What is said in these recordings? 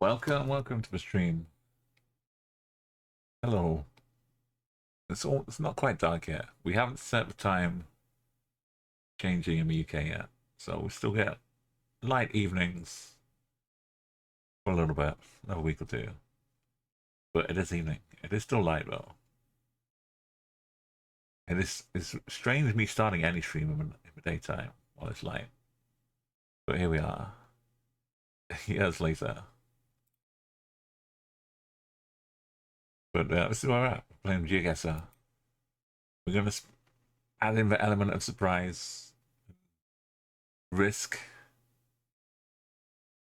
Welcome to the stream. Hello. It's not quite dark yet. We haven't set the time changing in the UK yet, so we still get light evenings for a little bit, another week or two. But it is evening. It is still light though. It's strange me starting any stream in the daytime while it's light. But here we are. Years later. But this is where we're at. We're playing GeoGuessr. We're gonna add in the element of surprise, risk,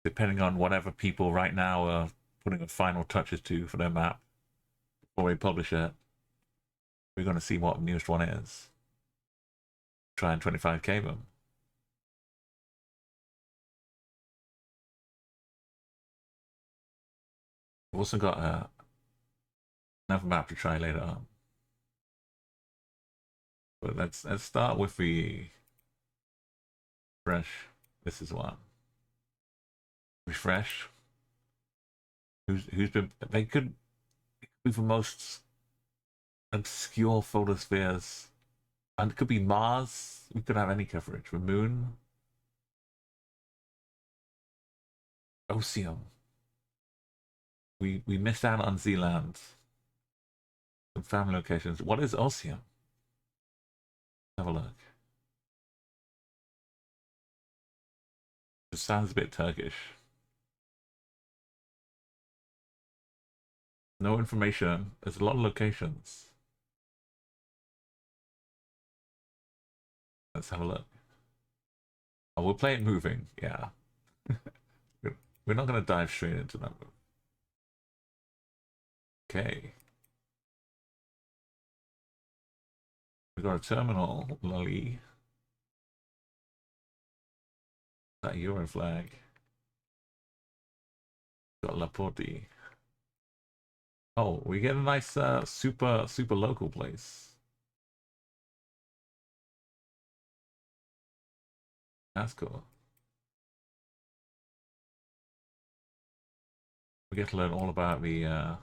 depending on whatever people right now are putting the final touches to for their map before we publish it. We're going to see what the newest one is. Try and 25k them. We've also got another map to try later on. But let's start with the fresh. This is one. Refresh. Who's been? They could be the most obscure photospheres, and it could be Mars. We could have any coverage. The Moon, Ocean. We missed out on Zealand. Some family locations. What is Ocean? Have a look. It sounds a bit Turkish. No information. There's a lot of locations. Let's have a look. Oh, we'll play it moving. Yeah. We're not going to dive straight into that move. Okay. We got a terminal, lolly. That Euro flag. Got Laporti. Oh, we get a nice super local place. That's cool. We get to learn all about the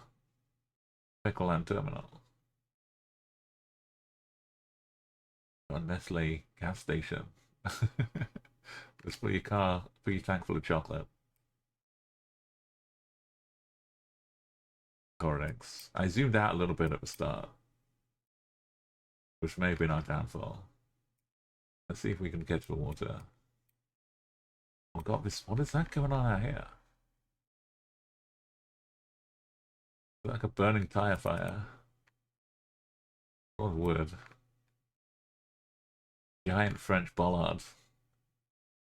Peckland terminal. Got a Nestle gas station. Just put your tank full of chocolate. Correct. I zoomed out a little bit at the start, which may have been our downfall. Let's see if we can catch the water. Oh god, this what is that going on out here? Like a burning tire fire. What wood? Giant French bollard.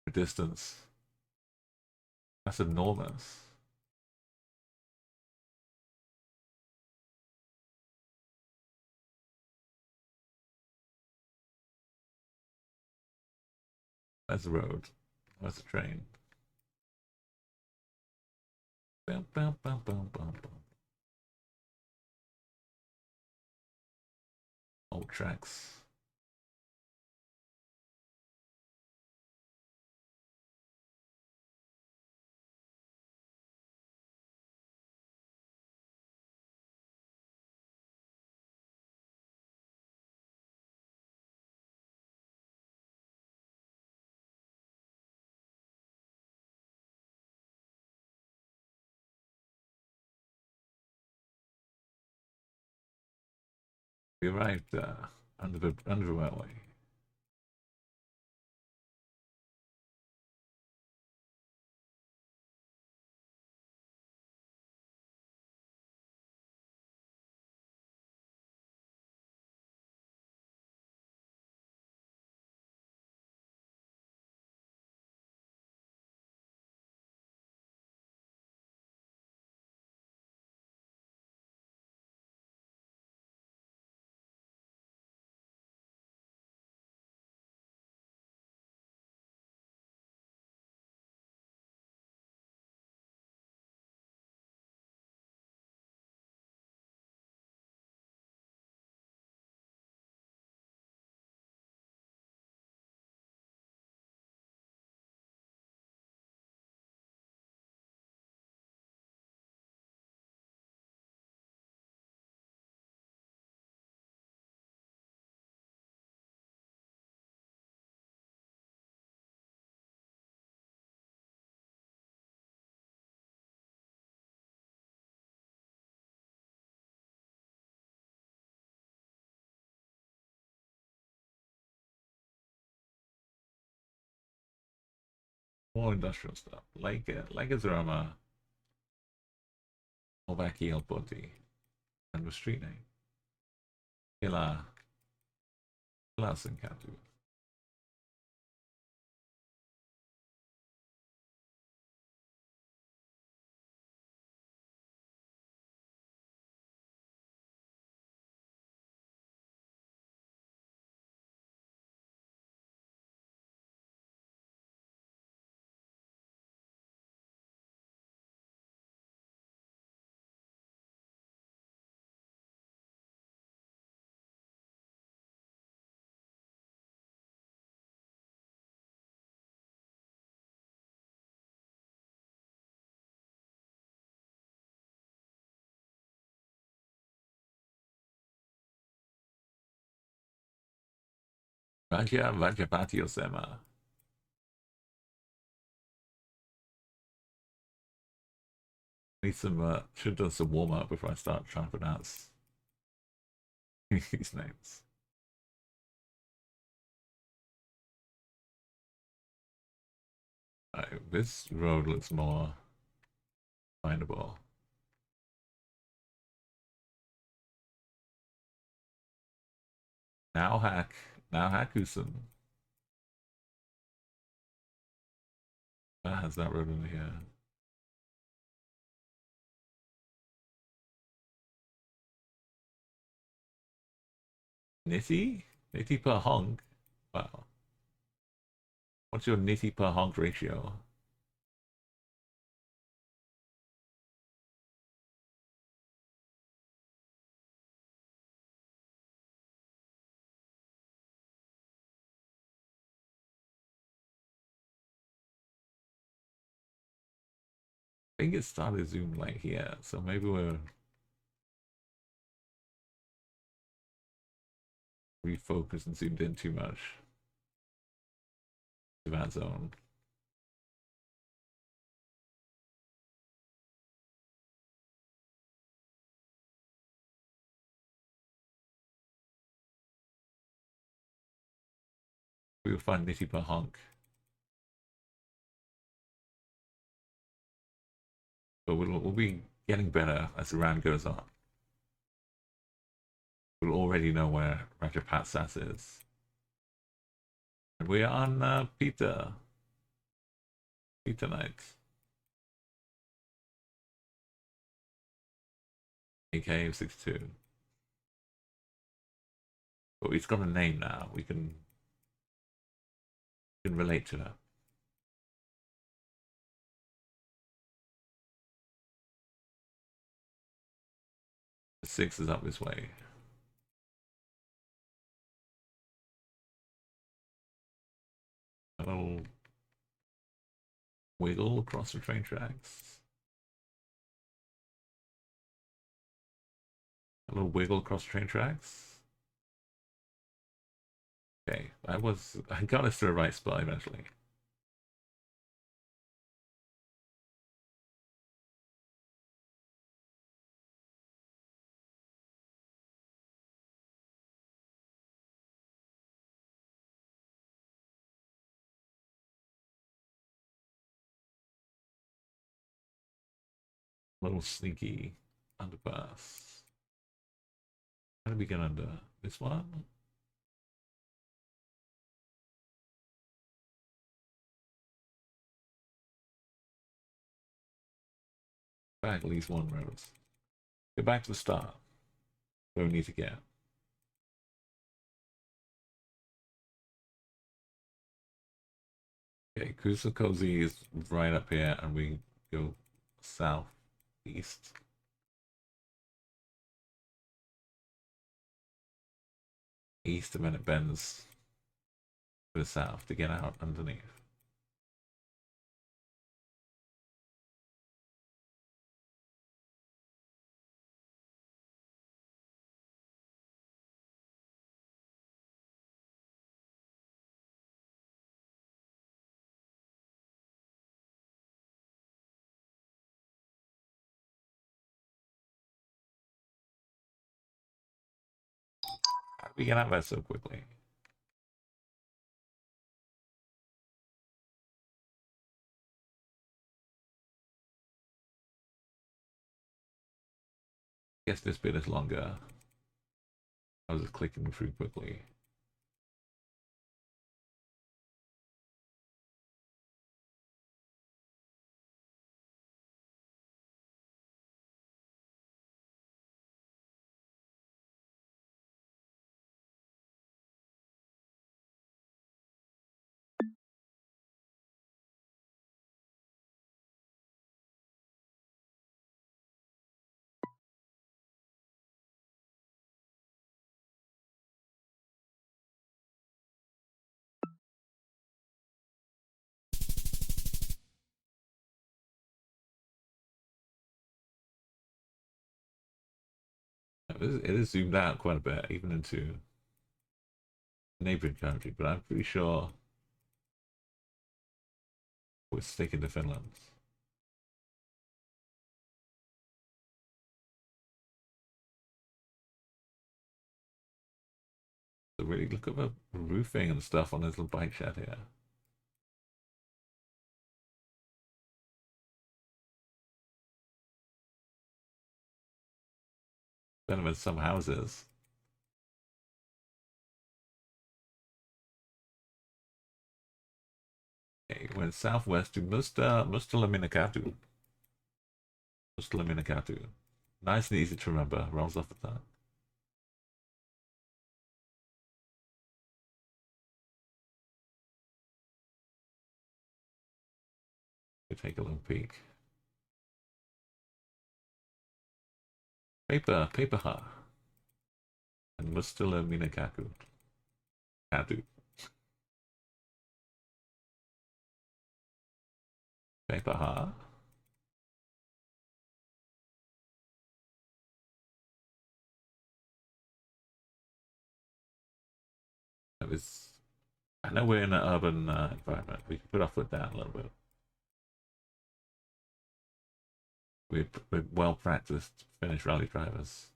For distance. That's enormous. There's the road. Where's the train? Bum, bum, bum, bum, bum, bum. Old tracks. We arrived under the railway. More industrial stuff. Like a drama. Ovaki El Body. And the street name. Ila. Ila Sinkatu. Vajapati Osema. Need some, should have done some warm up before I start trying to pronounce these names. This road looks more findable. Now Hakusen. That has that road in here. Nitty? Nitty per honk? Wow. What's your nitty per honk ratio? I think it started zoom like here, so maybe we're refocused and zoomed in too much to that zone. We'll find nitty per honk. But we'll be getting better as the round goes on. We'll already know where Rajapatsas is. And we are on Peter Night. AK62. But it's got a name now. We can relate to her. The 6 is up this way. A little wiggle across the train tracks. A little wiggle across the train tracks. Okay, I got us to the right spot eventually. Little sneaky underpass. How do we get under this one? Back at least one road. Go back to the start. Where we need to get. Okay, Kusakozi is right up here, and we go southeast. East, and then it bends to the south to get out underneath. How do we get out there so quickly? Guess this bit is longer. I was just clicking through quickly. It is zoomed out quite a bit, even into neighboring country, but I'm pretty sure we're sticking to Finland. So really look at the roofing and stuff on this little bike shed here. Better than some houses. Okay, went southwest to Mustalaminakatu. Mustalaminakatu. Nice and easy to remember, rolls off the tongue. We take a little peek. Paper ha. And Mustalaminakaku. Katu. Paper ha. That was. I know we're in an urban environment. We can put our foot down a little bit. We're well practiced Finnish rally drivers.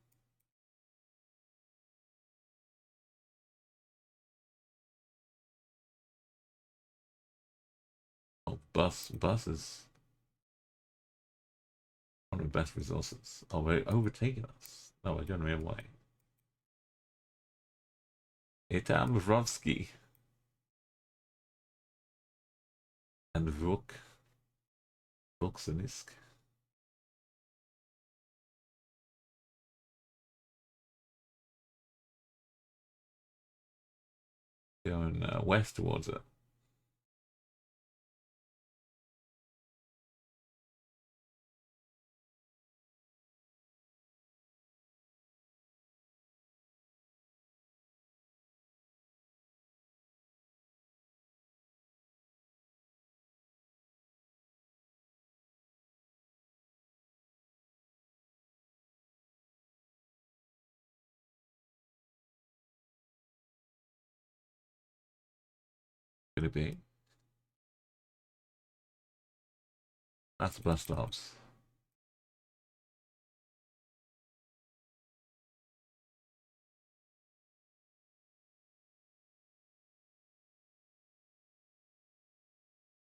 Oh, bus is one of the best resources. Oh, they're overtaking us. No, we're going the other way. Itam Vrovsky and Vuksanisk. Going west towards it. Could it be? That's the bus stops.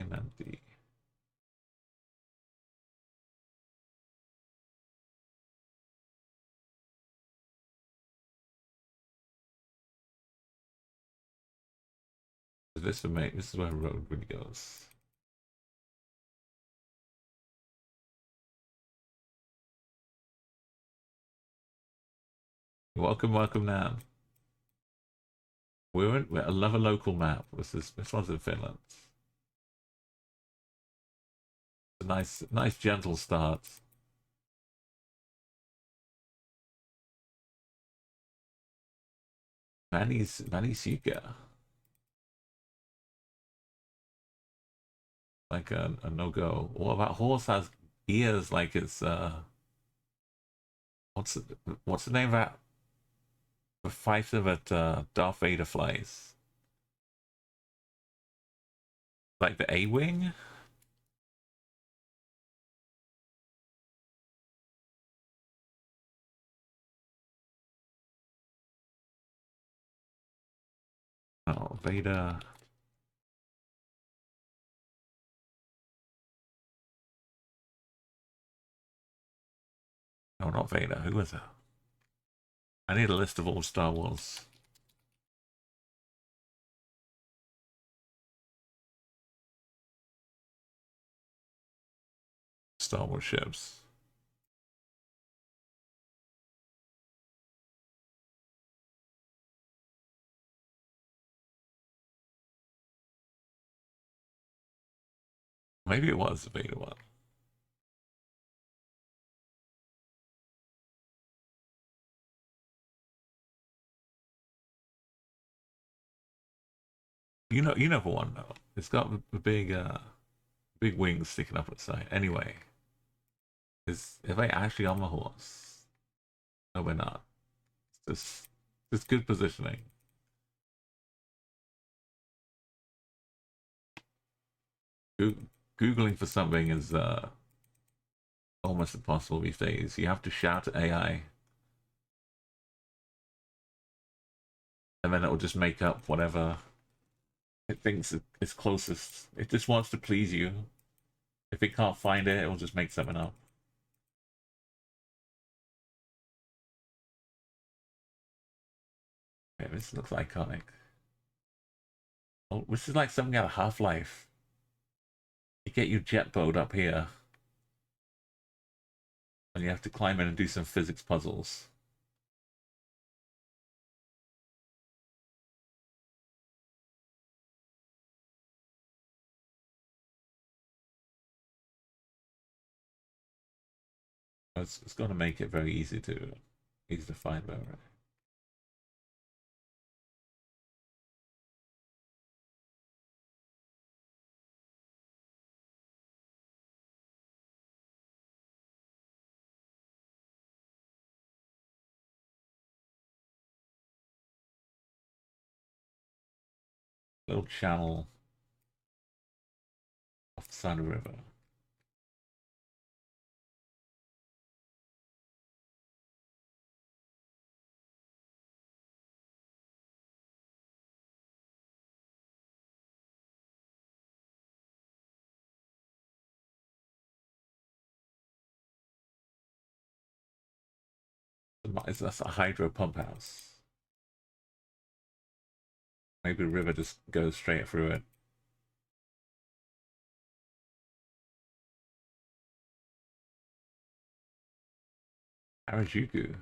And empty. This is where the road really goes. Welcome now. I love a local map. This one's in Finland. It's a nice gentle start. Manisuka. Like a no-go. Well, that horse has ears like it's what's the name of that the fighter that Darth Vader flies? Like the A-Wing? Oh, Vader. No, not Vader. Who was that? I need a list of all Star Wars. Star Wars ships. Maybe it was the beta one. You know the one though. It's got the big wings sticking up its side. Anyway, is if I actually on the horse? No, we're not. It's good positioning. Googling for something is almost impossible these days. You have to shout at AI, and then it will just make up whatever it thinks is closest. It just wants to please you. If it can't find it, it will just make something up. Okay, this looks iconic. Oh, this is like something out of Half-Life. You get your jet boat up here, and you have to climb in and do some physics puzzles. It's going to make it very easy to find, though, right? Little channel off the side of the river. That's a hydro pump house. Maybe the river just goes straight through it. Harajuku.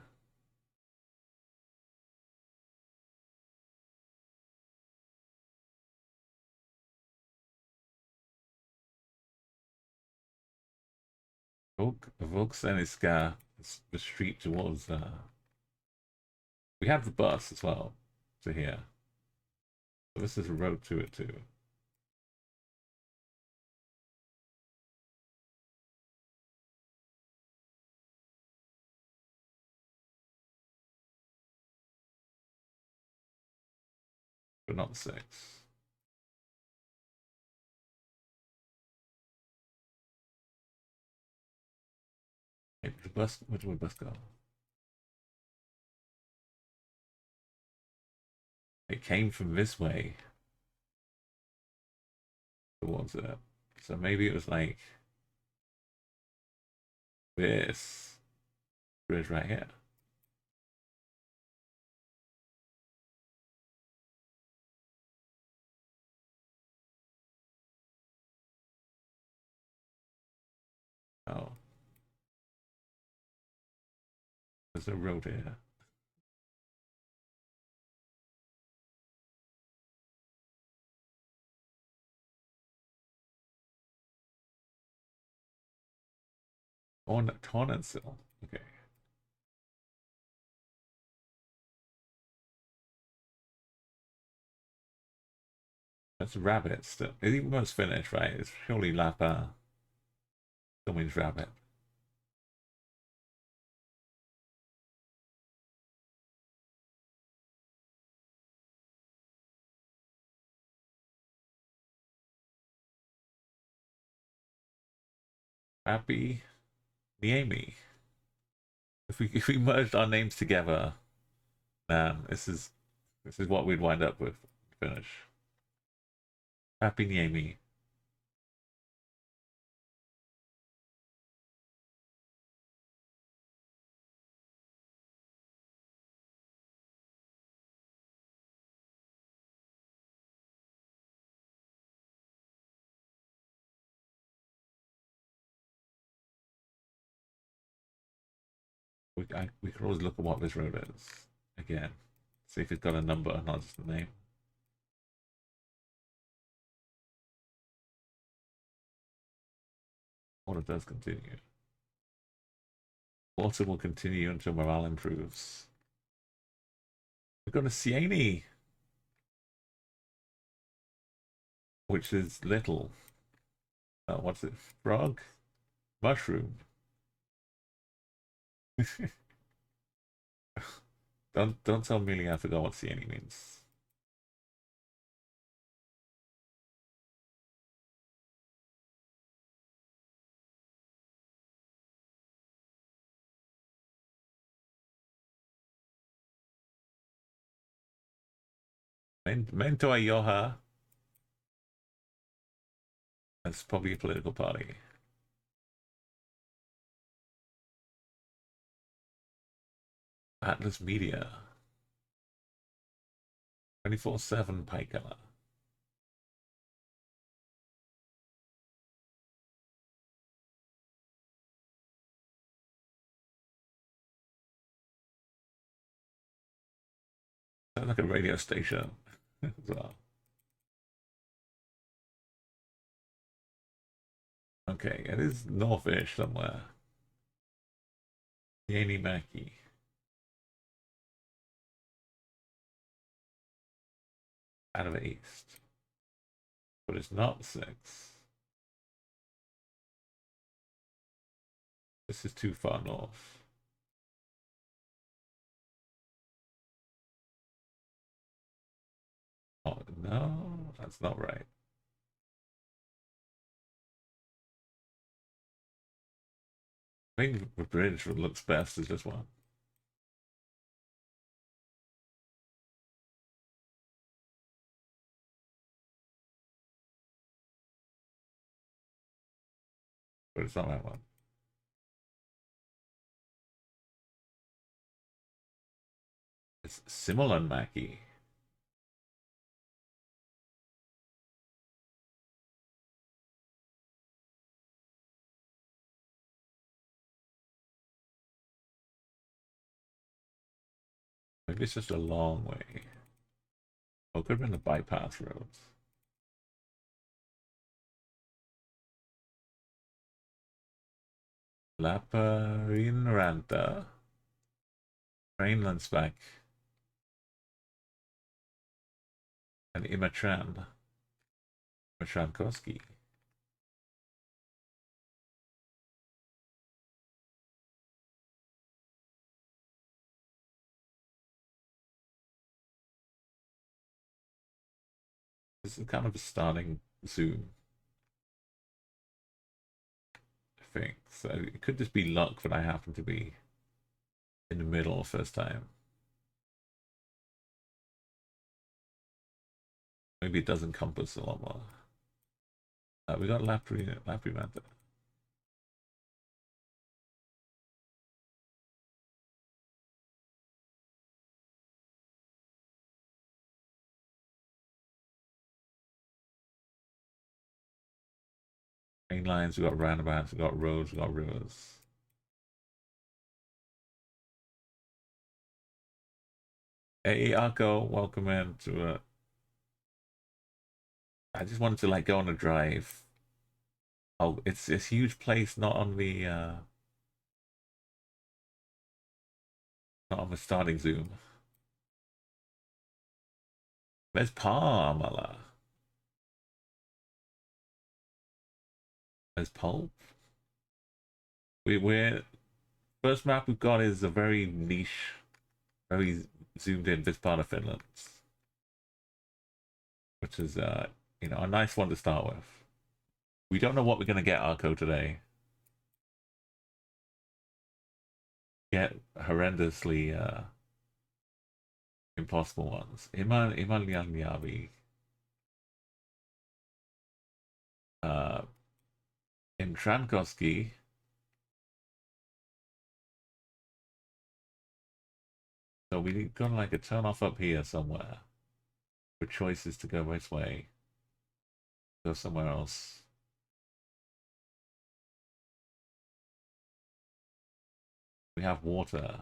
Volkswagen is the street towards. We have the bus as well to here. So this is a road to it too. But not six. Maybe the bus. Where did the bus go? It came from this way towards it. So maybe it was like this bridge right here. Oh, there's a road here. Tornancil. Okay. That's rabbit still. It even was finished, right? It's surely Lapa. Still means rabbit. Happy Niemi. If we merged our names together, man, this is what we'd wind up with. Finish. Happy Niemi. We can always look at what this road is again. See if it's got a number, not just a name. Water does continue. Water will continue until morale improves. We've got a Sieni, which is little. What's it? Frog? Mushroom. Don't tell Millie I forgot what Sieni means. Mento Ayoha. That's probably a political party. Atlas Media. 24/7 Paikala. Sounds like a radio station as well. Okay, it is northish somewhere. Yeni Maki. Out of the east. But it's not 6. This is too far north. Oh, no, that's not right. I think the bridge looks best as this one. But it's not that one. It's Simolan Maki. Maybe it's just a long way. Oh, it could have been the bypass roads. Laparinranta. Rainlandsback. And Imatran. Imatrankoski. This is kind of a starting zoom, I think. So it could just be luck that I happen to be in the middle first time. Maybe it does encompass a lot more. We got Laprimanta. Main lines, we got roundabouts, we got roads, we got rivers. Hey, Arco, welcome in to a... I just wanted to like go on a drive. Oh, it's this huge place, not on the starting zoom. There's Parmala. There's Pulp. We're first map we've got is a very niche, very zoomed in this part of Finland, which is you know, a nice one to start with. We don't know what we're gonna get Arco today. Get horrendously impossible ones. Iman Yabi. In Trankoski. So we got like a turn off up here somewhere. For choices to go this way. Go somewhere else. We have water.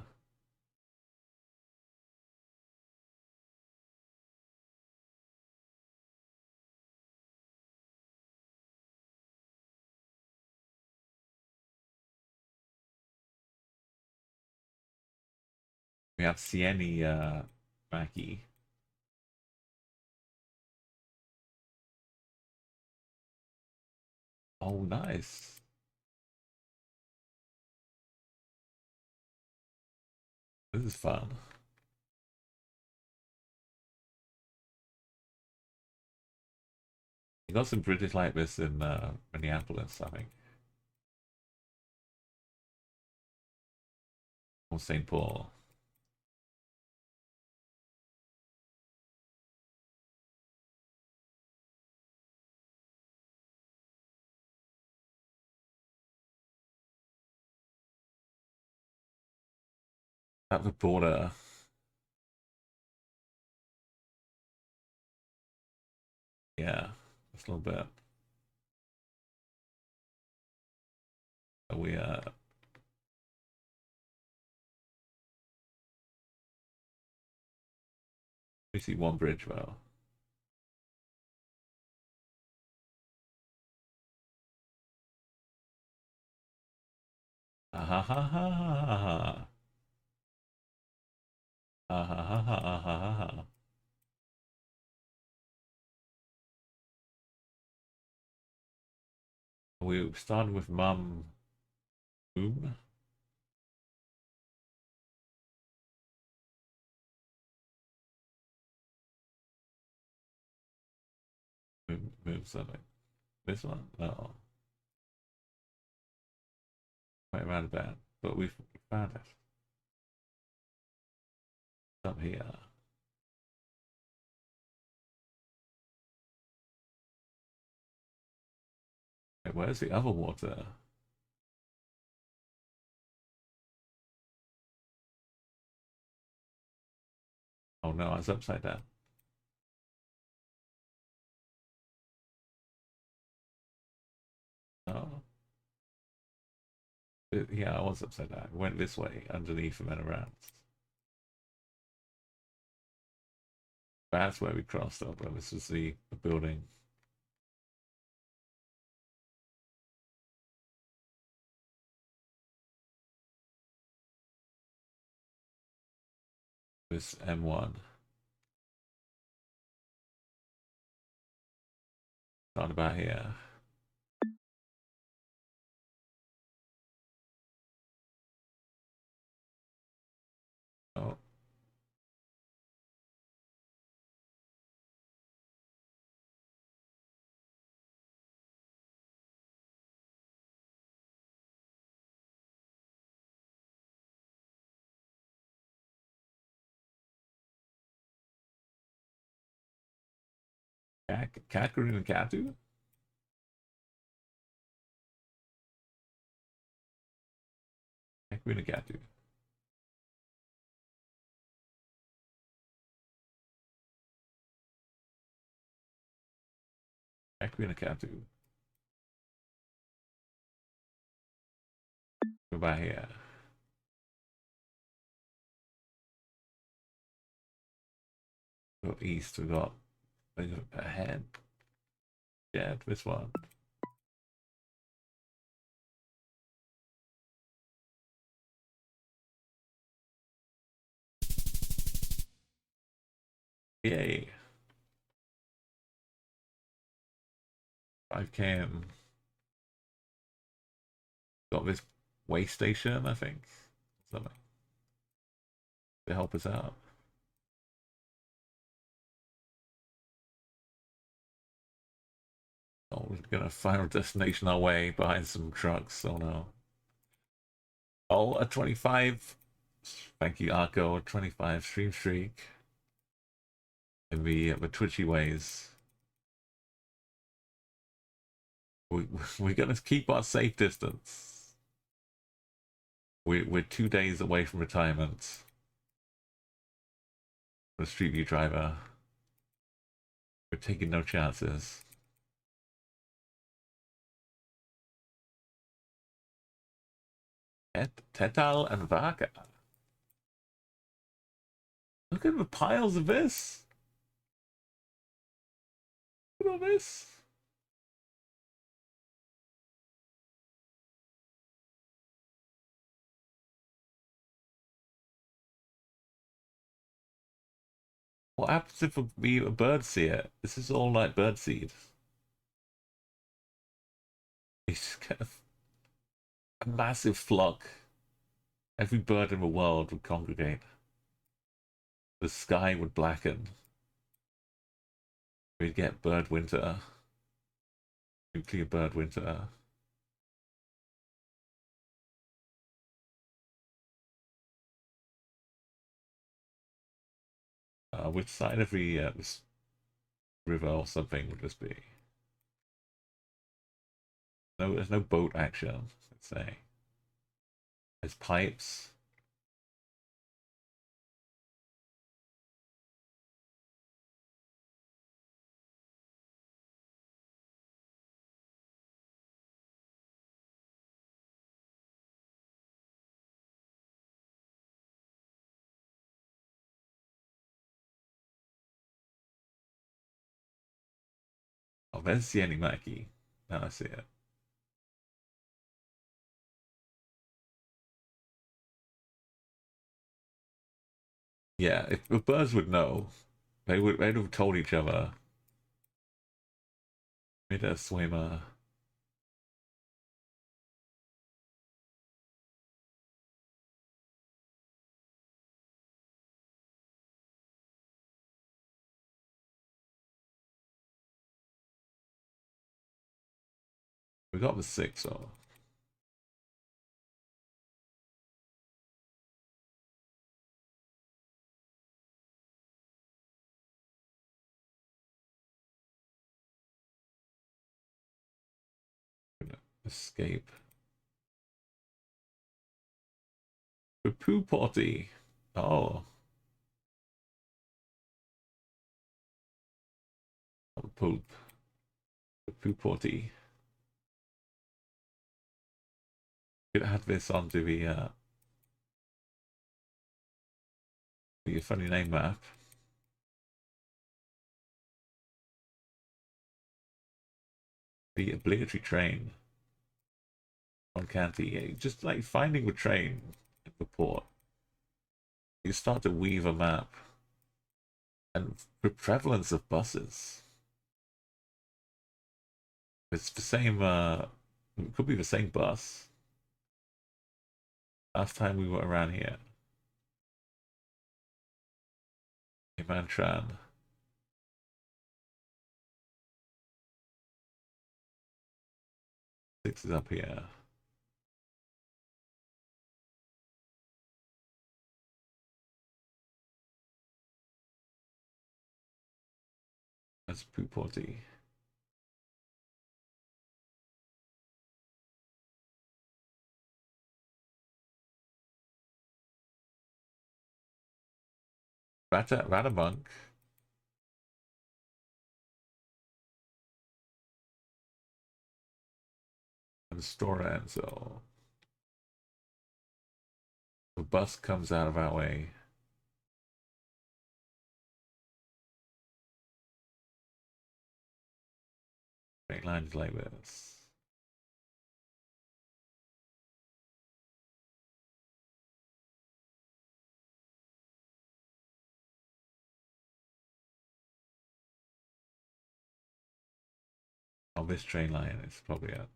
We have Sieni Mackie. Oh, nice. This is fun. You got some British like this in Minneapolis, I think. Or St. Paul. At the border. Yeah, just a little bit. We we see one bridge though. Ah ha ha ha ha ha. Ah ha ha ha ha ha ha. We started with Mum Boom. Move something. This one? No. Quite around about. But we found it. It's up here. Wait, where's the other water? Oh no, I was upside down. Oh. Yeah, I was upside down. Went this way, underneath and then around. That's where we crossed over. This was the building. This M1. Not about here. Oh, Kakaru and Katu? Kakaru and Katu. Kakaru and Katu. Go by here. Go east. We got ahead. Yeah, this one. Yay. 5 km. Got this way station, I think. Something to help us out. Oh, we're gonna final destination our way behind some trucks. Oh no. Oh, a 25. Thank you, Arco. A 25 stream streak. In the twitchy ways. We're gonna keep our safe distance. We're 2 days away from retirement. For a Street View driver. We're taking no chances. Tetal and Vaca. Look at the piles of this. Look at all this. What happens if a bird see it? This is all like bird seed. It's kind of a massive flock. Every bird in the world would congregate. The sky would blacken. We'd get bird winter. Nuclear bird winter. Which side of this river or something would this be? No, there's no boat action, let's say. There's pipes. Oh, there's the Animaki. Now I see it. Yeah, if the birds would know, they'd have told each other. Made a swimmer. We got the 6, so escape. The poo potty. Oh, poop. The poo potty. Could add this onto the funny name map. The obligatory train on Canty. Yeah, just like finding the train in the port. You start to weave a map. And the prevalence of buses. It's the same, it could be the same bus. Last time we were around here. Mantran. 6 is up here. That's poo potty. Ratamunk. And Stora Enso. The bus comes out of our way. Train lines like this. On this train line, it's probably it.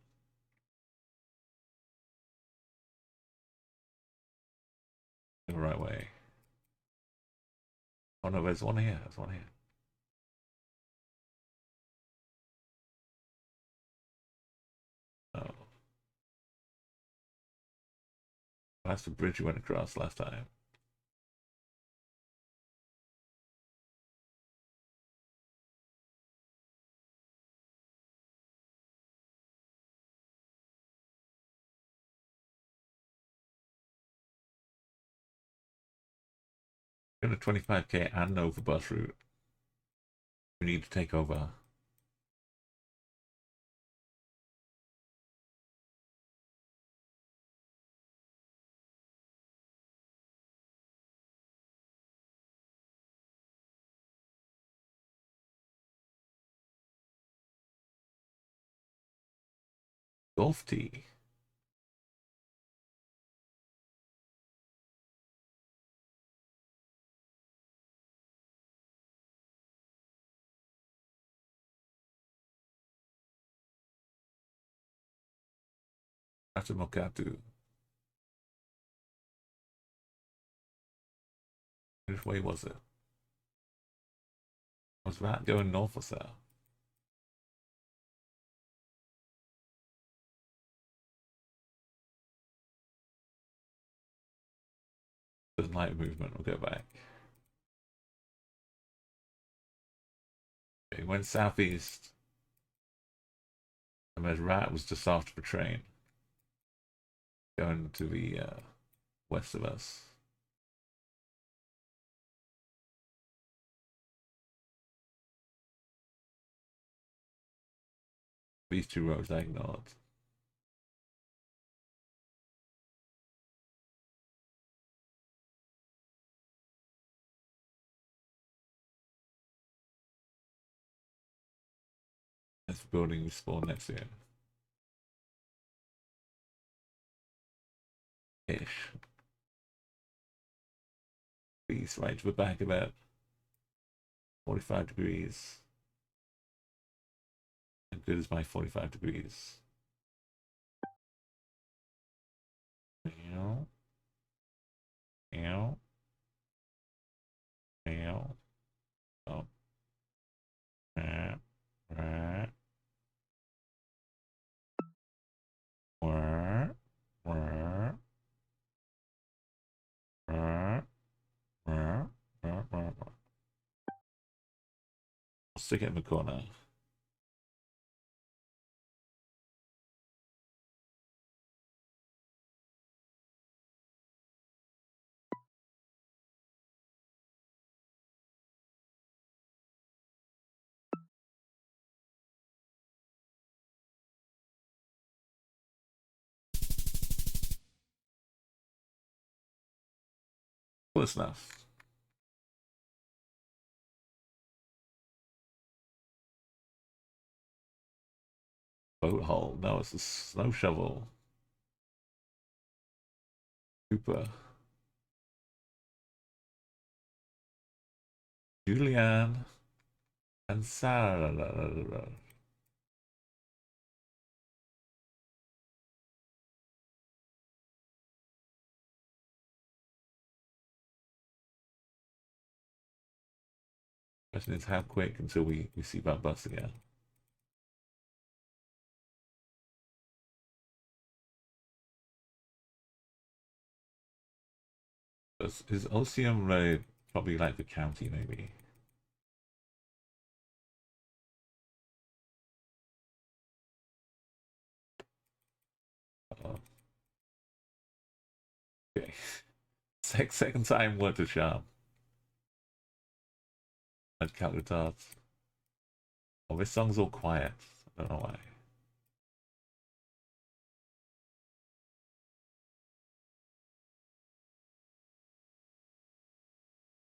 The right way. Oh no, there's one here. There's one here. Oh. That's the bridge we went across last time. Going to 25k and over bus route. We need to take over. Golf tee. Mokatu. Which way was it? Was that going north or south? The light movement will go back. Okay, went southeast. And the rat was just after the train. Going to the west of us. These two roads I ignored. That's the building we spawned next to. Ish. Please, right to the back about 45 degrees. As good as my 45 degrees. Ow. Ow. Ow. Oh. Right. Right. Right. Right. Right. Right. Right. Stick it in the corner. Close enough. Boat hull. No, it's a snow shovel. Cooper. Julianne. And Sarah. Question is how quick until we see that bus again. Is Ocean Road probably like the county maybe? Okay. Second time went to charm. And count the dots. Oh, this song's all quiet. I don't know why.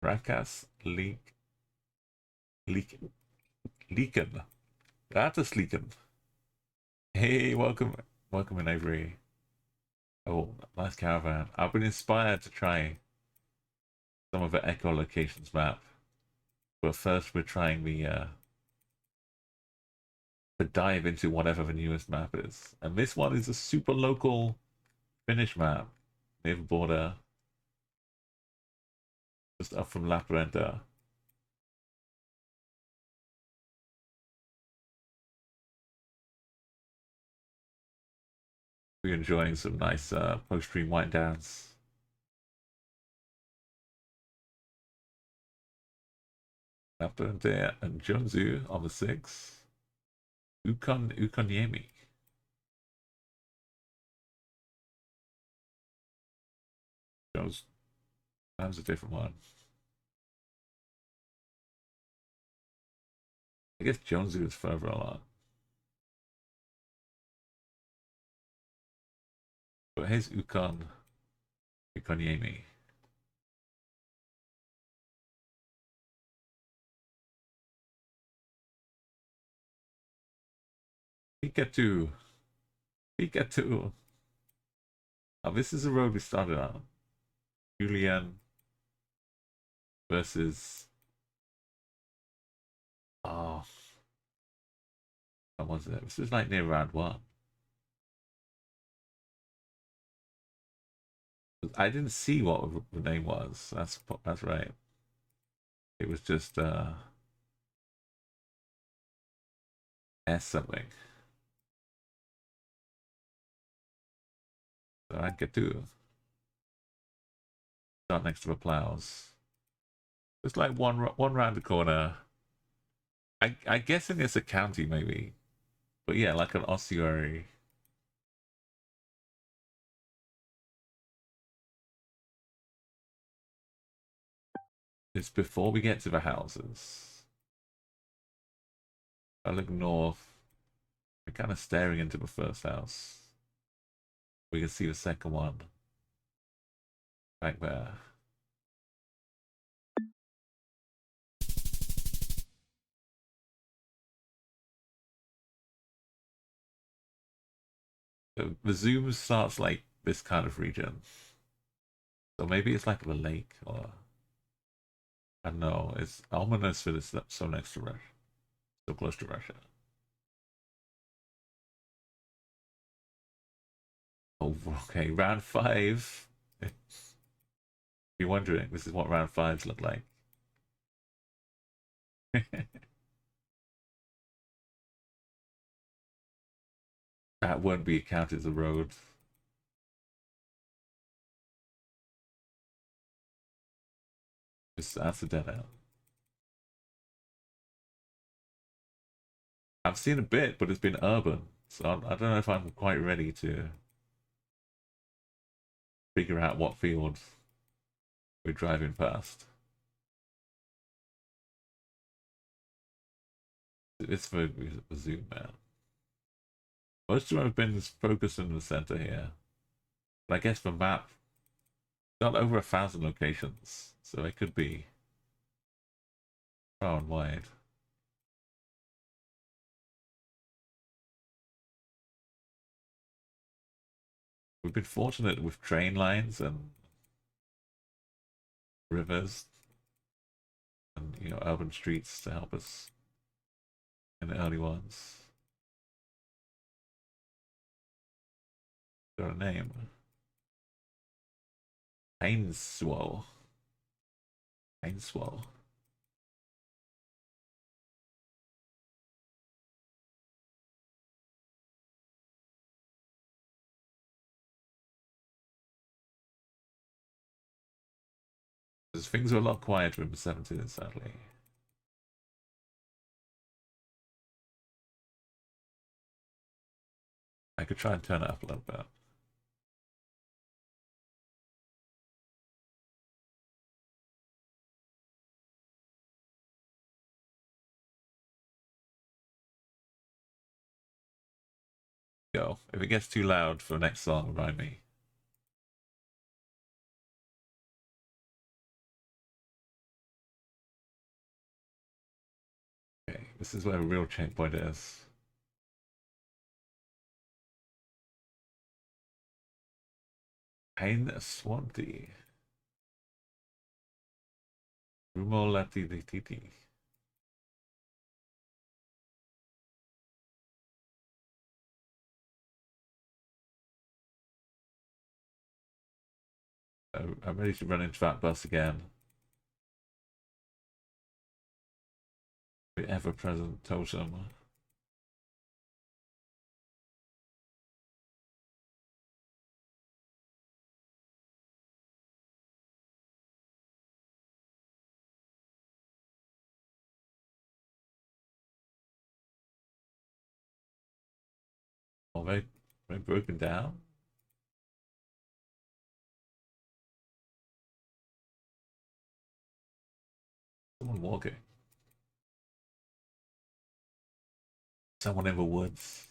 Rakas leakin. That's a sleekin. Hey, welcome in Avery. Oh, nice caravan. I've been inspired to try some of the echolocations map, but first we're trying the dive into whatever the newest map is, and this one is a super local Finnish map near the border, just up from Lappeenranta. We're enjoying some nice post-stream wind downs. Lappeenranta and Joensuu on the 6th. Ukoniemi. Jones, that was a different one. I guess Jonesy is further along. But here's Ukoniemi. Pikachu. Pikachu. Oh, this is the road we started on. Julian versus. Oh, what was it? This is like near round one. I didn't see what the name was. That's right. It was just S something. So I get to start next to the plows. It's like one round the corner. I guessing it's a county maybe, but yeah, like an ossuary. It's before we get to the houses. I look north. We're kind of staring into the first house. We can see the second one back there. The zoom starts like this kind of region. So maybe it's like the lake or I don't know. It's ominous that it's so next to Russia. So close to Russia. Oh, okay. Round five. If you're wondering, this is what round fives look like. That won't be counted as a road. That's a dead end. I've seen a bit, but it's been urban. So I don't know if I'm quite ready to figure out what field we're driving past. It's for zoom man. Most of them have been focused in the center here. But I guess the map got over 1,000 locations, so it could be far and wide. We've been fortunate with train lines and rivers and urban streets to help us in the early ones. Got a name. Ainswell. Ainswell. Because things were a lot quieter in the 70s, sadly. I could try and turn it up a little bit. Go. If it gets too loud for the next song, remind me. Okay, this is where a real checkpoint is. Pain Swanty. Rumolati di Titi. I'm ready to run into that bus again. The ever-present totem. Oh, they broken down? Someone walking. Someone in the woods.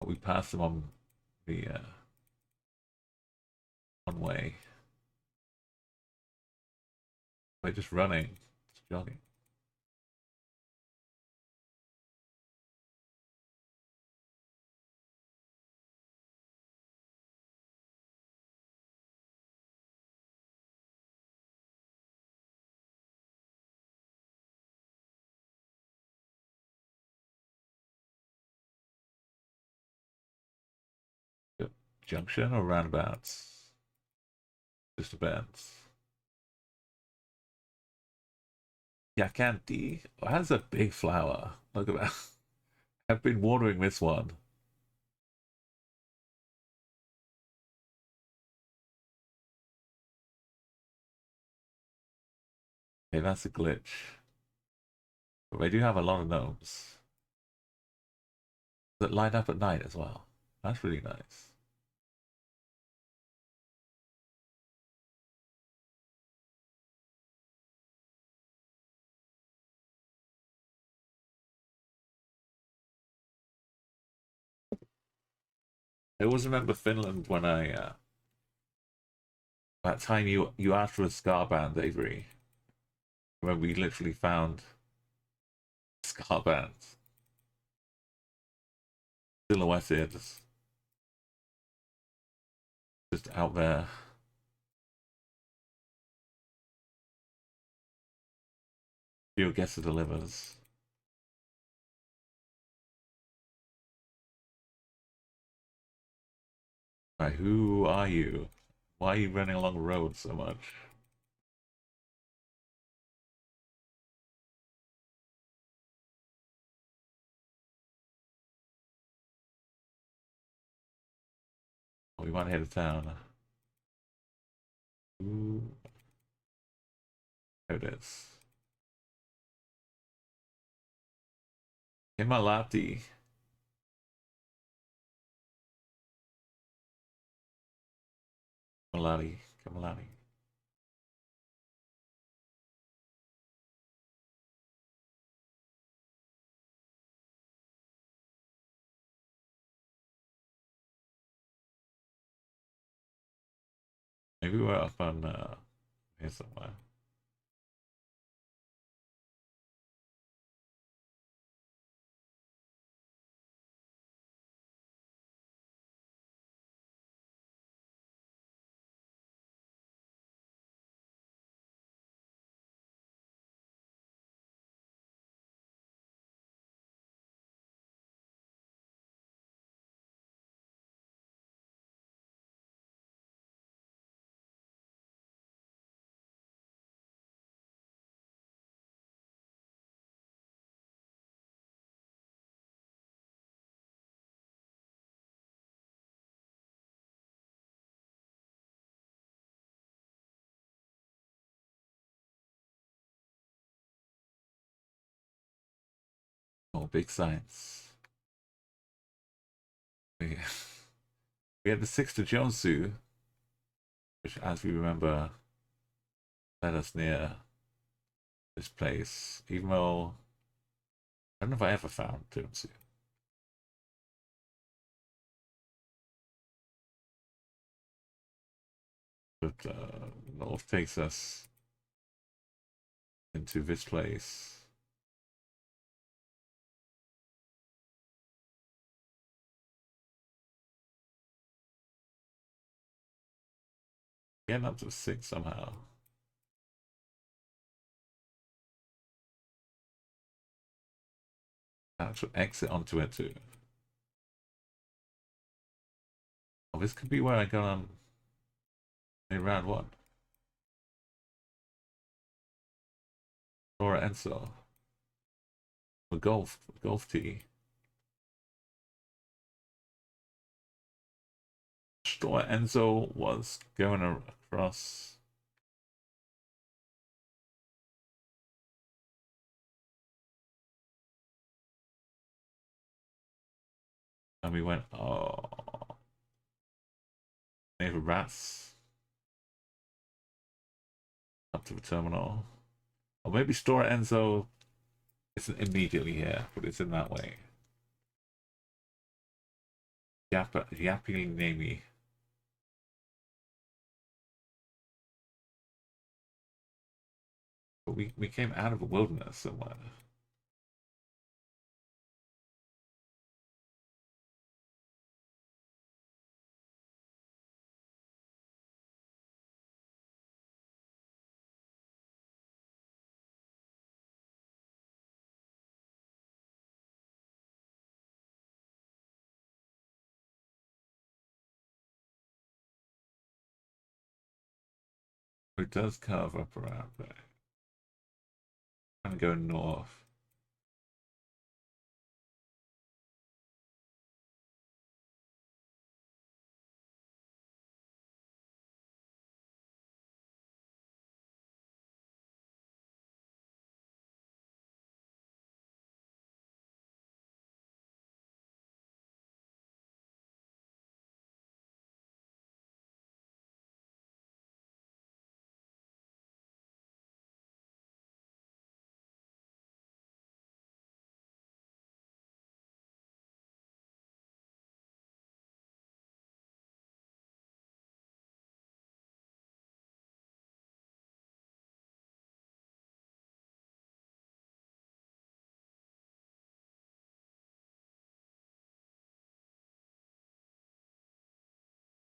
We passed them on the one way. They're just running, just jogging. junction or roundabouts? Just depends. Yakanti has a big flower. Look at that. I've been watering this one. Okay, that's a glitch. But they do have a lot of gnomes that light up at night as well. That's really nice. I always remember Finland when that time you asked for a scar band, Avery. When we literally found scar bands silhouetted just out there. Your guess delivers. Right, who are you? Why are you running along the road so much? Oh, we might head to town. Ooh, there it is. Himalati. Himalati. Himalati. Maybe we're up on here somewhere. Oh, big science. We we had the 6th to Jonesuu, which, as we remember, led us near this place. Even though I don't know if I ever found Jonesuu. But north takes us into this place. Getting up to 6 somehow. Actual exit onto it too. Oh, this could be where I got on in round 1. Or Enso. The golf tee. Store Enzo was going across. And we went, oh, maybe rats up to the terminal. Or maybe Store Enzo isn't immediately here, but it's in that way. Yapping namey. But we came out of a wilderness somewhere. It does curve up around there. I'm gonna go north.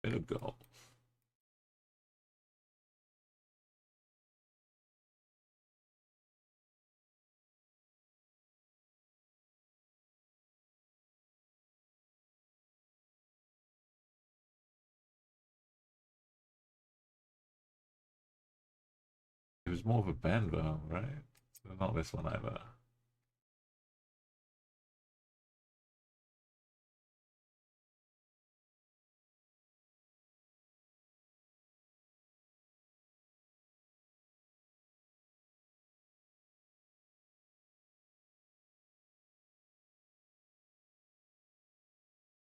Bit of gold. It was more of a bend though, right? So not this one either.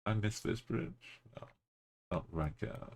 I missed this bridge. No, not rank out.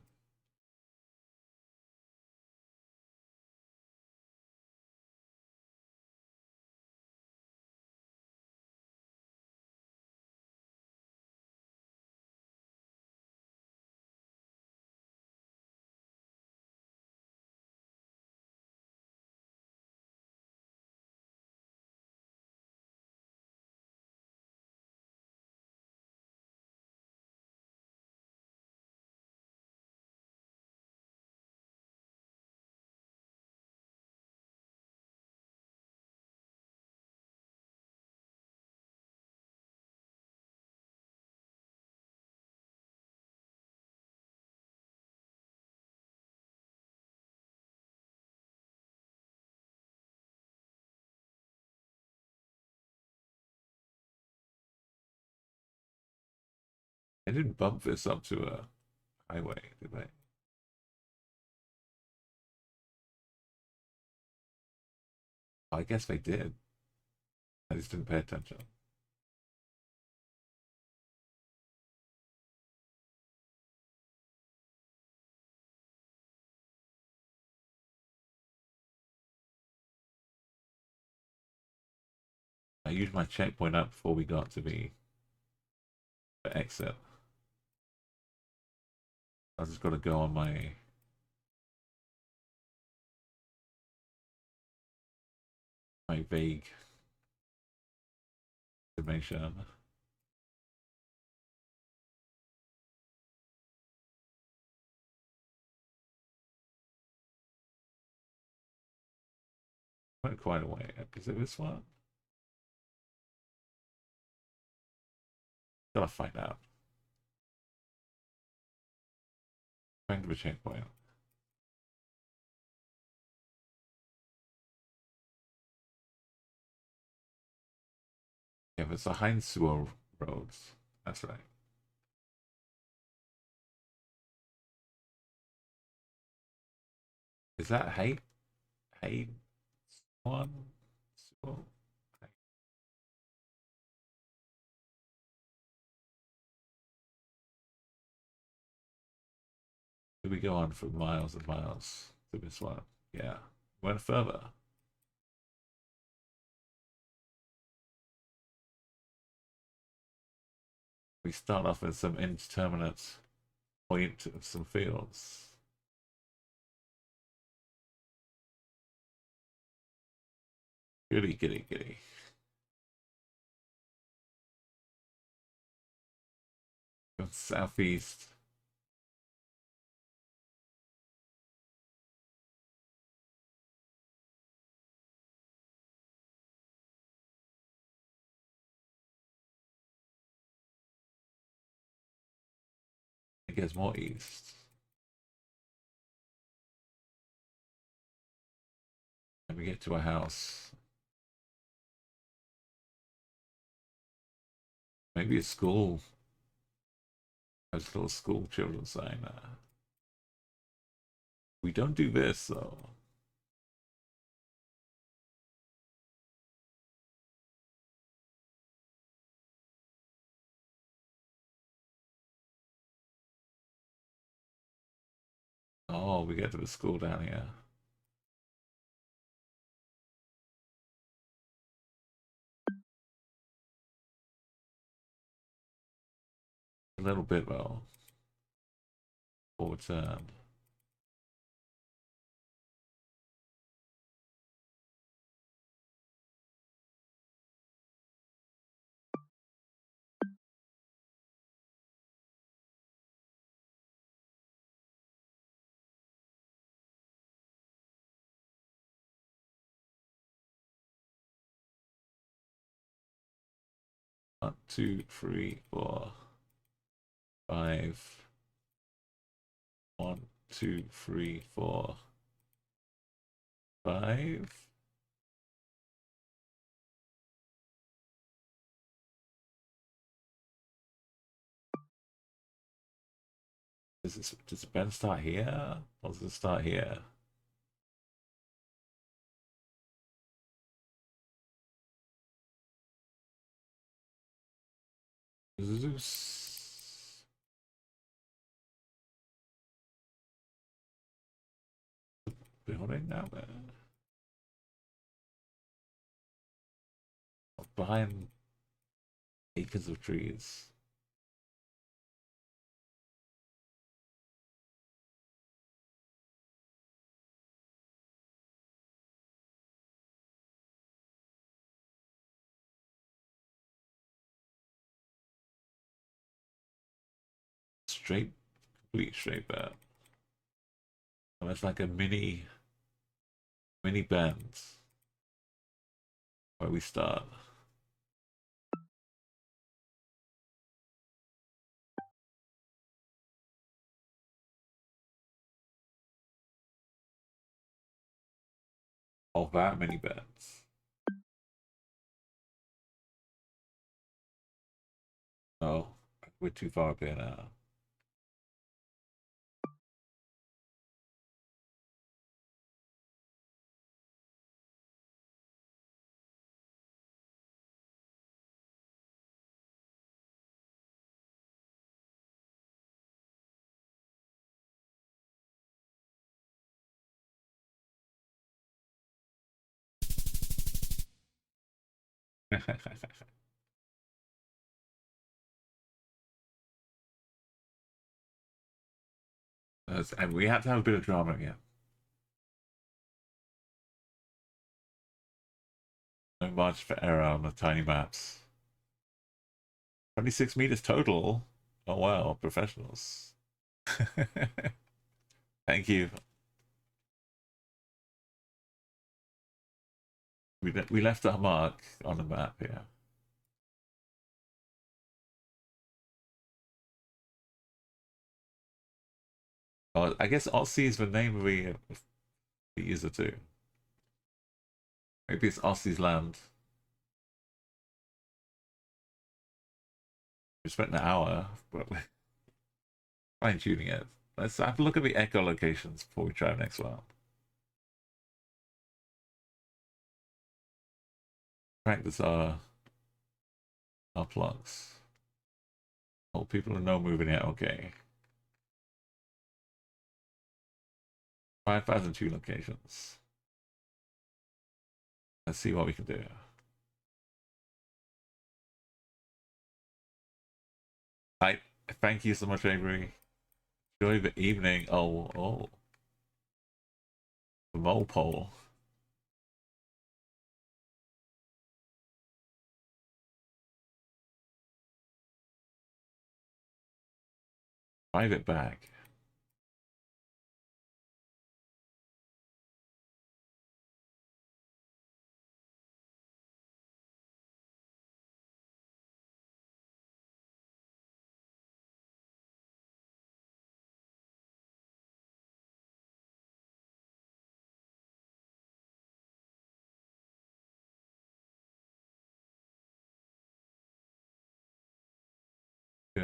I didn't bump this up to a highway, did I? I guess they did. I just didn't pay attention. I used my checkpoint up before we got to the exit. I just got to go on my vague information. Went quite a way. Is it this one? Gotta find out. Going to the checkpoint. Yeah, it's the Heinzwell roads. That's right. Is that Hay? Hay one? Sewell? Did we go on for miles and miles to this one? Yeah. Went further. We start off with some indeterminate point of some fields. Goody, goody, goody. Go southeast. It gets more east. Let me get to a house. Maybe a school. There's a little school children saying that. We don't do this though. Oh, we get to the school down here. A little bit though. Forward turn. One, two, three, four, five. One, two, three, four, five. Does Ben start here? Or does it start here? Zeus. Building out there. Behind acres of trees. Straight, complete straight bet. And it's like a mini bend where we start. Oh, that many bends. Oh, we're too far up here now. And we have to have a bit of drama again. No margin for error on the tiny maps. 26 meters total. Oh wow, professionals. Thank you. We left our mark on the map here. Oh, I guess Aussie is the name of the user too. Maybe it's Aussie's land. We spent an hour fine tuning it. Let's have a look at the echo locations before we try the next one. Practice our plugs. Oh, people are no moving yet. Okay. 5,002 locations. Let's see what we can do. I thank you so much, Avery. Enjoy the evening. Oh, the mole pole. Drive it back.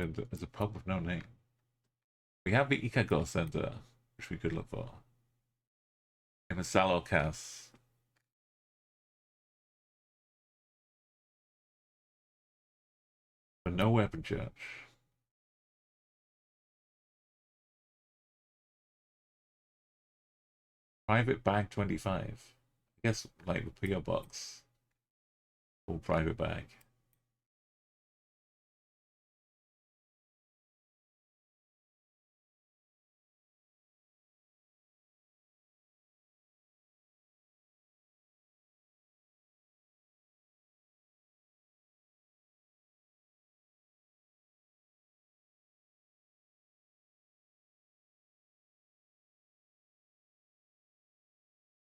registered as a pub with no name. We have the Ikago Center, which we could look for. In a Salo Cas. But no weapon church. Private bag 25. I guess like the PO box. Or private bag.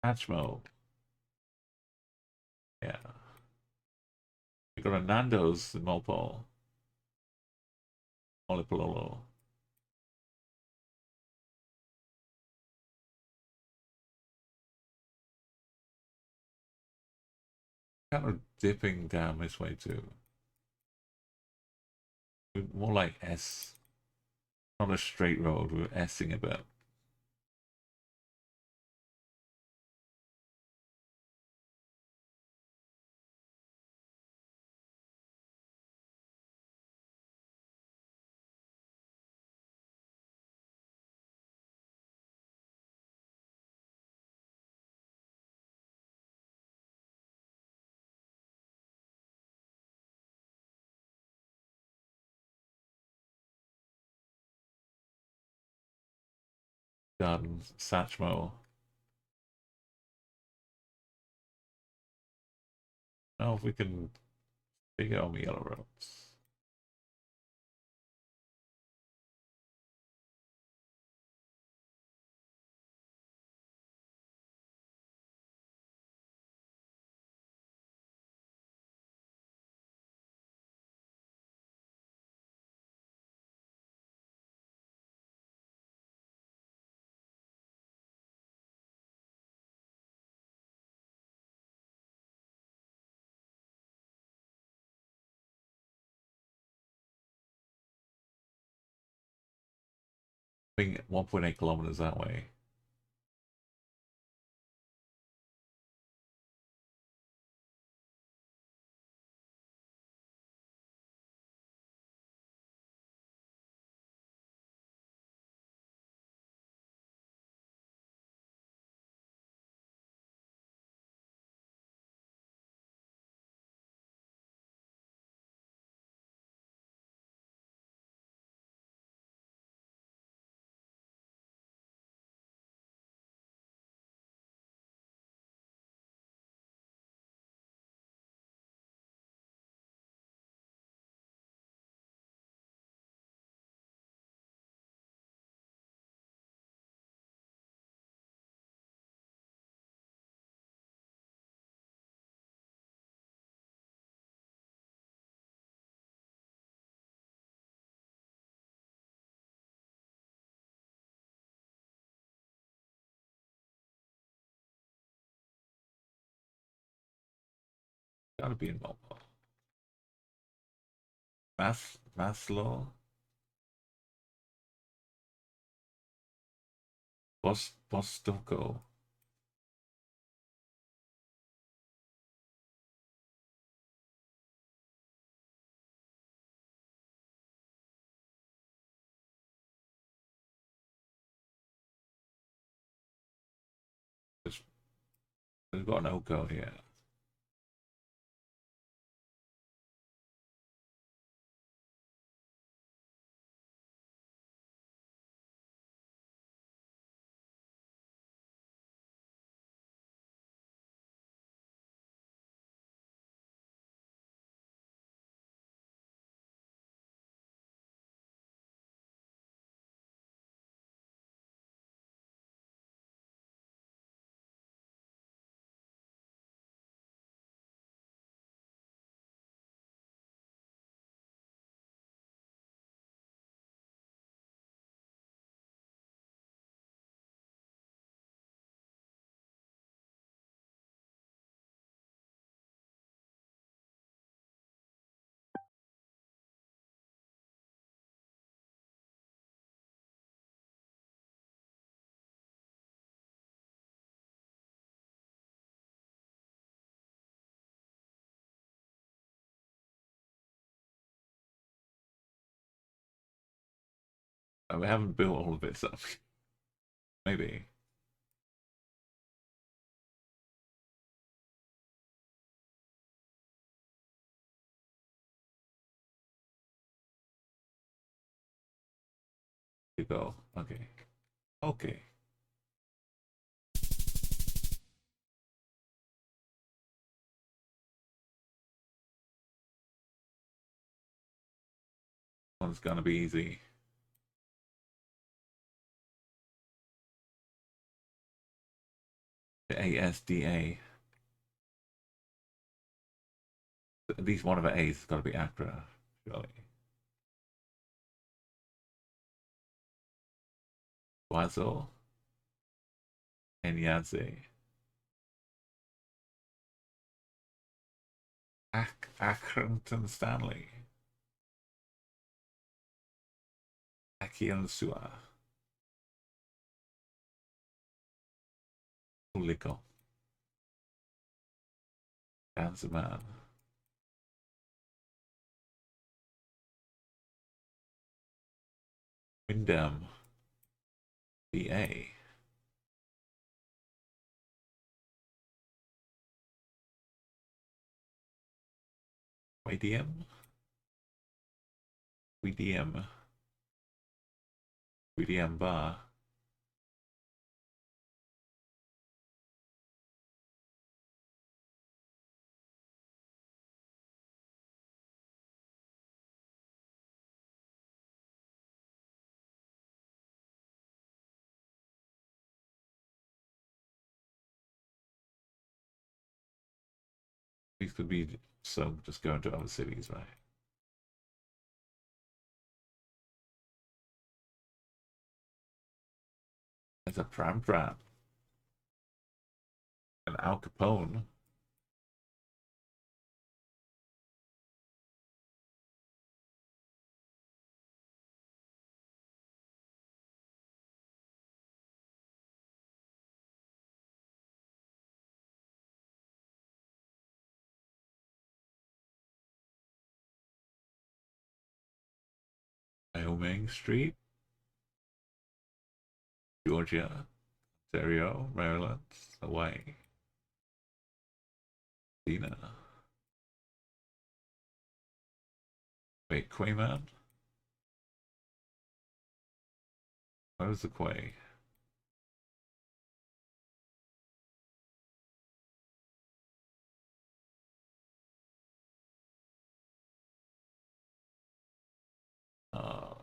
Hatchmo. Yeah. We got a Nando's in Molpol. Molipololo. Kind of dipping down this way too. More like S. Not a straight road, we're S-ing a bit. Garden, Satchmo. Now if we can figure out the yellow roads. I think 1.8 kilometers that way. Gotta be in Malmo. Maslow? Bostoko. There's got no go here. We haven't built all of it, so maybe. You go. Okay. Okay. One's gonna be easy. The ASDA. At least one of the A's has got to be Accra, surely. Guazzo and Yazzie. Accrington Stanley. Akian Sua. Uliko. Ganzaman. Windham. BA. YDM. WDM. WDM Bar. These could be some just going to other cities, right? There's a Pram Pram. An Al Capone. Wyoming Street. Georgia. Ontario. Maryland. Hawaii. Dina. Wait, Quayman? Where's the Quay? Uh,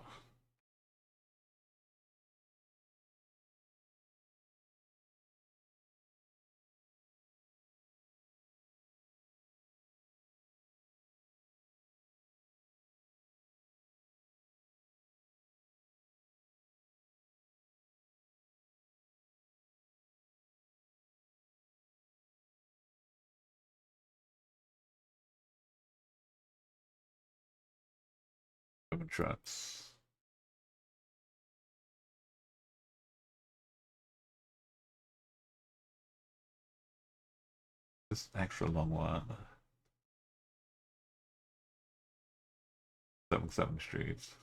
trucks. This extra long one. 77 streets.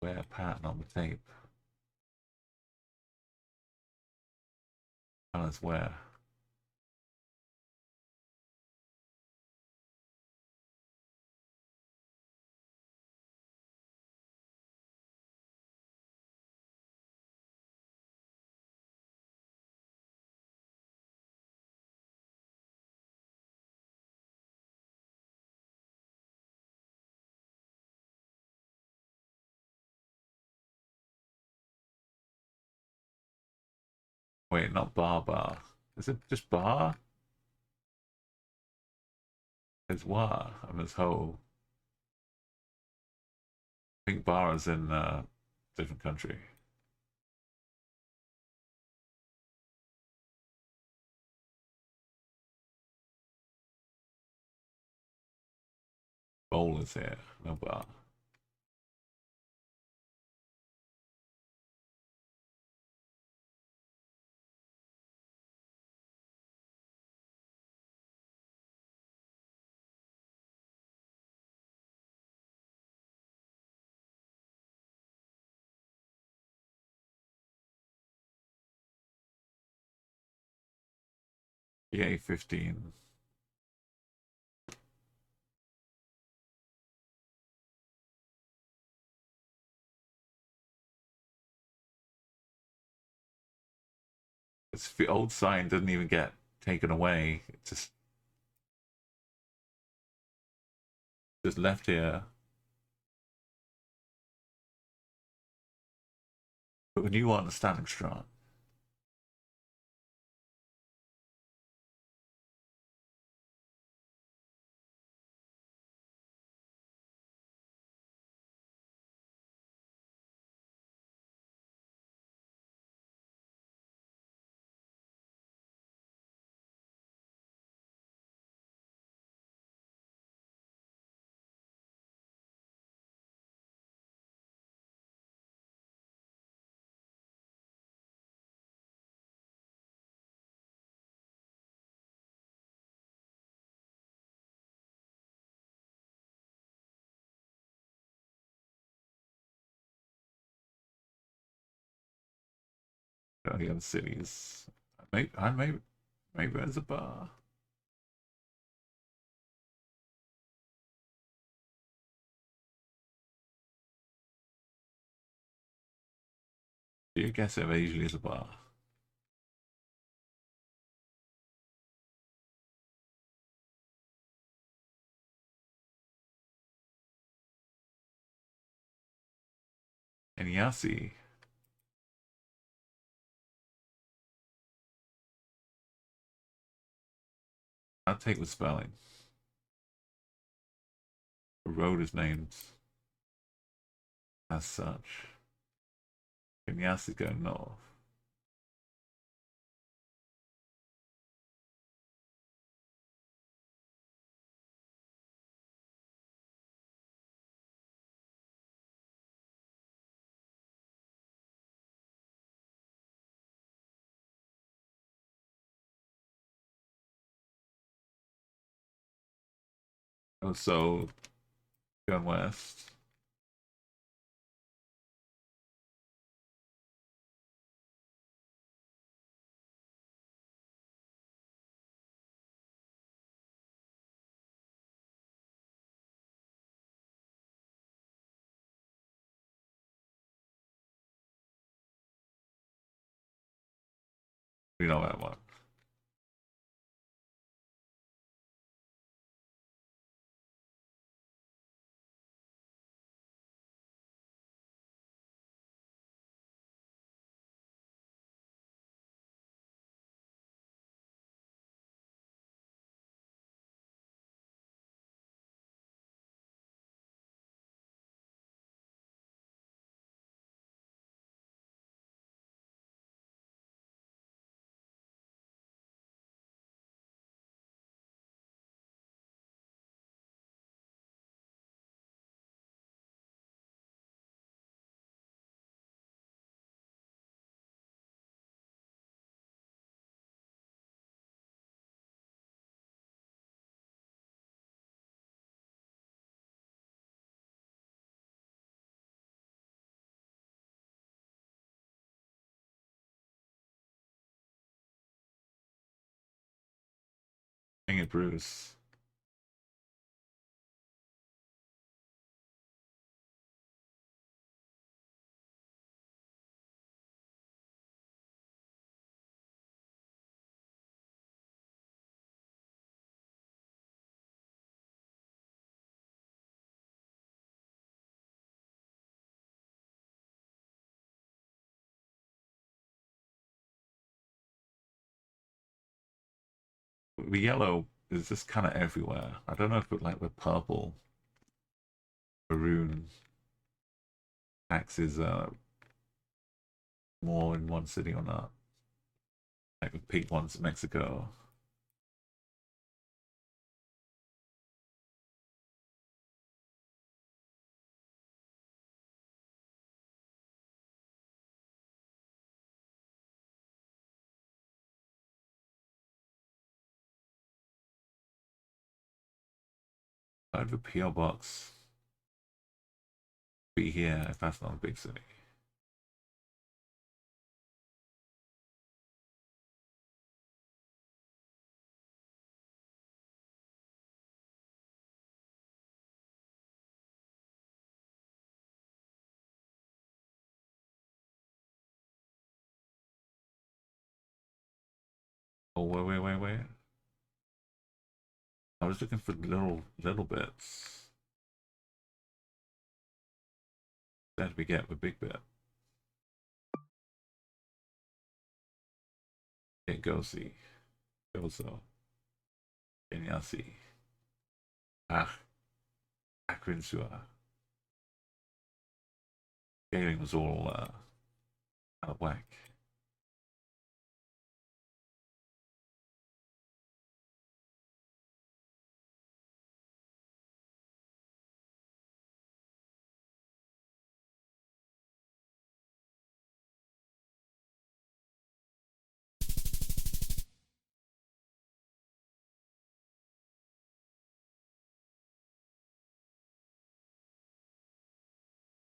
Wear a pattern on the tape. Colors where? Wait, not bar bar. Is it just bar? There's wa and there's ho. I think bar is in a different country. Bowl is here, no bar. EA 15. It's the old sign doesn't even get taken away. It's just left here. But the new one is standing strong. The other cities. Maybe there's a bar. You guess it usually is a bar. And Yassi. I'll take the spelling. The road is named as such. And Yassi going north. Also, going west. We know that one. Hang it, Bruce. The yellow is just kind of everywhere. I don't know if it like the purple, maroon axes are more in one city or not. Like the pink ones in Mexico. I'd have a PO box be here if that's not a big city. Oh, wait. I was looking for little bits. Then we get the big bit. Okay, Gozi. Gozo. Kenyasi. Ah, Akrinsua. Scaling was all out of whack.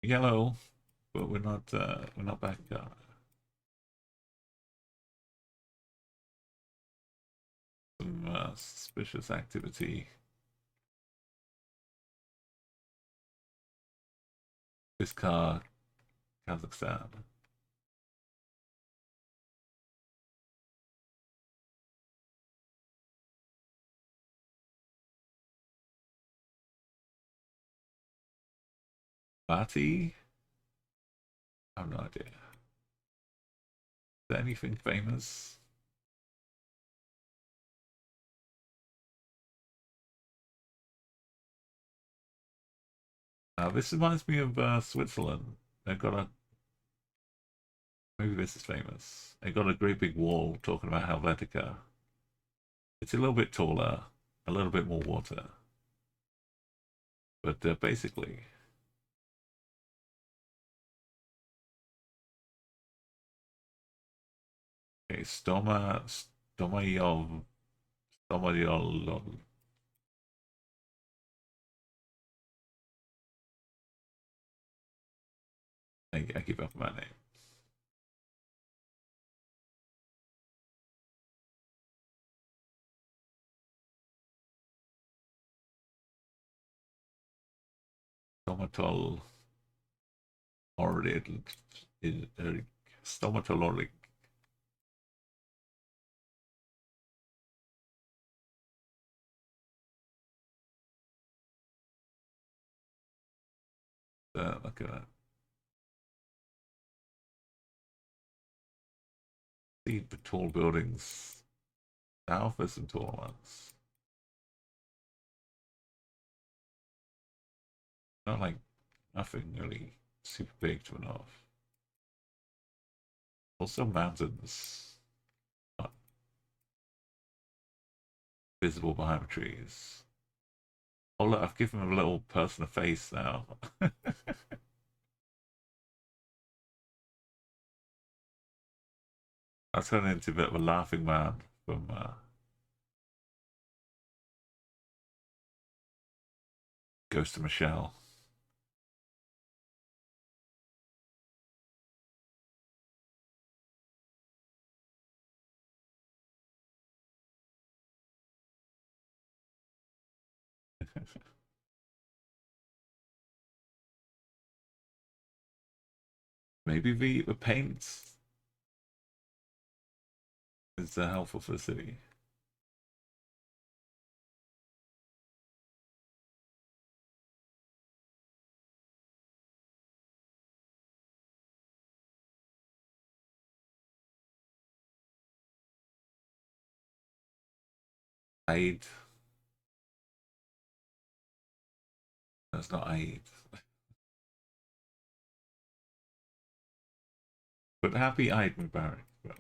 Yellow, but we're not back. Some suspicious activity. This car, Kazakhstan. Bati? I have no idea. Is there anything famous? This reminds me of Switzerland. They've got a maybe this is famous. They got a great big wall talking about Helvetica. It's a little bit taller, a little bit more water, but basically, okay, Stomayol. I keep up my name. Stomatol orally, stomatologic. Look at that. See the tall buildings. South there's some tall ones. Not like nothing really super big to the north. Also mountains, not visible behind the trees. Oh look, I've given him a little person a face now. I turned into a bit of a laughing man from Ghost of Michelle. Maybe the paint is helpful for the city. Aid. That's not aid. But happy Eid Mubarak. Well,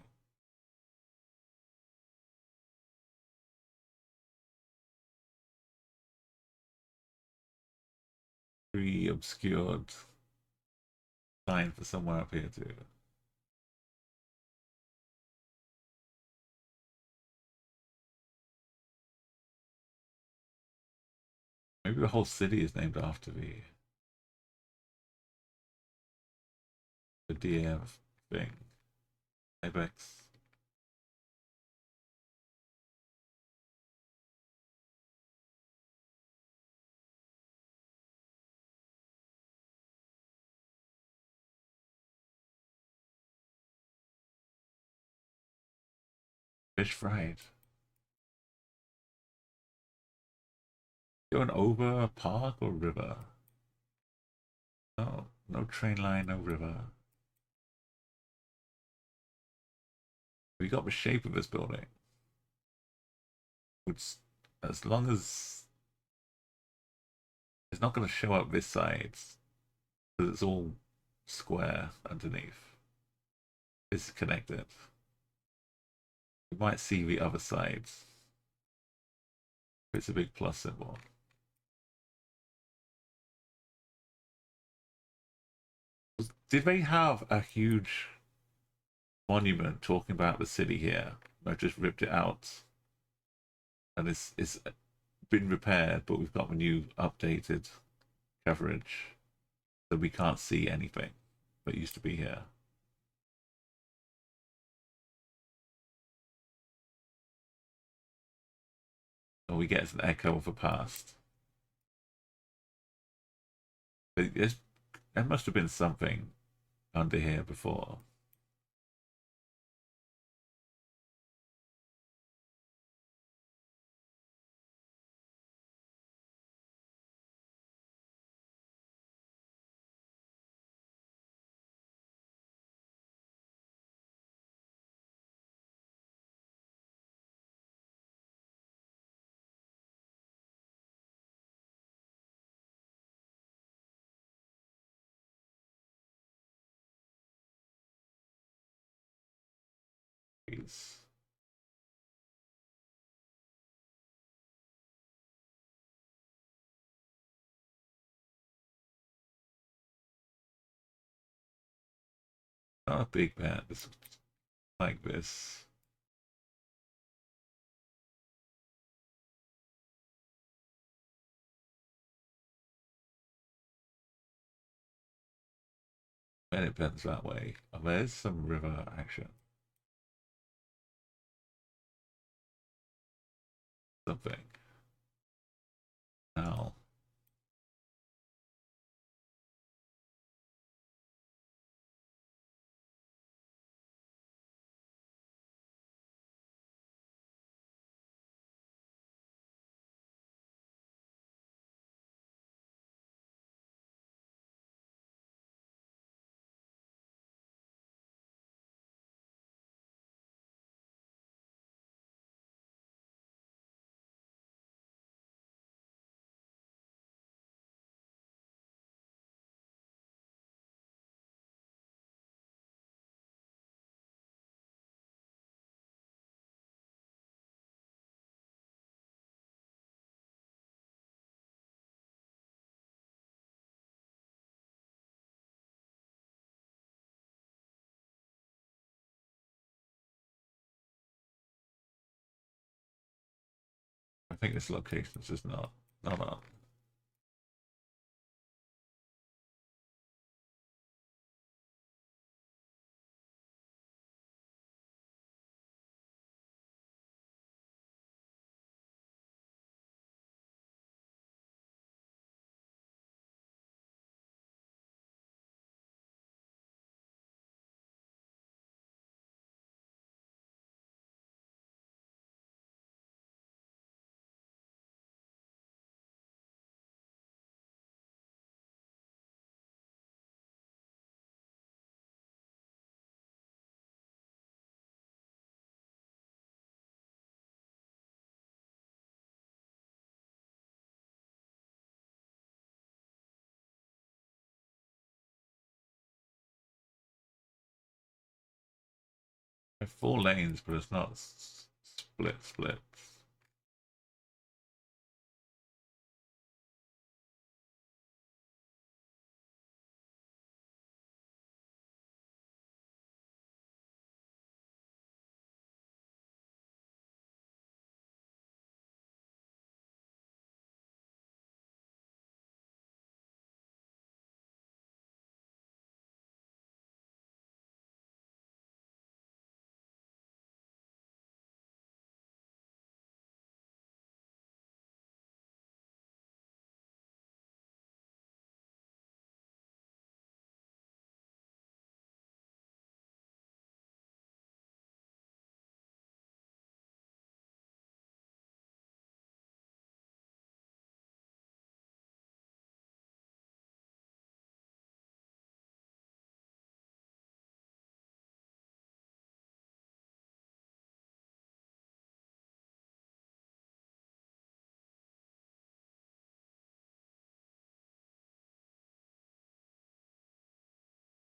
very obscured sign for somewhere up here too. Maybe the whole city is named after the DF thing. Apex. Fish fried. Going over a park or river? No, no train line, no river. We got the shape of this building, which, as long as it's not going to show up this side, because it's all square underneath. It's connected. You might see the other sides. It's a big plus symbol. Did they have a huge monument talking about the city here? I just ripped it out, and it's been repaired, but we've got the new updated coverage, so we can't see anything that used to be here. Or we get an echo of the past. There must have been something under here before. Jeez. Not a big band. It's like this. And it bends that way. Oh, there's some river action. Something. Now. I think this location is just not on. There are 4 lanes, but it's not split.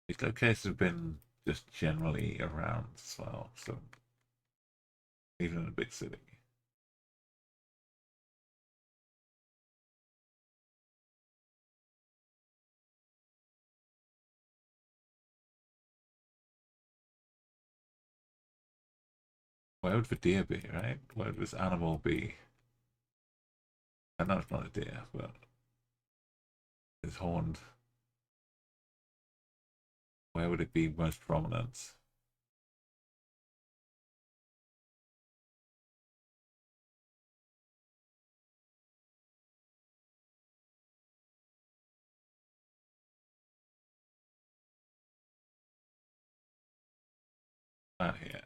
These locations have been just generally around as well, so even in a big city. Where would the deer be, right? Where would this animal be? I know it's not a deer, but it's horned. Where would it be most prominent? Out here.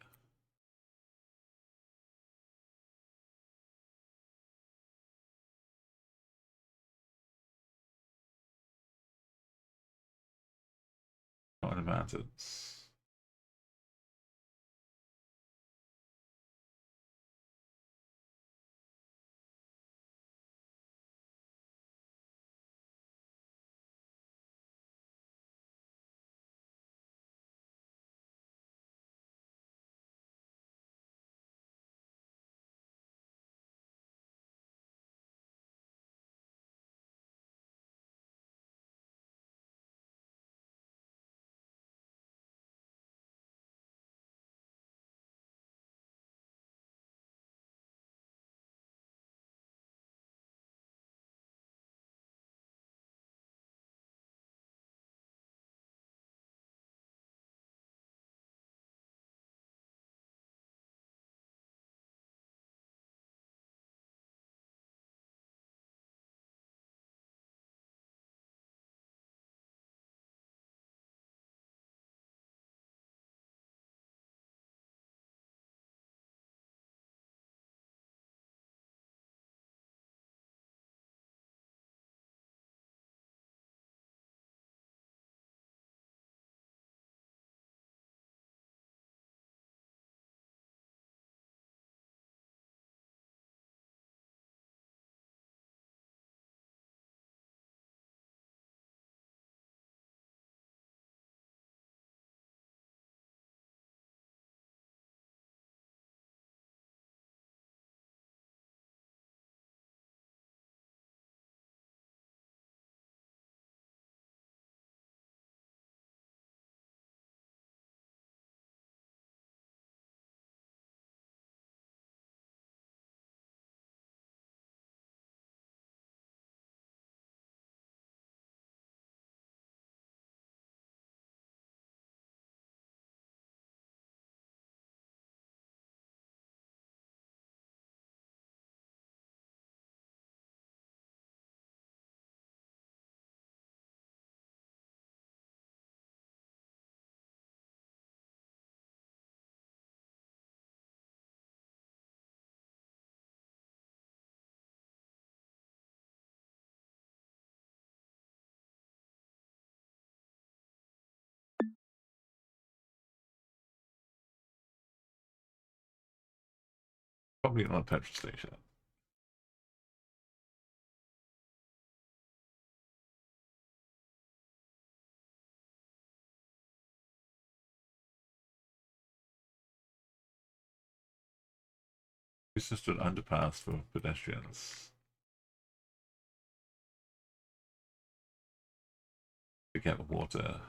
Not in the mountains. Probably not a petrol station. It's just an underpass for pedestrians to get the water.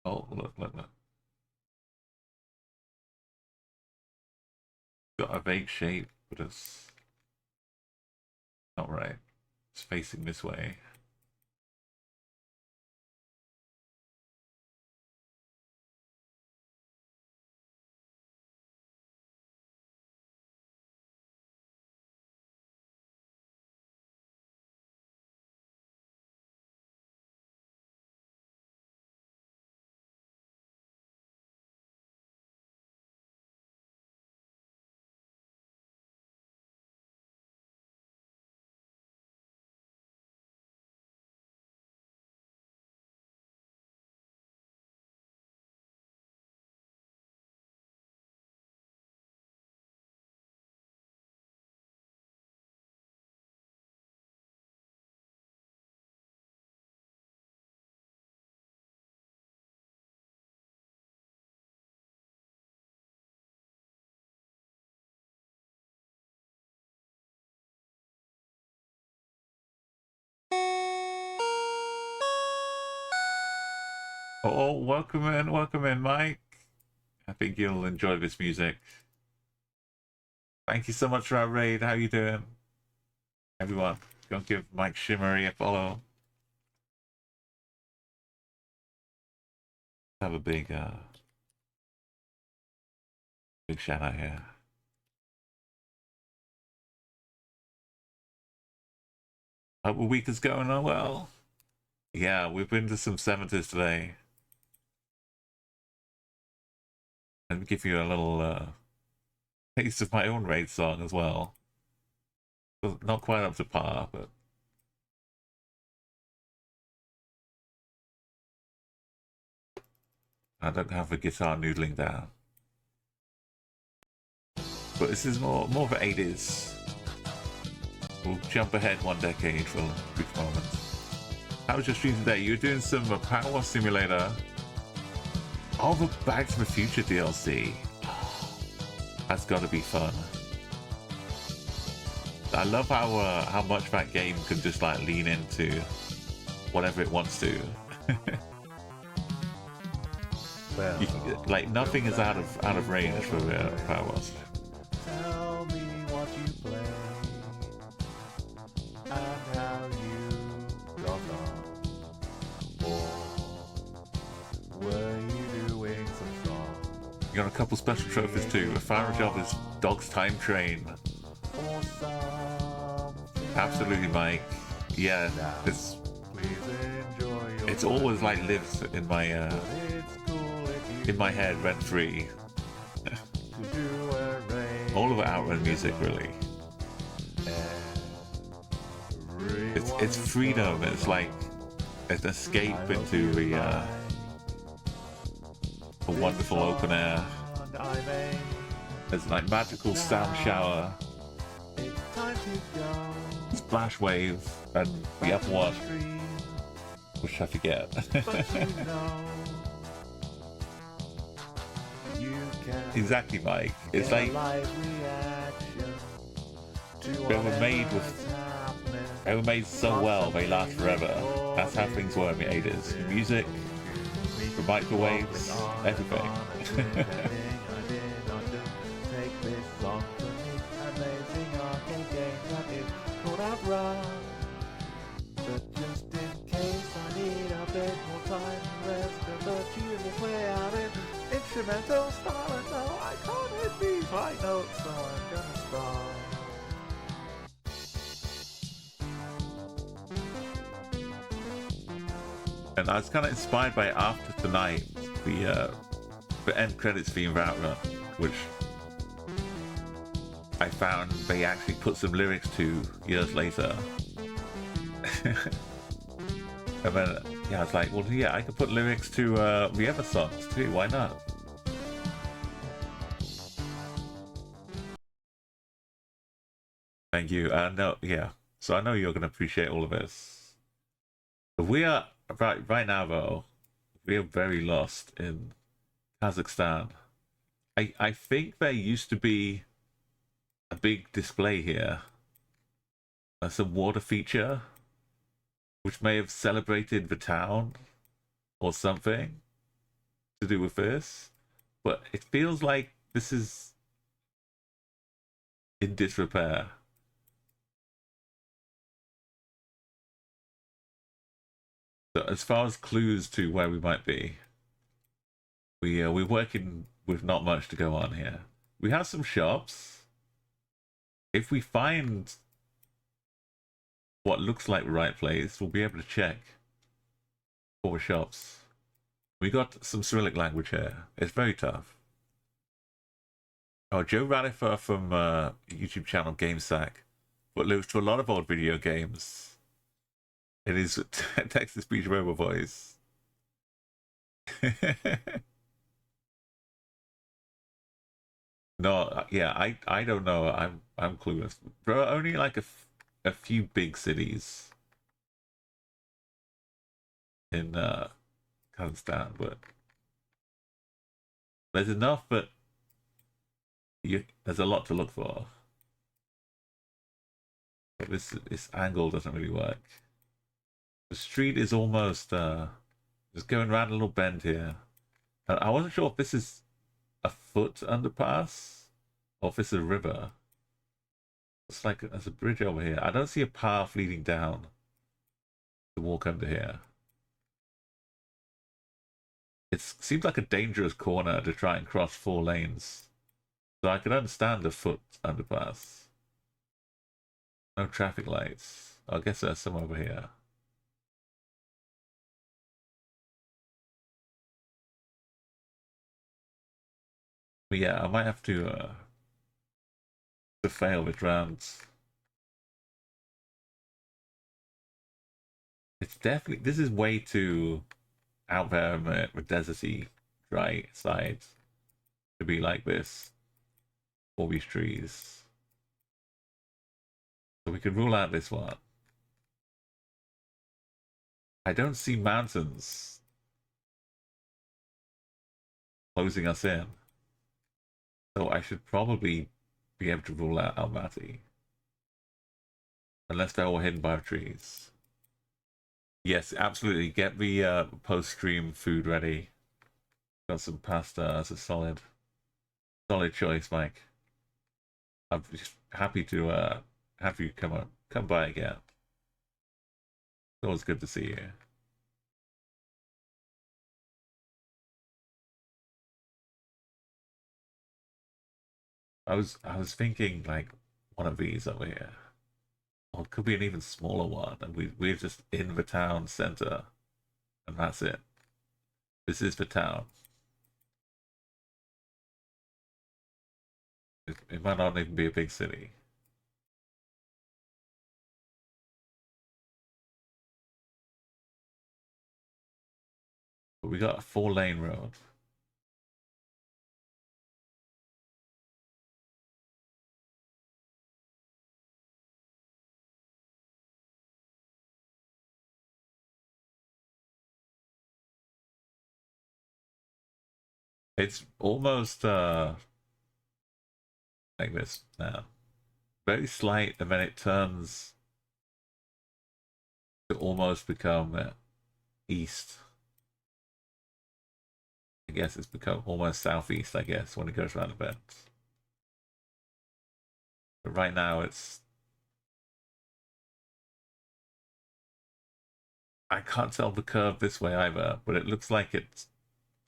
Oh, look, look, look. Got a vague shape, but it's not right. It's facing this way. Oh, welcome in, Mike. I think you'll enjoy this music. Thank you so much for our raid. How you doing? Everyone, go give Mike Shimmery a follow. Have a big shout out here. Hope the week is going on well. Yeah, we've been to some 70's today. Let me give you a little taste of my own raid song as well. Not quite up to par, but I don't have the guitar noodling down. But this is more of the 80's. We'll jump ahead one decade for a brief moment. How was your stream today? You were doing some Power Simulator. Oh, the Back to the Future DLC. That's got to be fun. I love how much that game can just like lean into whatever it wants to. Well, like nothing is out of range for Power Wars. tell me what you play and how you got on. Or were you doing some song? You got a couple special trophies too. The final job is Dog's Time Train. Or something Absolutely, Mike. Yeah, else? Please enjoy your it's always like lives in my It's cool if you head rent free. to do a raid. All of the Outrun music, really. It's freedom. It's like an escape into the a wonderful open air. There's like magical sound shower, It's time to go. splash wave, and the other one, which I forget. But you know, you can Exactly, Mike. It's get a like live reaction to they were made whatever with- is happening. they were made so well they last forever. That's how things were in the 80's. The music, the microwaves, everything. But just in case I need a bit more time and rest, the tune is way out in instrumental style, and no, I can't hit these high notes, so I'm gonna start. And I was kind of inspired by After Tonight, the end credits theme of Outrun, which I found they actually put some lyrics to years later. And then, yeah, I was like, well, yeah, I could put lyrics to the other songs too, why not? Thank you. No, yeah. So I know you're going to appreciate all of this. But we are, right now, though, we are very lost in Kazakhstan. I think there used to be a big display here. That's a water feature, which may have celebrated the town or something to do with this. But it feels like this is in disrepair. So as far as clues to where we might be, we're working with not much to go on here. We have some shops. If we find what looks like the right place, we'll be able to check for the shops. We got some Cyrillic language here. It's very tough. Oh, Joe Radifer from YouTube channel GameSack, but lives to a lot of old video games. It is text-to-speech robot voice. No, yeah, I don't know. I'm clueless. There are only like a few big cities in Kazakhstan, but there's enough, but there's a lot to look for. But this angle doesn't really work. The street is almost Just going around a little bend here. And I wasn't sure if this is a foot underpass or if it's a river. It's like there's a bridge over here. I don't see a path leading down to walk under here. It seems like a dangerous corner to try and cross 4 lanes. So I can understand the foot underpass. No traffic lights. I guess there's some over here. But yeah, I might have to fail this round. It's definitely, this is way too out there in the deserty, dry side to be like this. All these trees. So we can rule out this one. I don't see mountains closing us in. So I should probably be able to rule out Almaty. Unless they're all hidden by trees. Yes, absolutely. Get the post-stream food ready. Got some pasta. That's a solid choice, Mike. I'm just happy to have you come by again. It's always good to see you. I was thinking like one of these over here. Or it could be an even smaller one, and we're just in the town center, and that's it. This is the town. It might not even be a big city. But we got a 4-lane road. It's almost like this now. Very slight, and then it turns to almost become east. I guess it's become almost southeast, I guess, when it goes around the bend. But right now it's... I can't tell the curve this way either, but it looks like it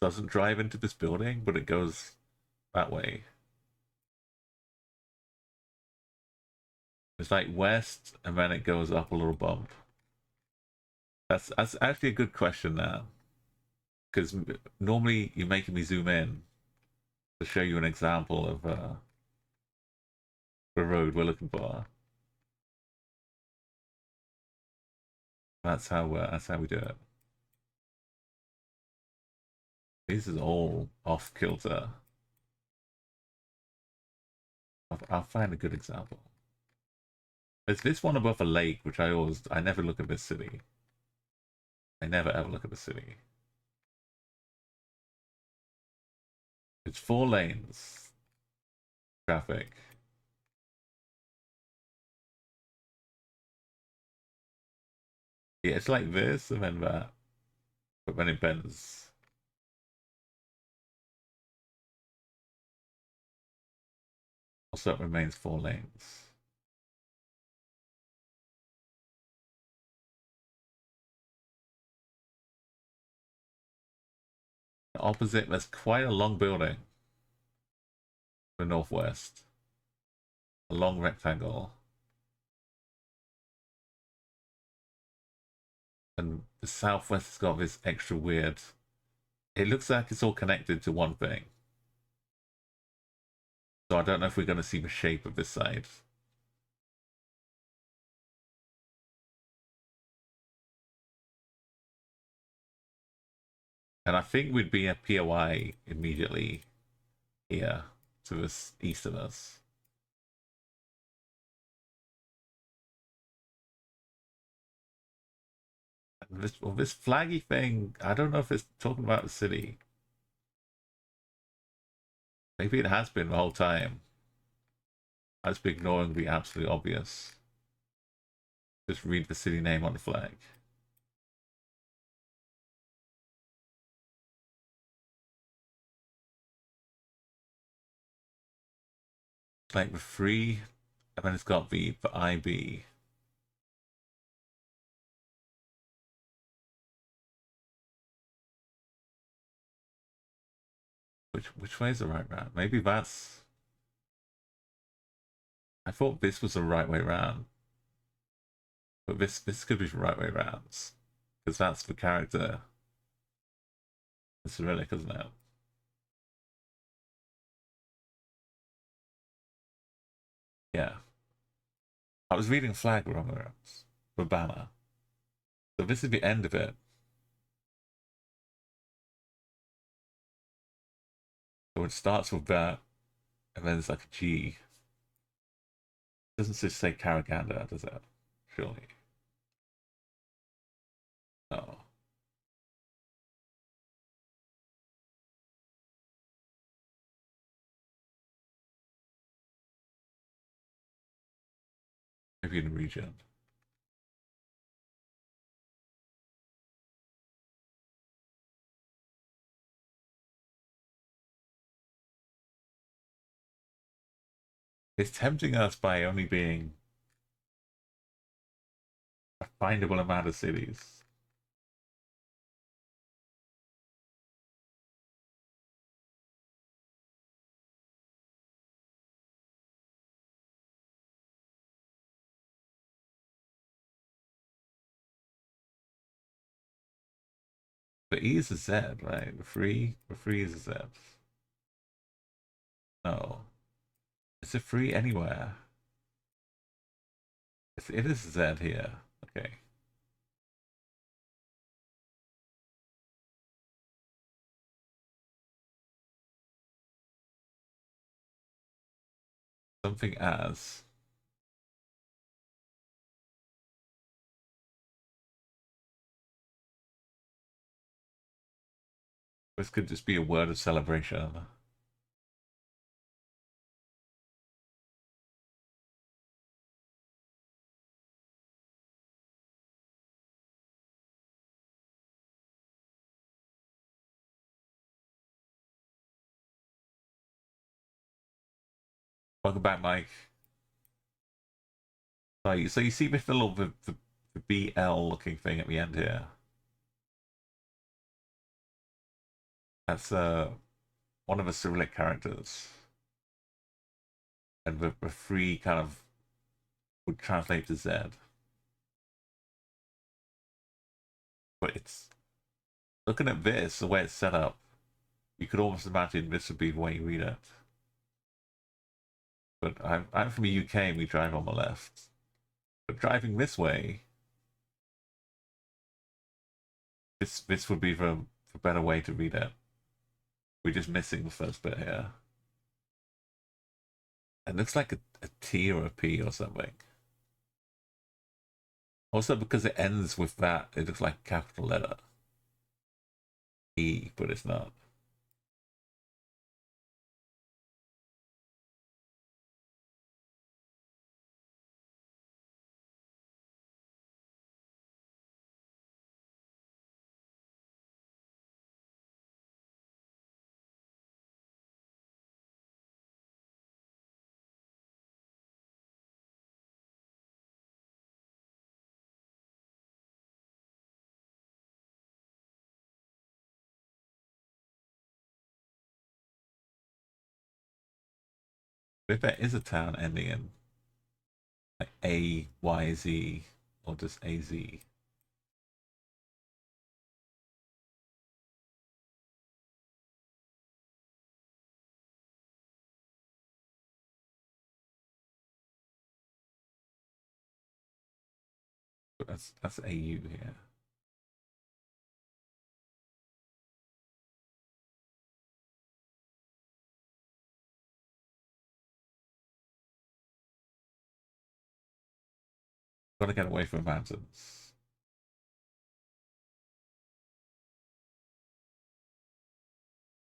doesn't drive into this building, but it goes that way. It's like west, and then it goes up a little bump. That's actually a good question now. Because normally you're making me zoom in to show you an example of the road we're looking for. That's how we do it. This is all off kilter. I'll find a good example. There's this one above a lake, which I never look at this city. I never ever look at the city. It's 4 lanes. Traffic. Yeah, it's like this and then that. But then it bends. Also, it remains 4 lanes. The opposite, there's quite a long building. The northwest. A long rectangle. And the southwest has got this extra weird... It looks like it's all connected to one thing. So I don't know if we're going to see the shape of this side. And I think we'd be a POI immediately here to the east of us. And this flaggy thing, I don't know if it's talking about the city. Maybe it has been the whole time. I just been ignoring the absolutely obvious. Just read the city name on the flag. like the free, and then it's got the IB. Which way is the right round? Maybe that's. I thought this was the right way round, but this could be the right way round because that's the character. It's Cyrillic, isn't it? Yeah. I was reading flag wrong around the banner, so this is the end of it. So it starts with that, and then there's like a G. It doesn't just say Karaganda, does it? Surely. No. Maybe in the region. It's tempting us by only being a findable amount of cities. The E is a Z, right? The free is a Z. No. Is it free anywhere? It is a Z here. Okay. Something as. This could just be a word of celebration. Welcome back, Mike. So you see with the little the BL looking thing at the end here. That's one of the Cyrillic characters, and the free kind of would translate to Z. But it's looking at this, the way it's set up, you could almost imagine this would be the way you read it. But I'm from the UK and we drive on the left. But driving this way, this would be the better way to read it. We're just missing the first bit here. It looks like a T or a P or something. Also, because it ends with that, it looks like a capital letter. E, but it's not. If there is a town ending in like AYZ or just AZ. But that's AU here. Gotta get away from the mountains.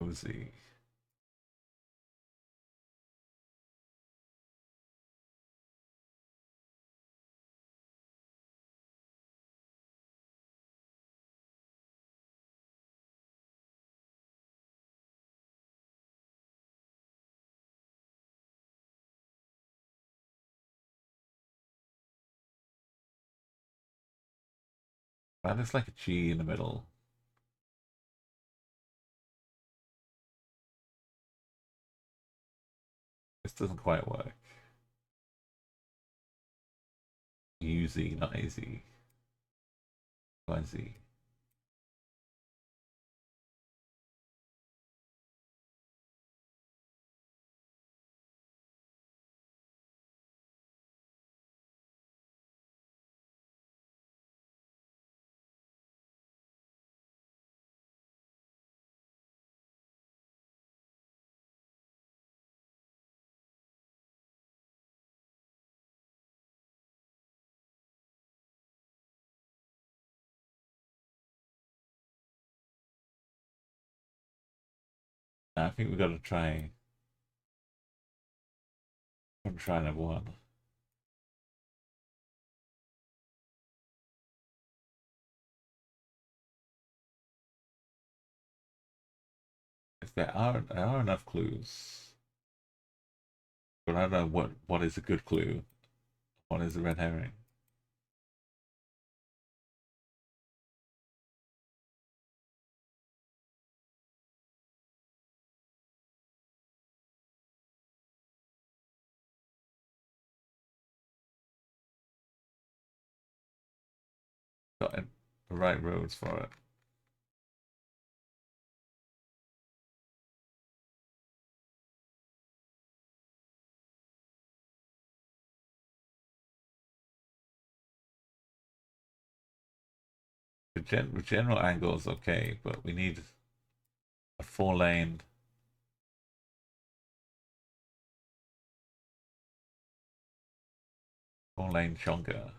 OZ. That is like a G in the middle. This doesn't quite work. UZ, not AZ. YZ. I think we've got to try. I'm trying number one. If there are enough clues, but I don't know what is a good clue. What is a red herring? Got the right roads for it. The general angle is okay, but we need a four lane chonga.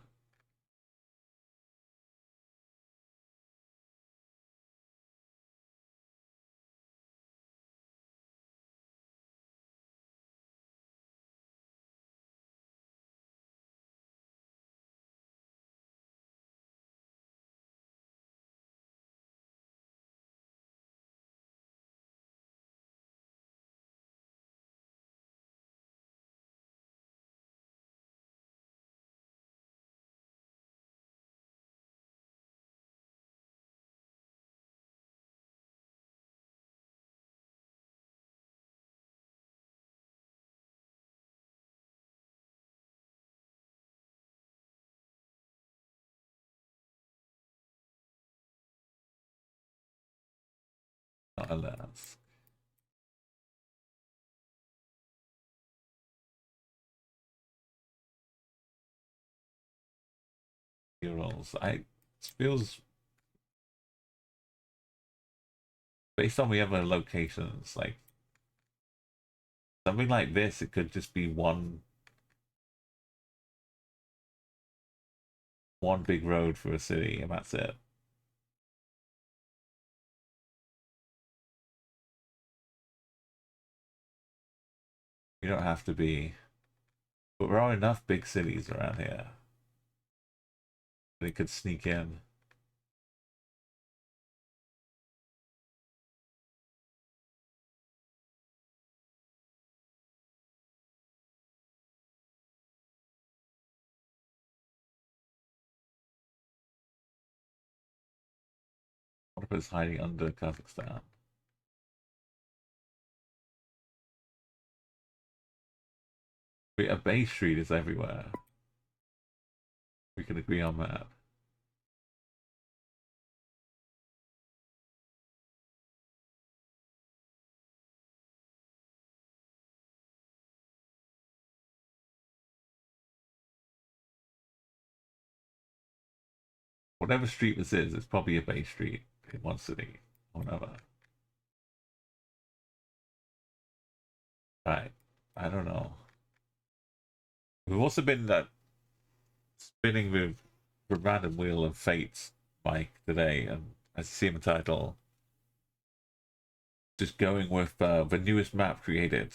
Not alas. Rolls. It feels based on the other locations, like something like this, it could just be one big road for a city, and that's it. You don't have to be, but there are enough big cities around here that it could sneak in. What if it's hiding under Kazakhstan? But a Bay Street is everywhere. We can agree on that. Whatever street this is, it's probably a Bay Street in one city or another. Right. I don't know. We've also been spinning with the random wheel of fate, Mike, today, and as you see in the title, just going with the newest map created,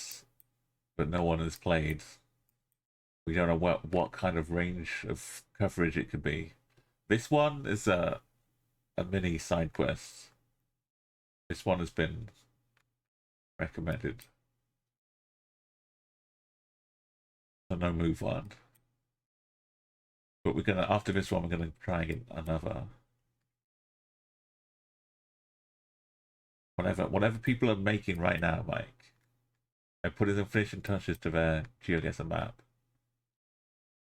but no one has played. We don't know what kind of range of coverage it could be. This one is a mini side quest. This one has been recommended. So no move one. But we're gonna after this one we're gonna try another. whatever people are making right now, Mike. They're putting the finishing touches to their GeoGuessr map.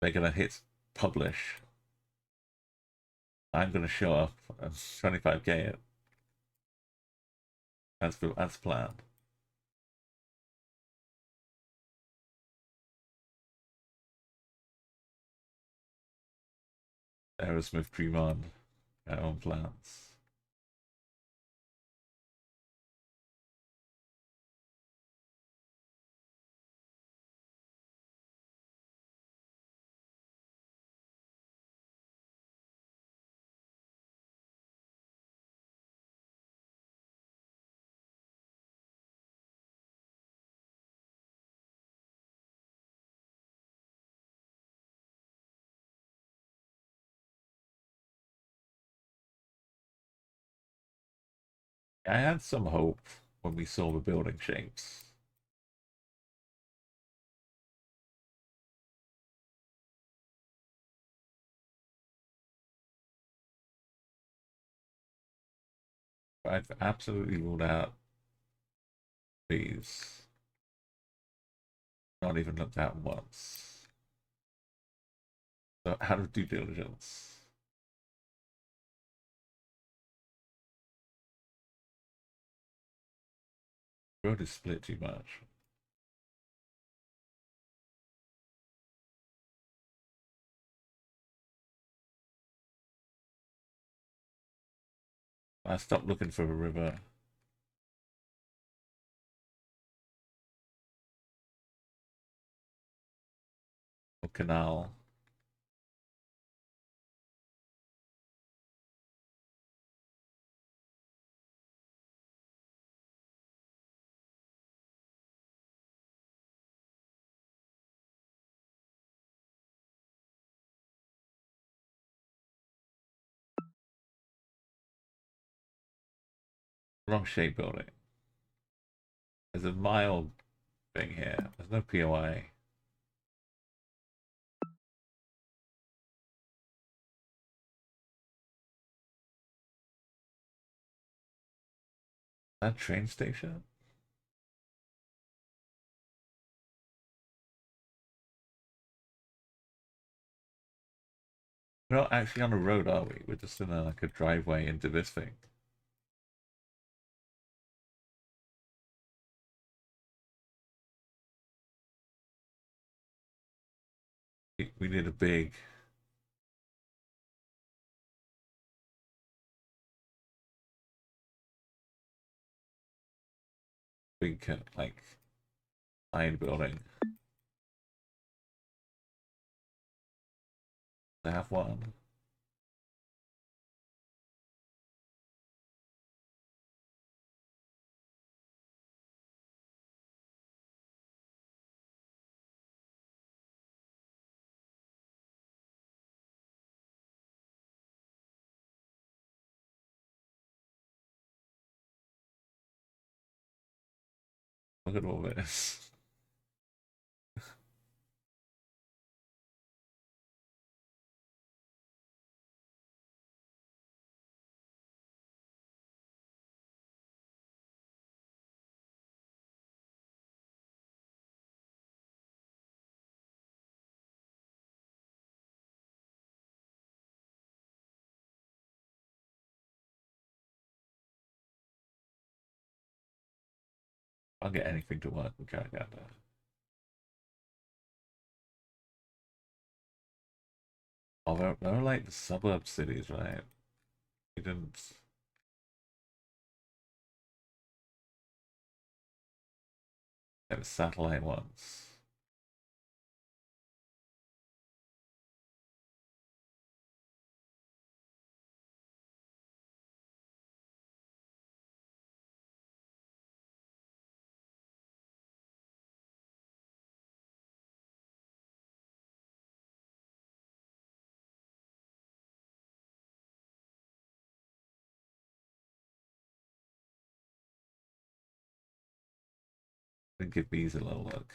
They're gonna hit publish. I'm gonna show up and 25k it. As planned. Aerosmith Dream On. Our own plans. I had some hope when we saw the building shapes. But I've absolutely ruled out these. Not even looked at once. So out of due diligence. Road is split too much. I stopped looking for a river. Or canal. Wrong shape building. There's a mild thing here. There's no POI. That train station? We're not actually on a road, are we? We're just in like a driveway into this thing. We need a big like iron building. They have one. Look at all this. I'll get anything to work. We can't get that. Oh, they're like the suburb cities, right? We didn't. They were satellite ones. Then give these a little look.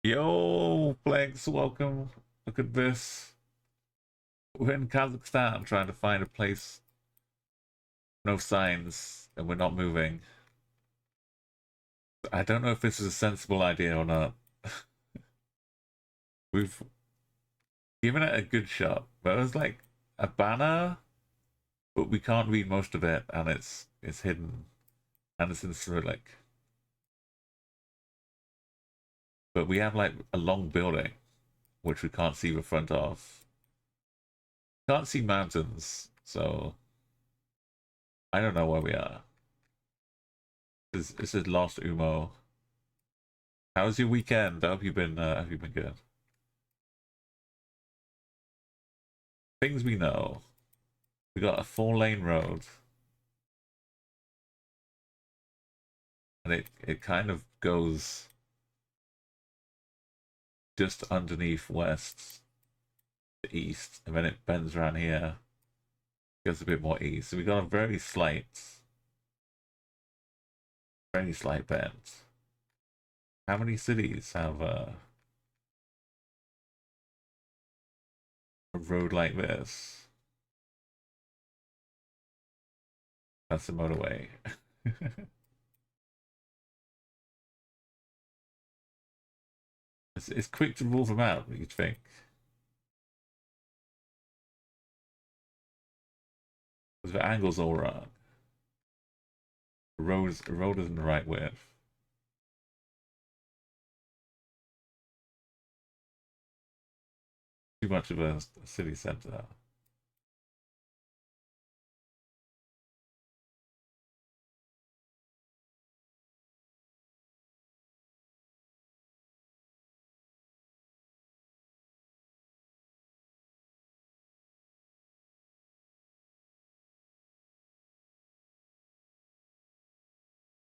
Yo, Flex, welcome. Look at this. We're in Kazakhstan trying to find a place. No signs, and we're not moving. I don't know if this is a sensible idea or not. We've given it a good shot, but it was like a banner, but we can't read most of it, and it's hidden, and it's in Cyrillic. But we have like a long building, which we can't see the front of. Can't see mountains, so I don't know where we are. This is Lost Umo. How's your weekend? Have you been good? Things we know. We got a 4-lane road. And it kind of goes just underneath west to east, and then it bends around here. Goes a bit more east. So we got a very slight bend. How many cities have a road like this? That's the motorway. It's quick to rule them out, you'd think. Because the angle's all wrong. The road isn't the right width. Too much of a city center.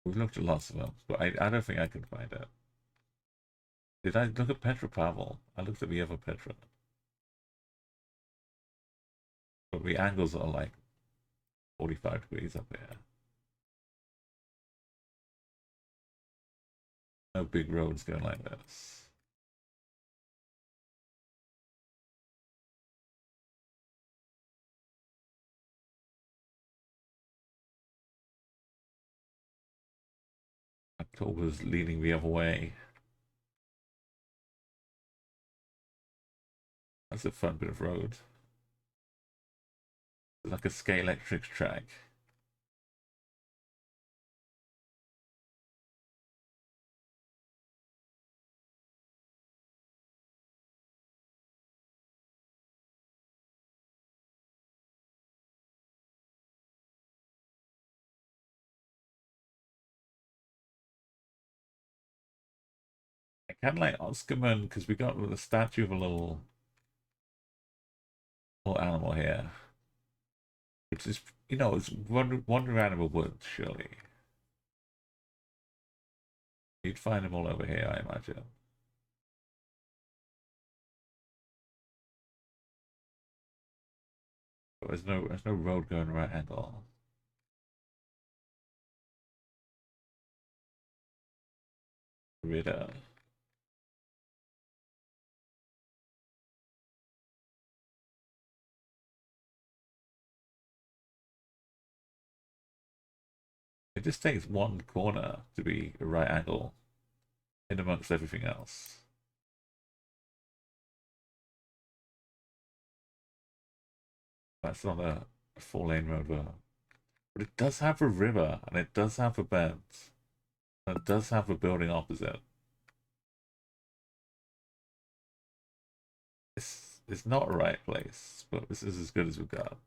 We've looked at lots of them, but I don't think I can find it. Did I look at Petra Pavel? I looked at the other Petra. But the angles are like 45 degrees up here. No big roads going like this. October's leading the other way. That's a fun bit of road. It's like a Scalextric track. I kind of like Oscarman because we got the statue of a little animal here, which is, it's Wonder Animal Wood, surely. You'd find them all over here, I imagine. But there's no road going right angle. Ritter. It just takes one corner to be a right angle in amongst everything else. That's not a 4-lane road though. But it does have a river, and it does have a bend, and it does have a building opposite. It's not a right place, but this is as good as we've got.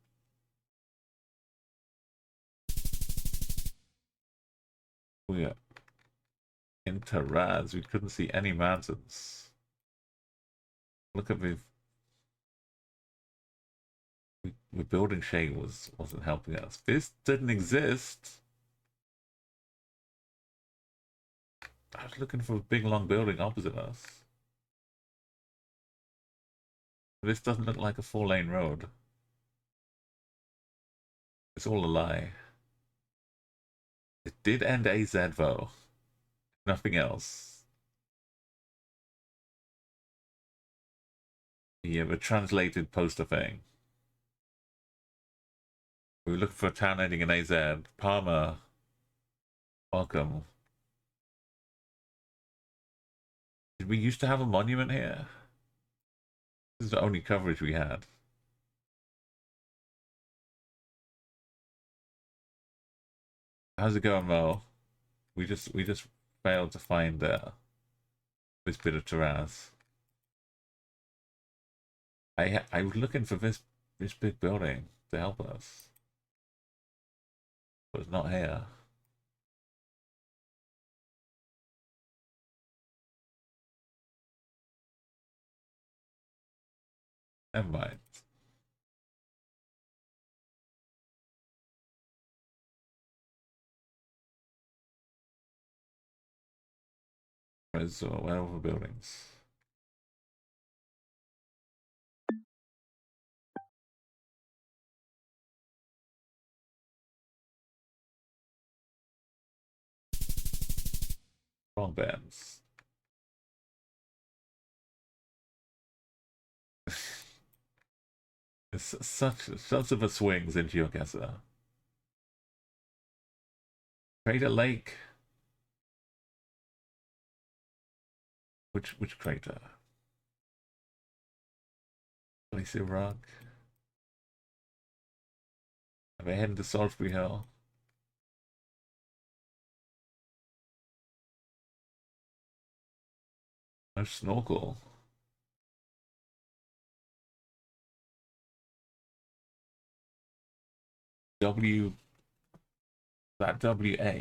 We are in Taraz. We couldn't see any mountains. Look at the building shade wasn't helping us. This didn't exist. I was looking for a big long building opposite us. This doesn't look like a 4-lane road. It's all a lie. It did end AZ though. Nothing else. Yeah, the translated poster thing. We were looking for a town ending in AZ. Palmer, welcome. Did we used to have a monument here? This is the only coverage we had. How's it going, Mo? We just failed to find this bit of terrace. I was looking for this big building to help us, but it's not here. Never mind. Where are the buildings? Wrong bands. It's such of a swings into your guesser. Crater Lake. Which crater? Glacier Rock. Are they heading to Salisbury Hill? No snorkel. That WA.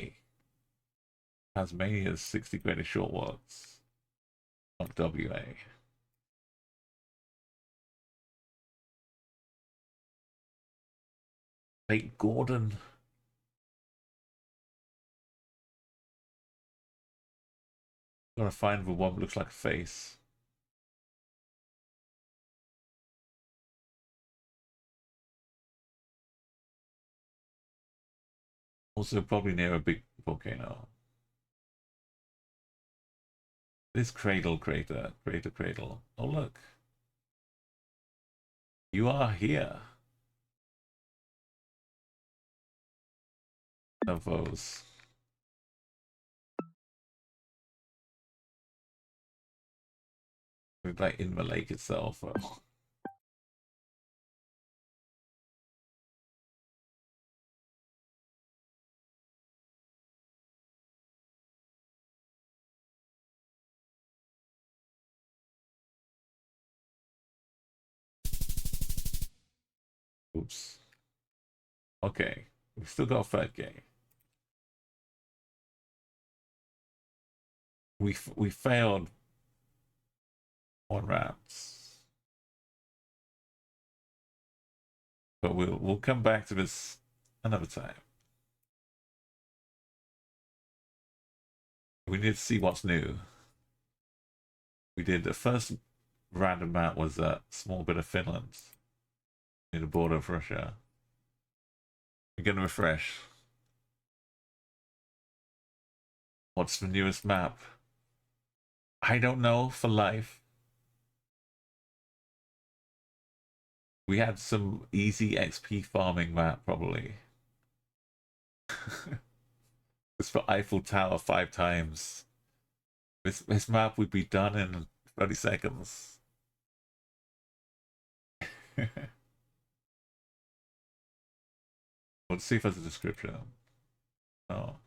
Tasmania's 60 greatest short words. Not WA. Lake Gordon. Gotta find the one that looks like a face. Also probably near a big volcano. This cradle crater. Cradle. Oh look. You are here. Of those. Like in the lake itself. Oops. Okay. We still got a third game. We failed on rounds. But we'll come back to this another time. We need to see what's new. We did the first random map was a small bit of Finland near the border of Russia. We're gonna refresh. What's the newest map? I don't know for life. We had some easy XP farming map probably. It's for Eiffel Tower 5 times. This map would be done in 30 seconds. Let's see if there's a description. Oh.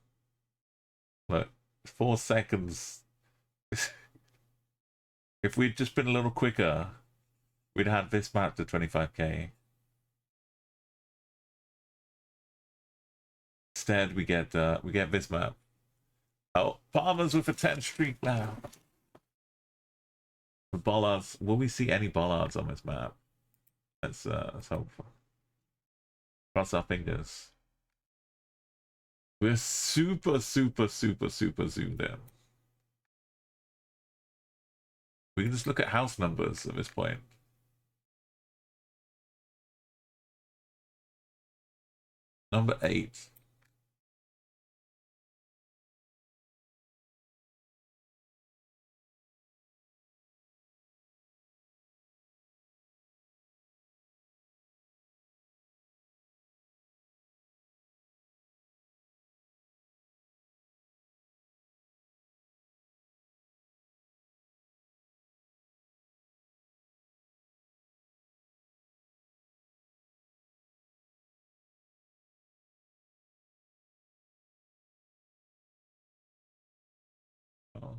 Look, 4 seconds. If we'd just been a little quicker, we'd had this map to 25k. Instead, we get this map. Oh, farmers with a 10 streak now. The bollards. Will we see any bollards on this map? Let's hope. Cross our fingers. We're super zoomed in. We can just look at house numbers at this point. Number 8. Oh.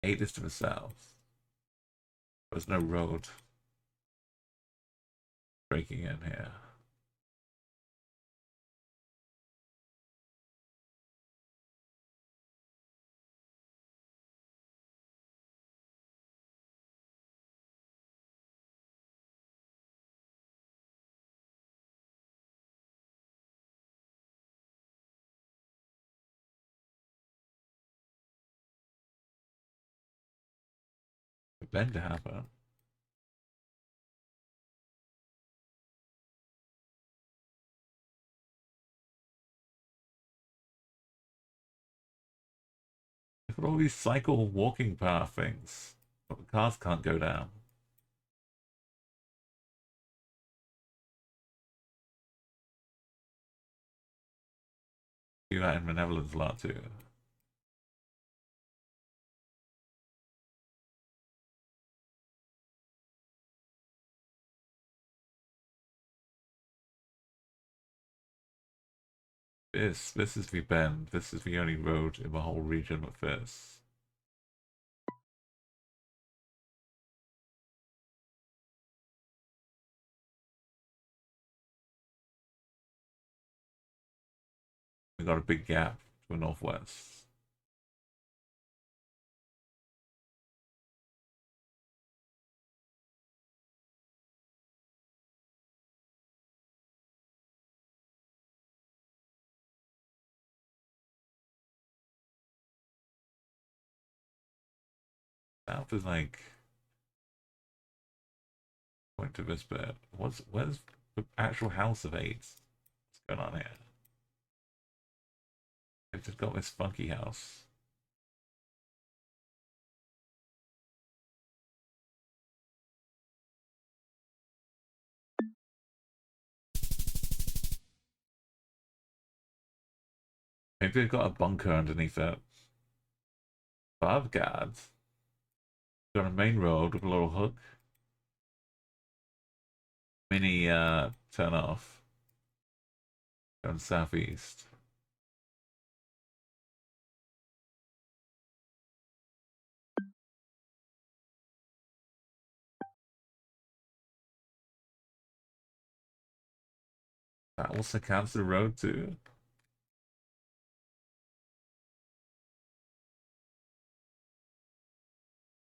Eight is to the south. There's no road breaking in here. Bend to happen. Look at all these cycle walking path things. But the cars can't go down. Do that in the Netherlands a lot too. This is the bend. This is the only road in the whole region with this. We got a big gap to the northwest. South is like point to this bit. Where's the actual house of eight? What's going on here? They've just got this funky house. Maybe they've got a bunker underneath it. But God. Got a main road with a little hook. Mini turn off. Going southeast. That also counts the road too.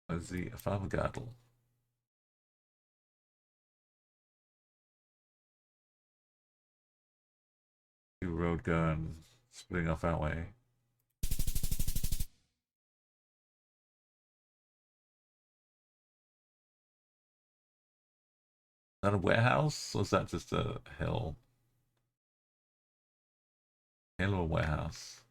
As the Favagadel. Road going splitting off that way. Is that a warehouse or is that just a hill? Hill or warehouse?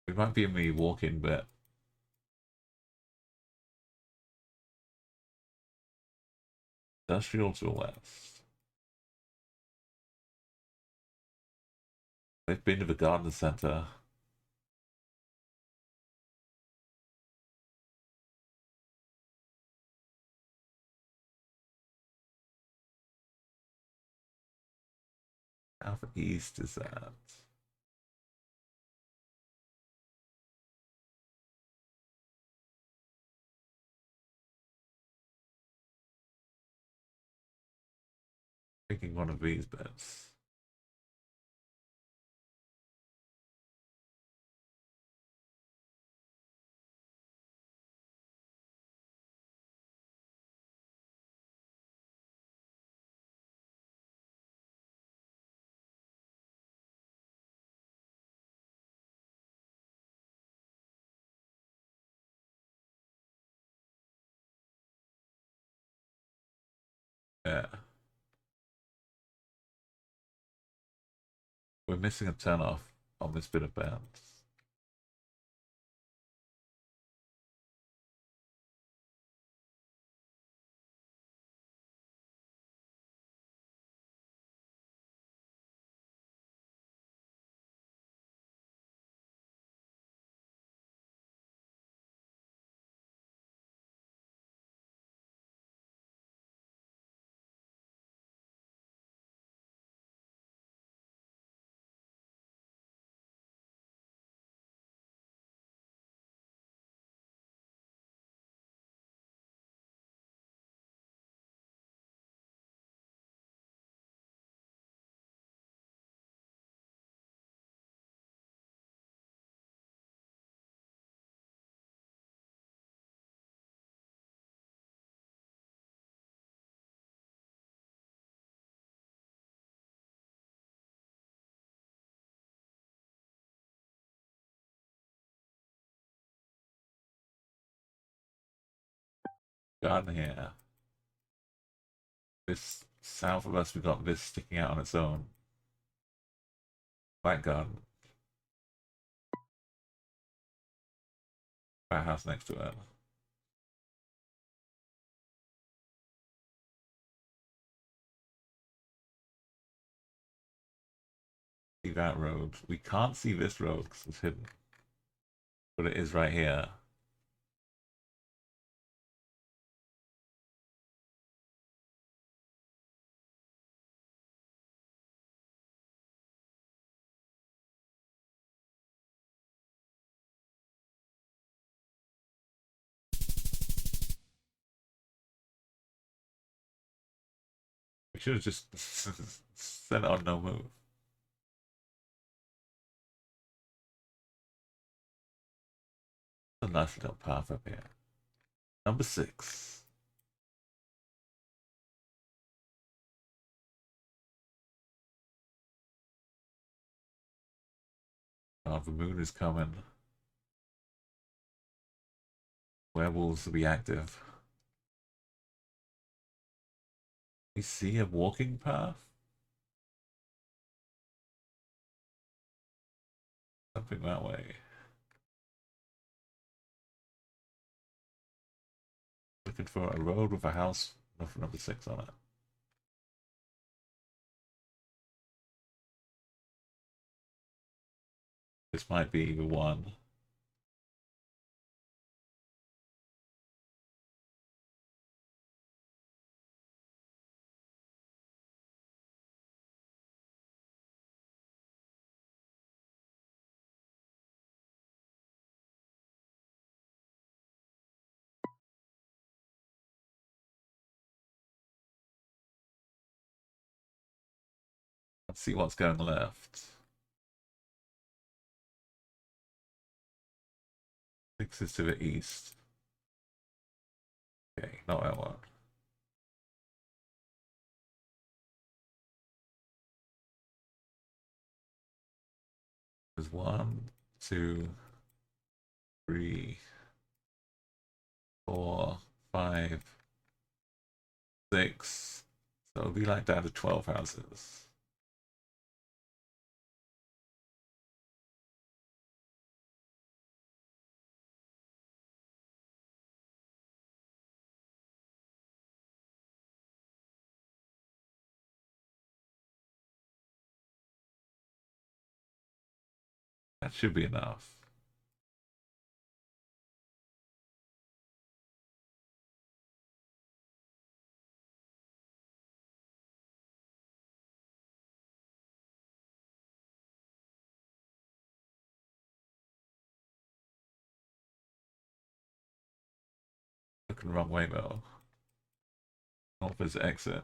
We might be in the walk-in bit. Industrial to the west. They've been to the garden center. Southeast is that? Picking one of these bits. Yeah. We're missing a turn off on this bit of bounds. garden here. This south of us, we got this sticking out on its own. Back garden. That house next to it. See that road. We can't see this road because it's hidden. But it is right here. We should have just set it on no move. A nice little path up here. Number 6. Oh, the moon is coming. Werewolves will be active. We see a walking path? Something that way. Looking for a road with a house with number 6 on it. This might be the one. Let's see what's going left. 6 is to the east. Okay, not that one. There's 1, 2, 3, 4, 5, 6. So it'll be like down to 12 houses. That should be enough. Looking the wrong way though. North is exit.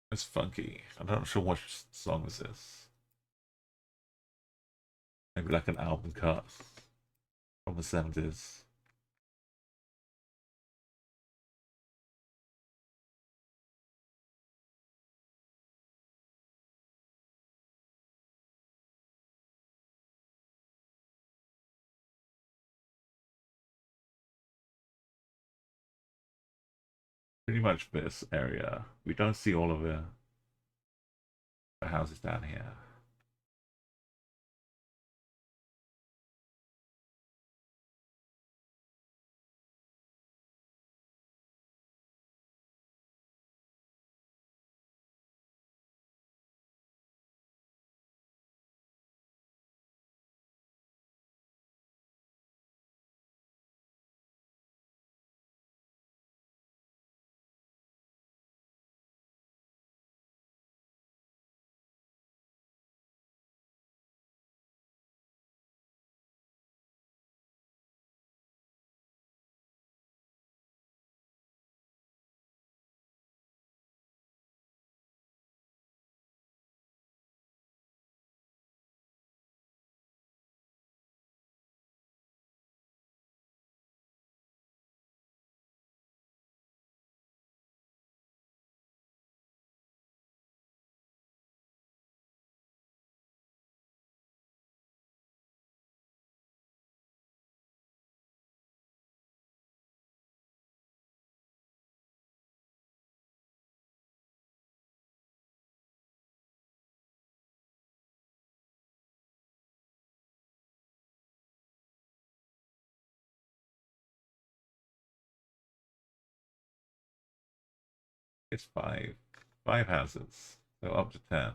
It's funky. I'm not sure what song is this. Maybe like an album cut from the 70's. Pretty much this area. We don't see all of the houses down here. It's five. Five houses. So up to 10.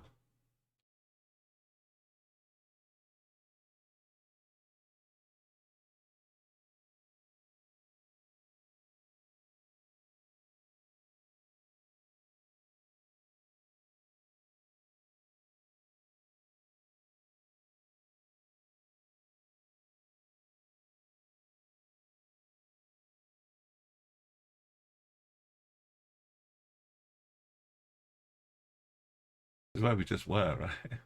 This is where we just were, right?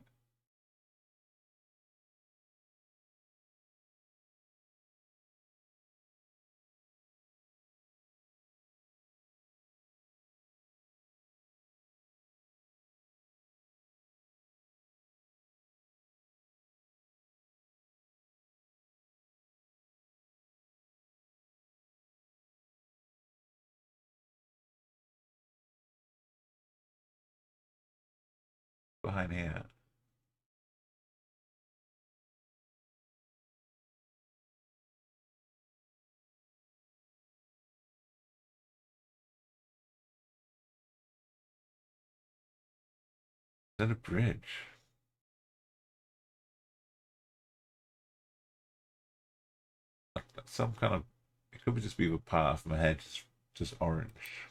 Behind here. Is that a bridge? Some kind of. It could just be a path. My head's just orange.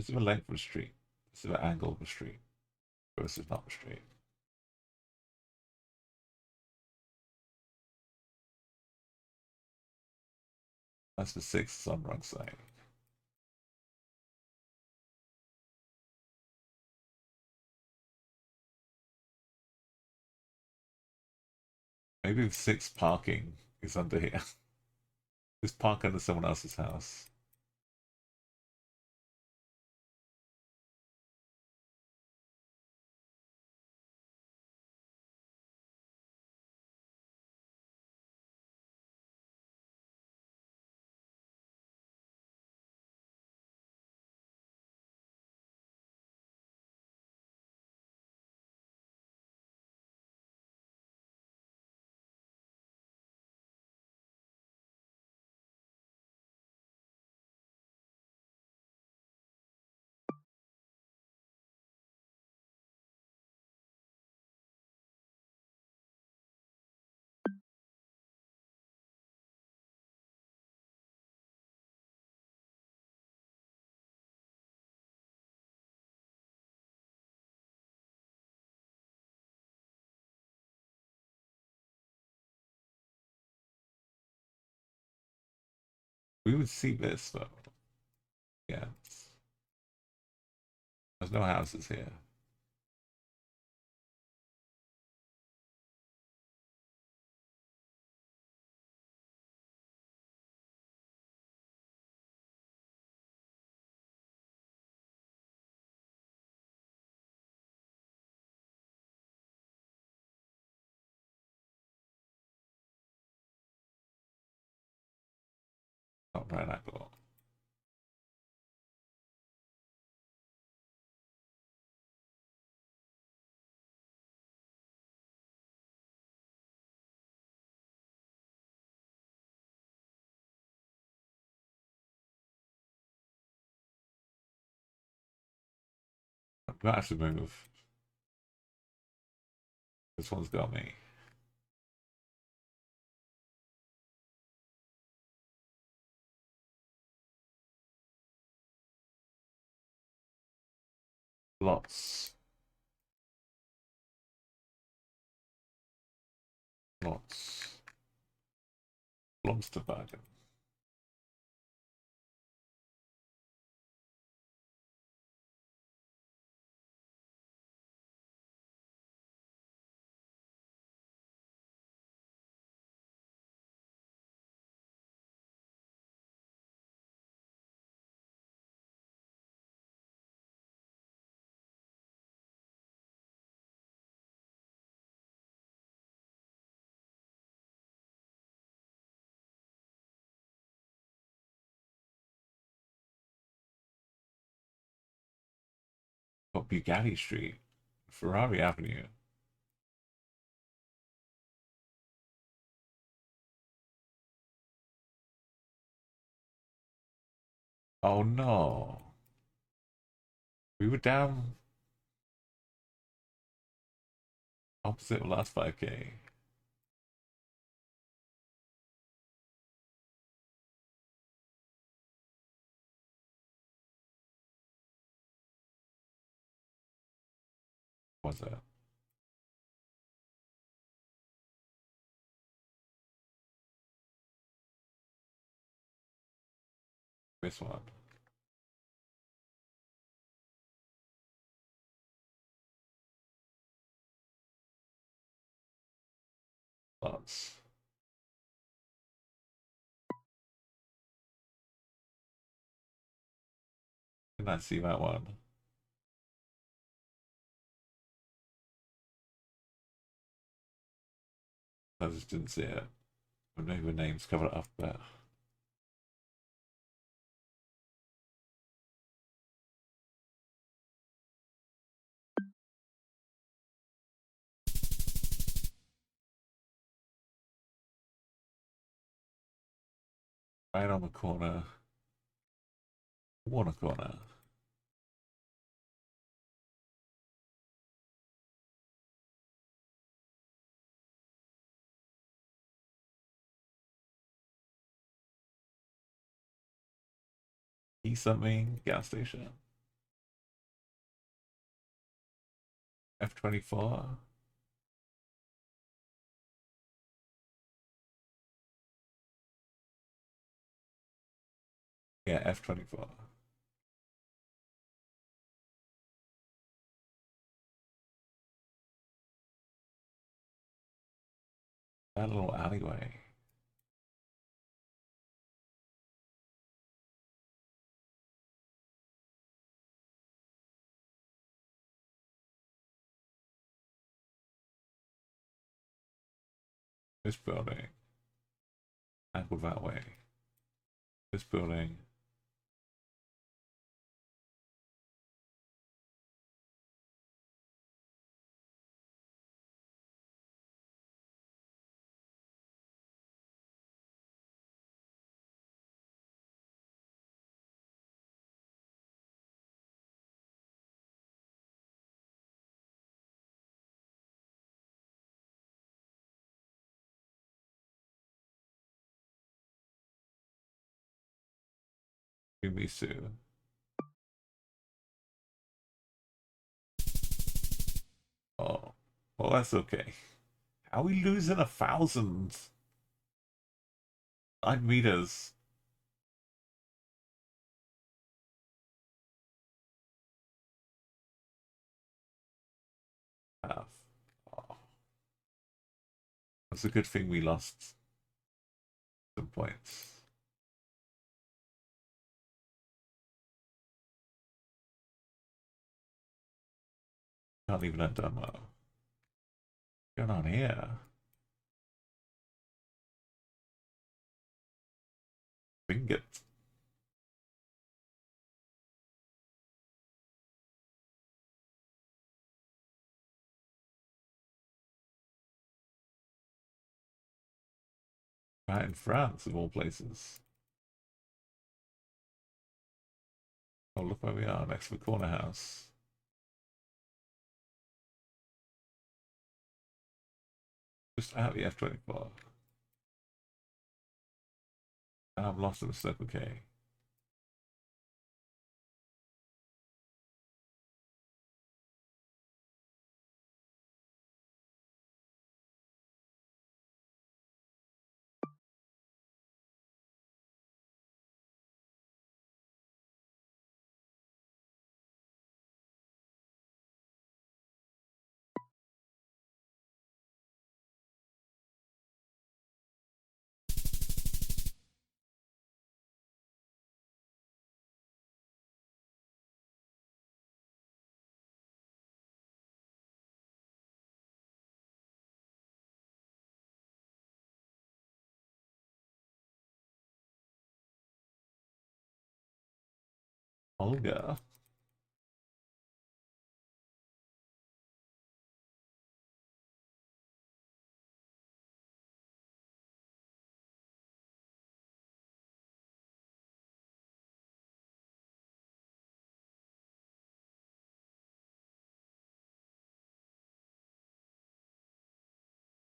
This is a length of a street. This is an angle of a street. This is not a street. That's the sixth on wrong side. Maybe the sixth parking is under here. Just park under someone else's house. We would see this though. Yeah. There's no houses here. Not right angle. We might have to move. This one's got me. Lots. Lots. Blomsterwagen. What, Bugatti Street? Ferrari Avenue? Oh no. We were down opposite last 5K. Was it? This one. Lots. Did not see that one. I just didn't see it. Maybe the names cover it up there. Right on the corner. Warner corner. E something gas station. F24. Yeah, F24. That little alleyway. This building. Angled that way. This building. Yumisu. Oh. Well, that's okay. How are we losing 1,000? 9 meters. Half. Oh. That's a good thing we lost some points. Can't even have done well. What's going on here? Bingot. Right in France, of all places. Oh, look where we are, next to the corner house. Just out the F24. And I've lost a step, okay. Olga.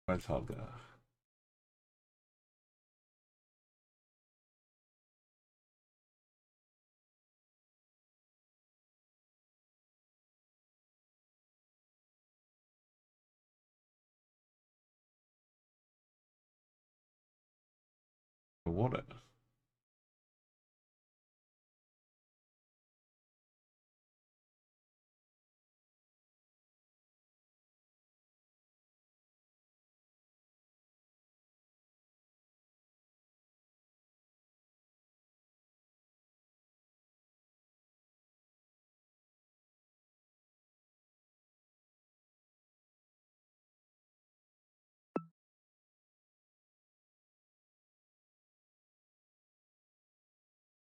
Where's Holger? The water.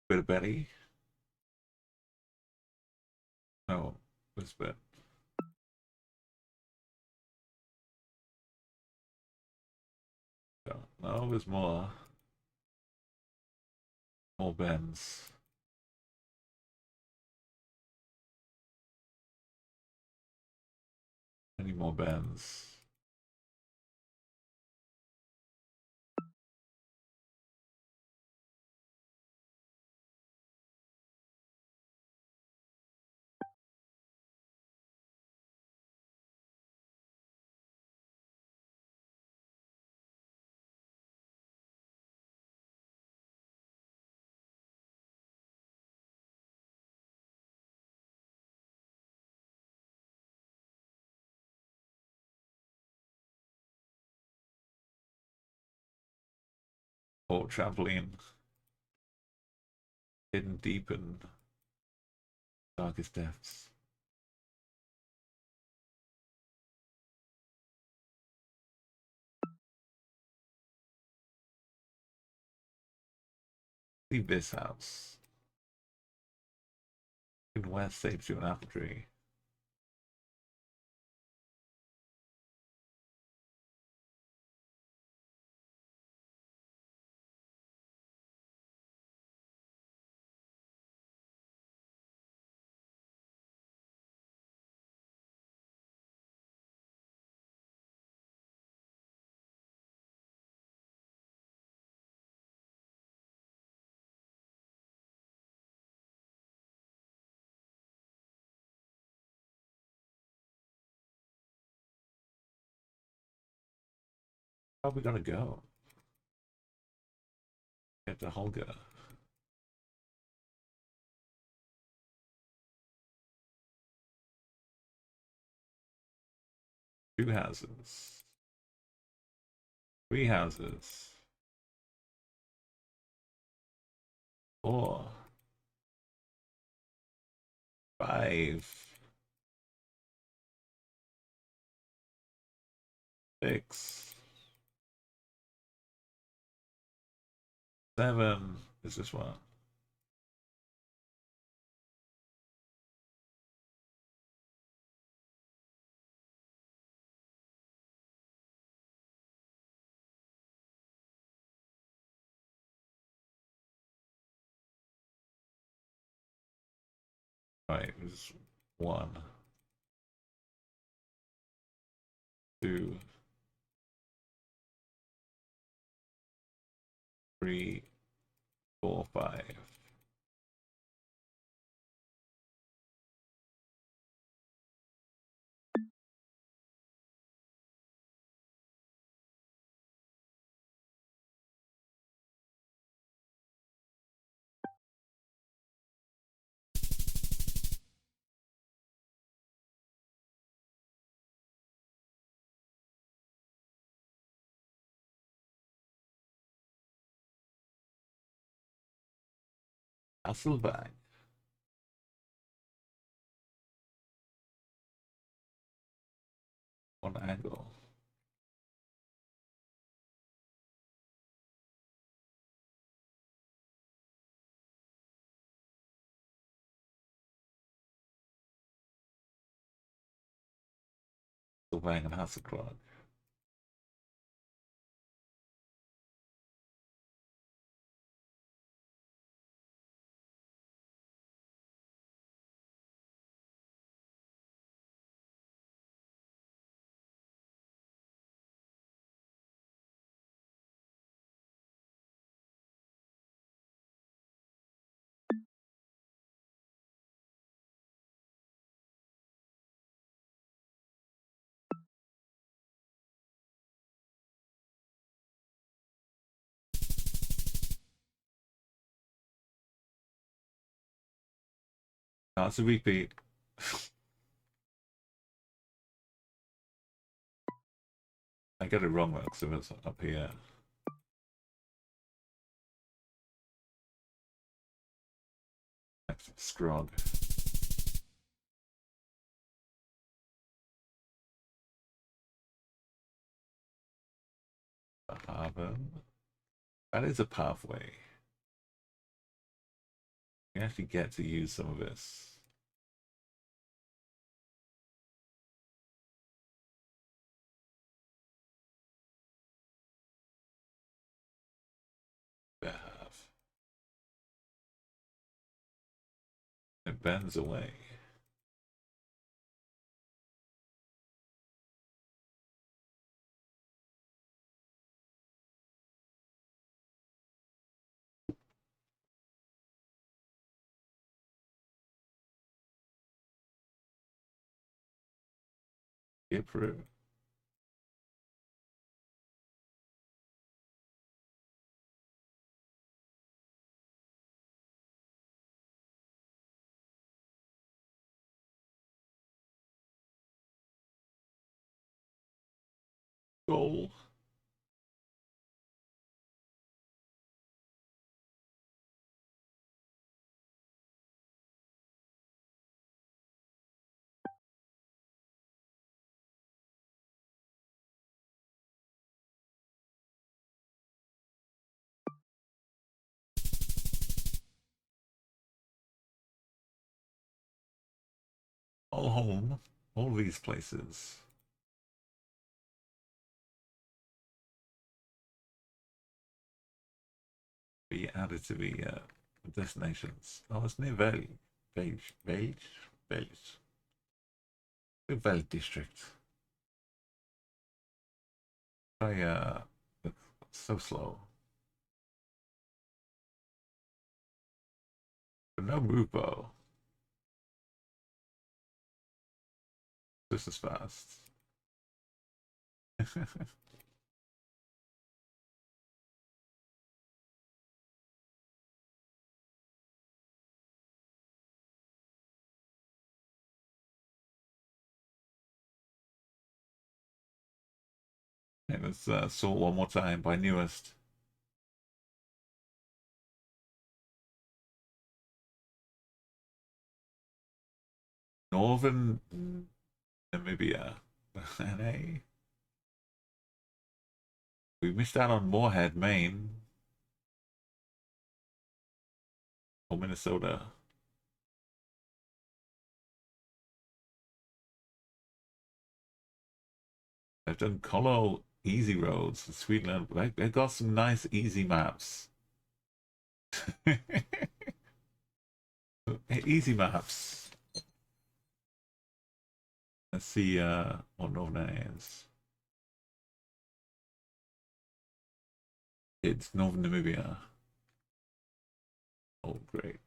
Bit of Betty. No, this bit. No, there's more. More bends. Any more bends? Or trampoline. Hidden deep in darkest depths. Leave this house. In west saves you an apple tree. How are we gonna go? Get to Holger. Two houses. Three houses. Four. Five. Six. Seven. Is this one? Right, it was one, two, three, four, five. Hasselbank. One angle. Hasselbank and Hasselclad. No, it's a repeat. I get it wrong though, because it's up here. Scrog. Haven. That is a pathway. We actually get to use some of this. Behalf. It bends away. Get through. Goal. All home. All these places. Be added to the destinations. Oh, it's near Beige. The Vale district. It's so slow. But no Rupo. This is fast. Okay, let's sort one more time by newest. Northern Namibia. NA. We missed out on Moorhead, Maine. Or Minnesota. I've done Colo easy roads in Sweden. I got some nice easy maps. Easy maps. Let's see what Northern is. It's Northern Namibia. Oh, great.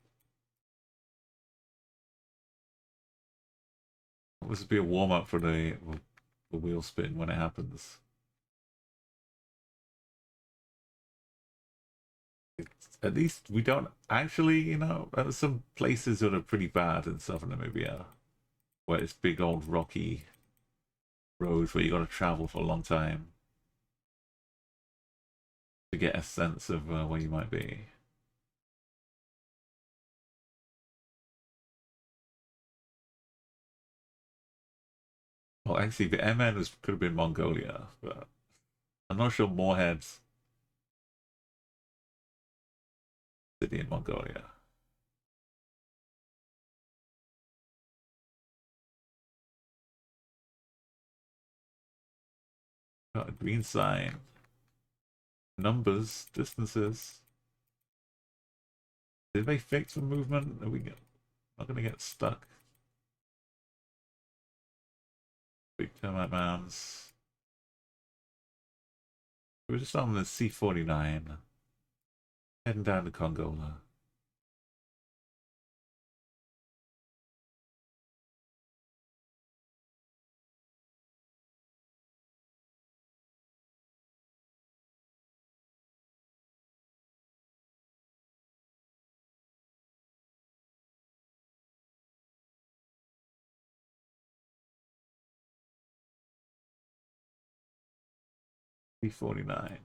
This will be a warm up for the wheel spin when it happens. At least we don't actually, there's some places that are pretty bad in southern Namibia, where it's big old rocky roads where you got to travel for a long time to get a sense of where you might be. Well, actually, the MN could have been Mongolia, but I'm not sure Moorhead's city in Mongolia. Got a green sign. Numbers, distances. Did they fix the movement? Are we not going to get stuck? Big termite mounds. We're just on the C49. Heading down to Congola. B49.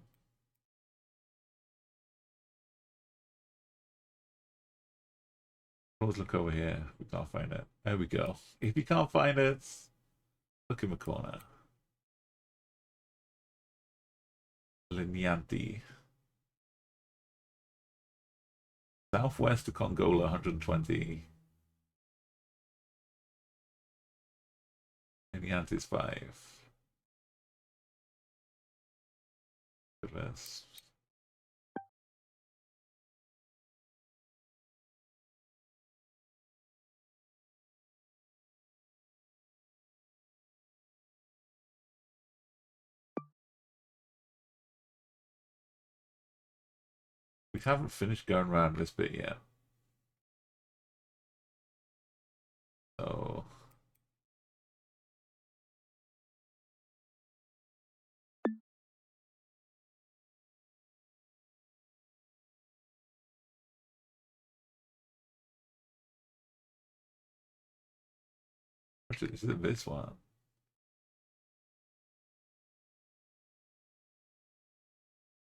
Let's look over here. We can't find it. There we go. If you can't find it, look in the corner. Lineanti. Southwest to Congola, 120. Lineanti's 5. Look at this. We haven't finished going around this bit yet. So is it this one?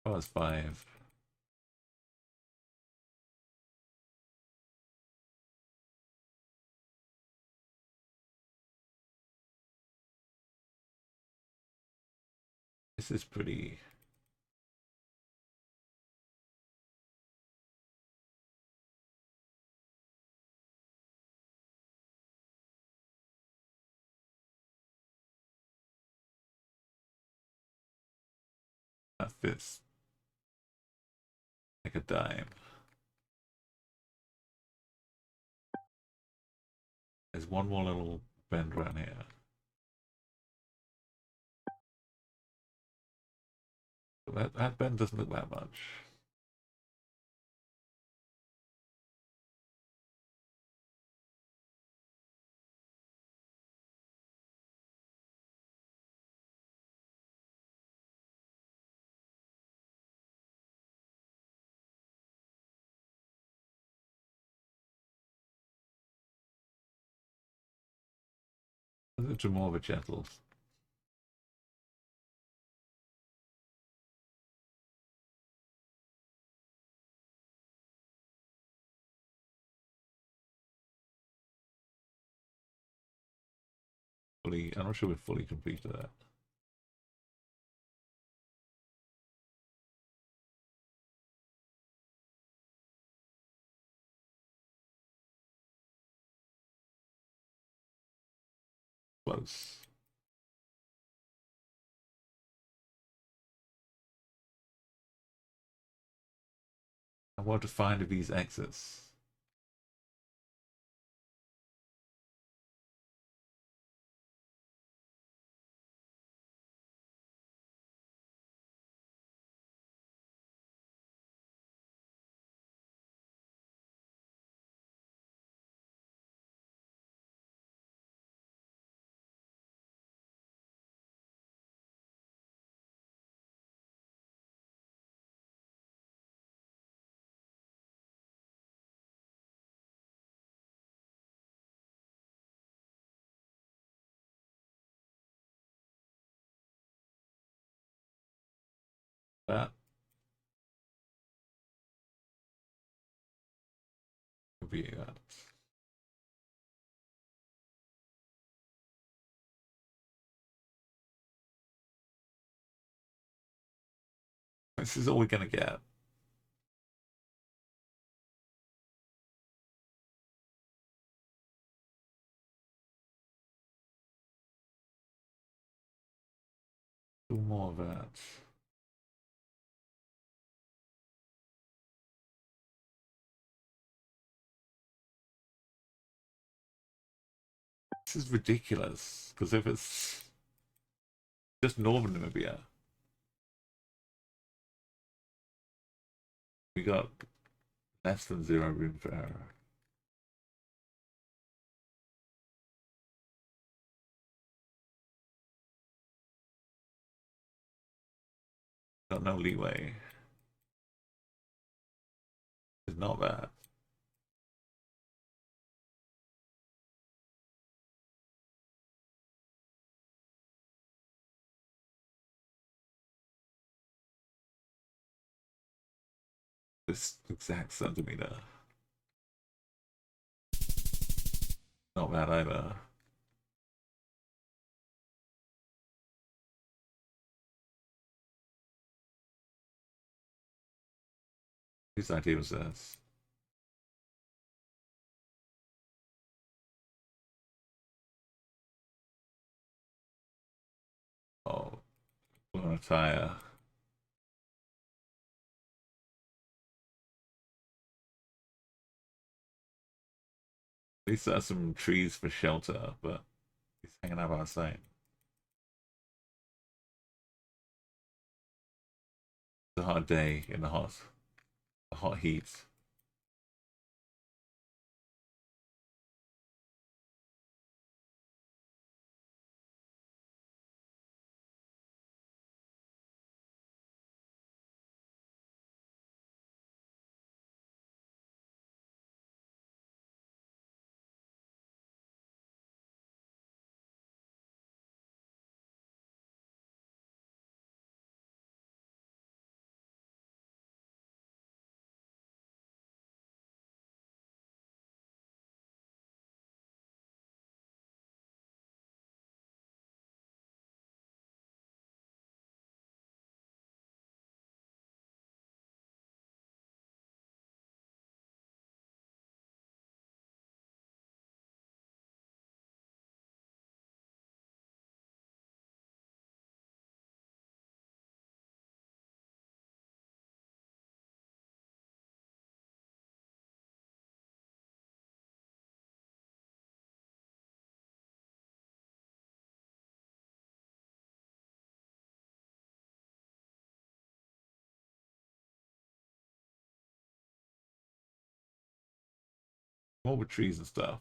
Oh, it's 5. This is pretty. That fits like a dime. There's one more little bend around here. That bend doesn't look that much. It's more of a gentle. I'm not sure we've fully completed that. Close. I want to find these exits. That would be that. This is all we're gonna get. Two more of that. This is ridiculous, because if it's just northern Namibia, we got less than 0 room for error. Got no leeway. It's not bad. this exact centimeter. Not bad either. Whose idea was this? Oh, we're on a tire. At least there's some trees for shelter, but he's hanging out outside. It's a hot day in the hot heat. More with trees and stuff.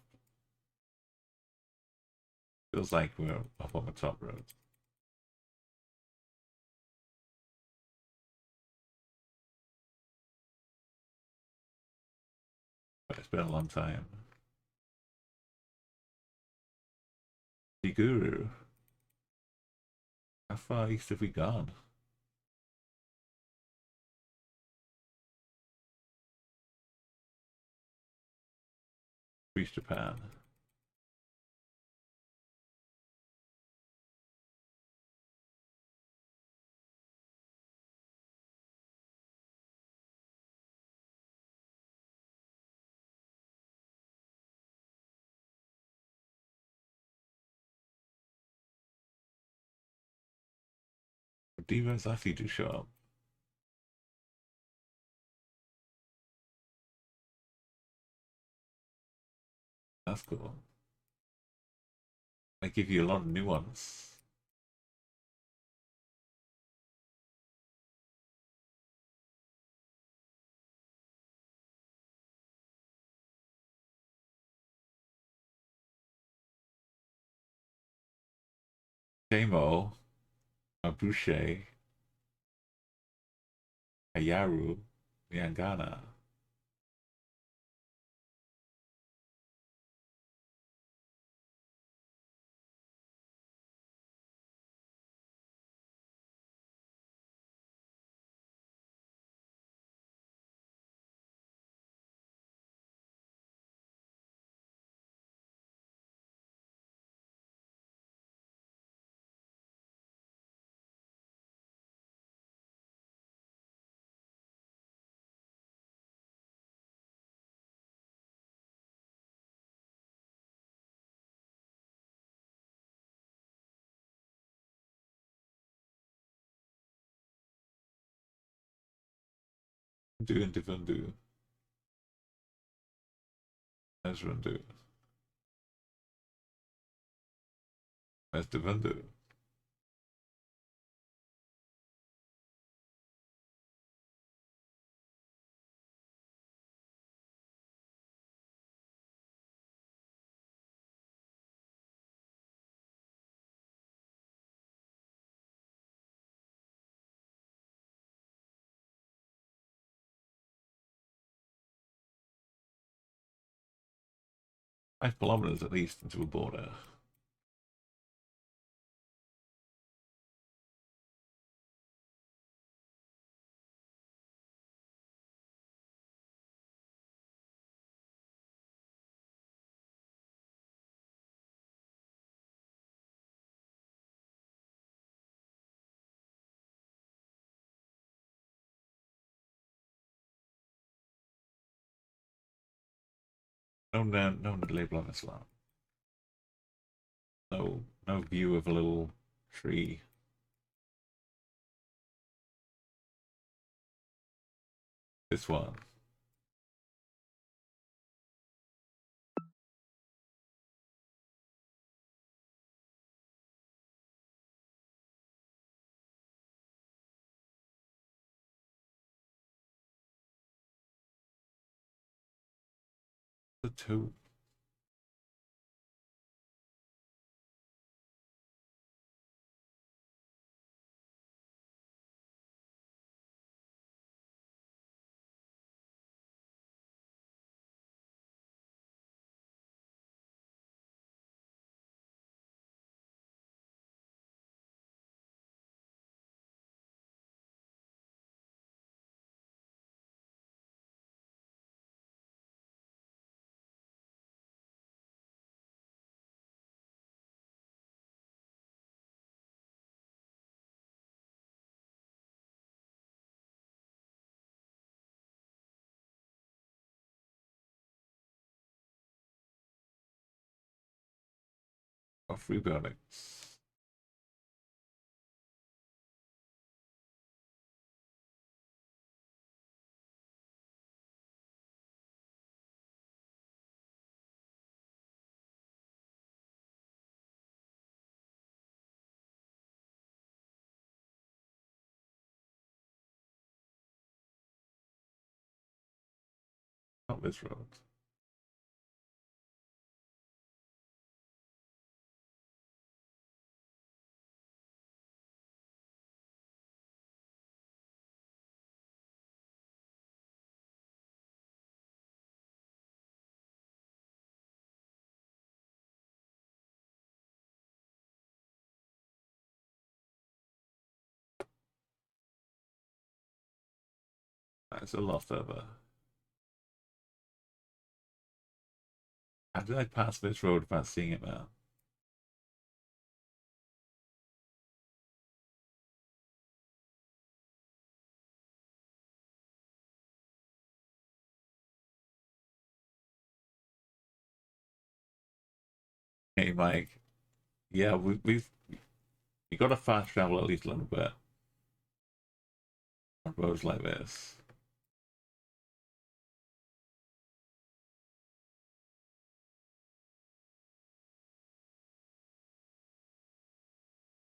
Feels like we're up on the top road. But it's been a long time. The Guru. How far east have we gone? Reached Japan. Divas actually do show up. That's cool. They give you a lot of new ones. Demo, Abuche, Ayaru, Yangana. Do and Divundu. Ezrundu. Where's Divundu? $5 kilometers at least into a border. No label on this one. No view of a little tree. This one. The two. Oh, free buildings. Not this road. That's a lot further. How did I pass this road without seeing it now? Hey, Mike. Yeah, we've got to fast travel at least a little bit on roads like this.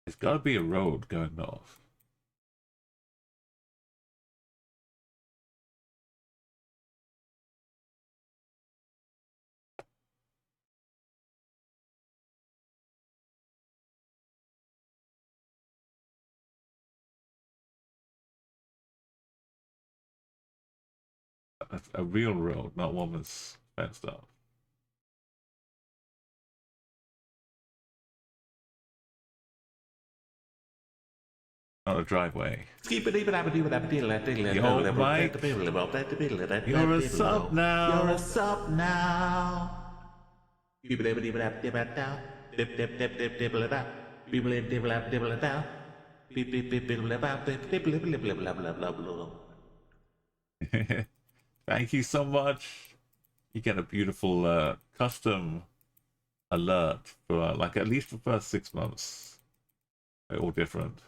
There's got to be a road going north. A real road, not one that's fenced off. Not a driveway. Yo, Mike. You're a sub now. You're a sub now. Thank you so much. You get a beautiful custom alert for like at least the first 6 months. They're all different.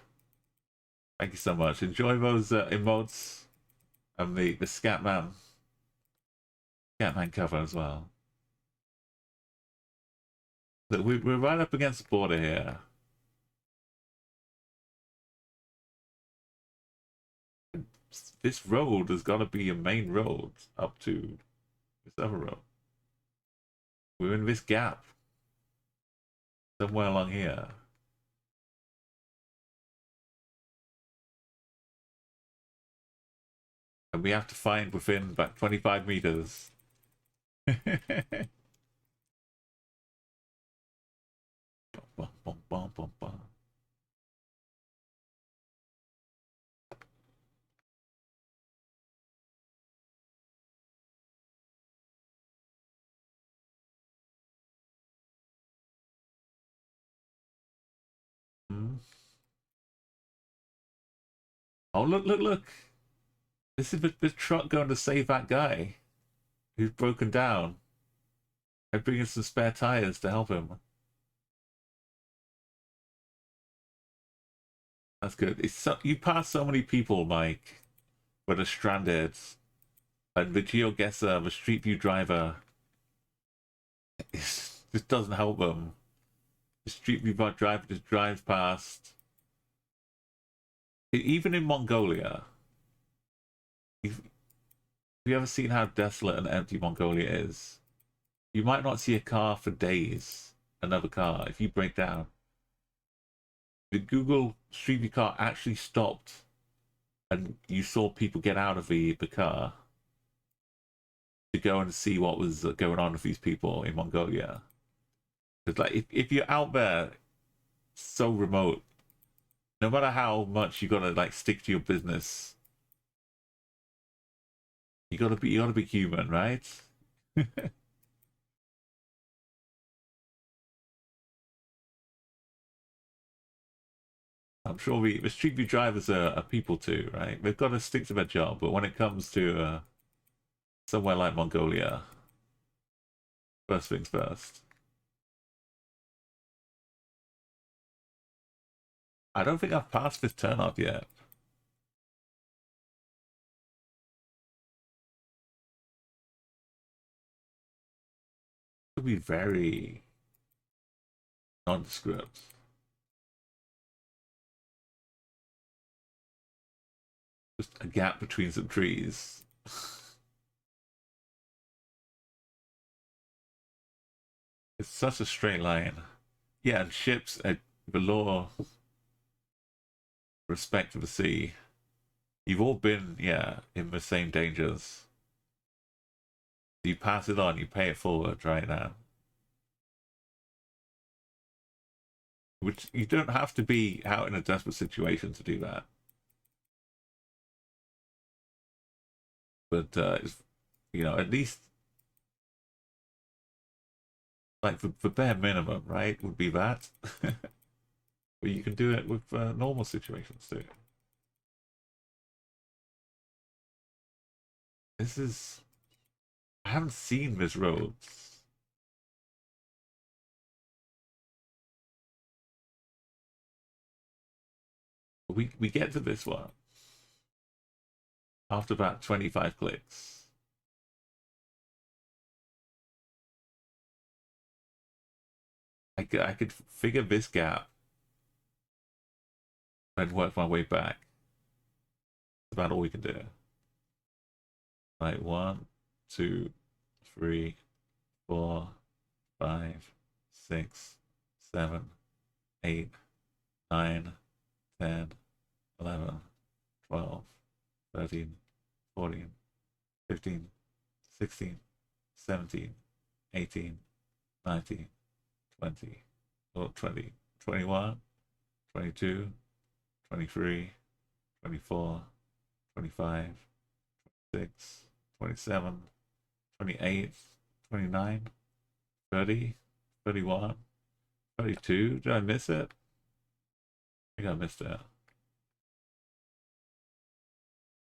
Thank you so much. Enjoy those emotes and the Scatman cover as well. Look, we're right up against the border here. This road has got to be a main road up to this other road. We're in this gap somewhere along here. And we have to find within about 25 meters. Bum, bum, bum, bum, bum. Hmm. Oh, look. This is the truck going to save that guy who's broken down. I bring in some spare tires to help him. That's good. It's so, you pass so many people, Mike, that are stranded, and the geoguesser, the Street View driver, just doesn't help them. The Street View driver just drives past. Even in Mongolia, have you ever seen how desolate and empty Mongolia is? You might not see a car for days. Another car, if you break down. The Google Street View car actually stopped, and you saw people get out of the car to go and see what was going on with these people in Mongolia. It's like if you're out there so remote, no matter how much you gotta like stick to your business, you gotta be human, right? I'm sure the Street View drivers are people too, right? They've got to stick to their job, but when it comes to somewhere like Mongolia, first things first. I don't think I've passed this turnoff yet. It would be very nondescript. Just a gap between some trees. It's such a straight line. Yeah, and ships are below respect of the sea. You've all been, yeah, in the same dangers. You pass it on, you pay it forward right now. Which you don't have to be out in a desperate situation to do that. But it's, at least like the bare minimum, right, would be that. But you can do it with normal situations too. This is I haven't seen this roads. We get to this one after about 25 clicks. I could figure this gap and work my way back. That's about all we can do. Right, 1, 2, 3, 4, 5, 6, 7, 8, 9, 10, 11, 12, 13, 14, 15, 16, 17, 18, 19, 20, or 20, 21, 22, 23, 24, 25, 26, 27, 28, 29, 30, 31, 32. Did I miss it? I think I missed it.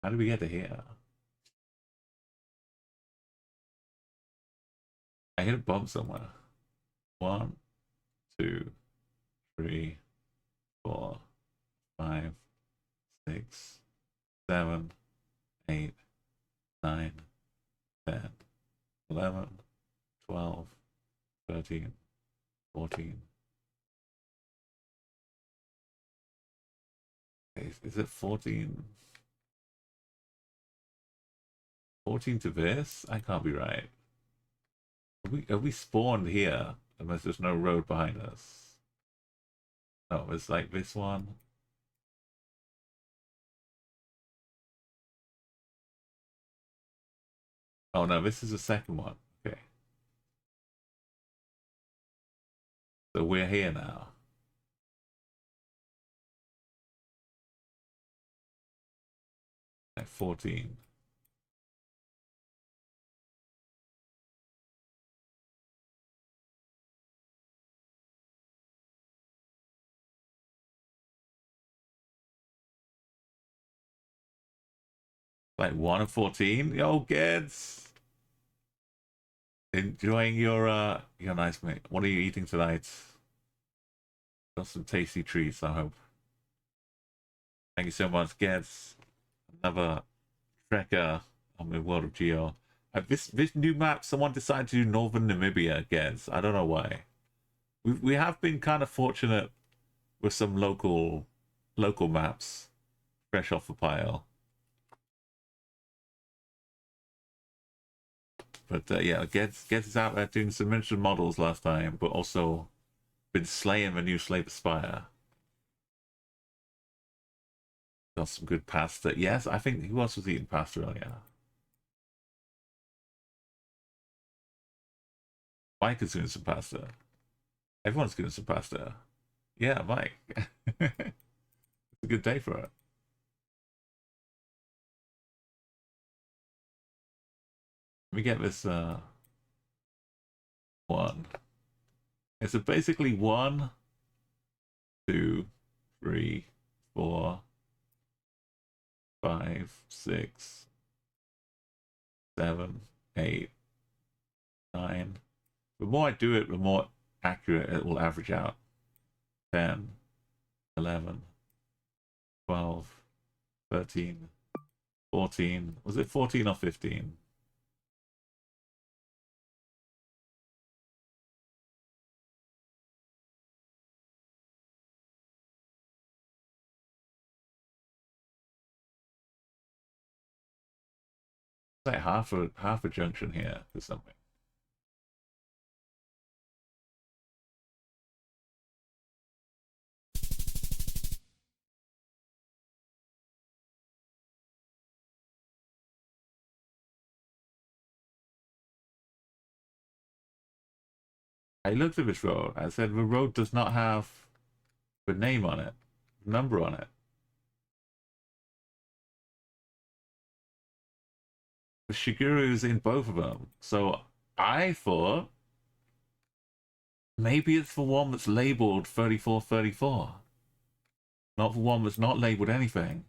How did we get to here? I hit a bump somewhere. 1, 2, 3, 4, 5, 6, 7, 8, 9, 10, 11, 12, 13, 14. Is it 14? 14 to this? I can't be right. Have we spawned here unless there's no road behind us? No, it's like this one. Oh no, this is the second one. Okay. So we're here now. At 14. Like 1 of 14? Yo, kids! Enjoying your nice mate. What are you eating tonight? Got some tasty treats, I hope. Thank you so much, Geds. Another trekker on the world of Geo. This new map, someone decided to do Northern Namibia, Geds. I don't know why. We have been kind of fortunate with some local maps fresh off the pile. But yeah, Geds is out there doing some miniature models last time, but also been slaying the new Slave Spire. Got some good pasta. Yes, I think who else was eating pasta earlier? Mike is doing some pasta. Everyone's doing some pasta. Yeah, Mike. It's a good day for it. Let me get this one. It's a basically 1, 2, 3, 4, 5, 6, 7, 8, 9. The more I do it, the more accurate it will average out. 10, 11, 12, 13, 14. Was it 14 or 15? Like half a junction here or something. I looked at this road. I said the road does not have the name on it, number on it. The Shiguru's in both of them. So I thought maybe it's the one that's labeled 3434, not the one that's not labeled anything.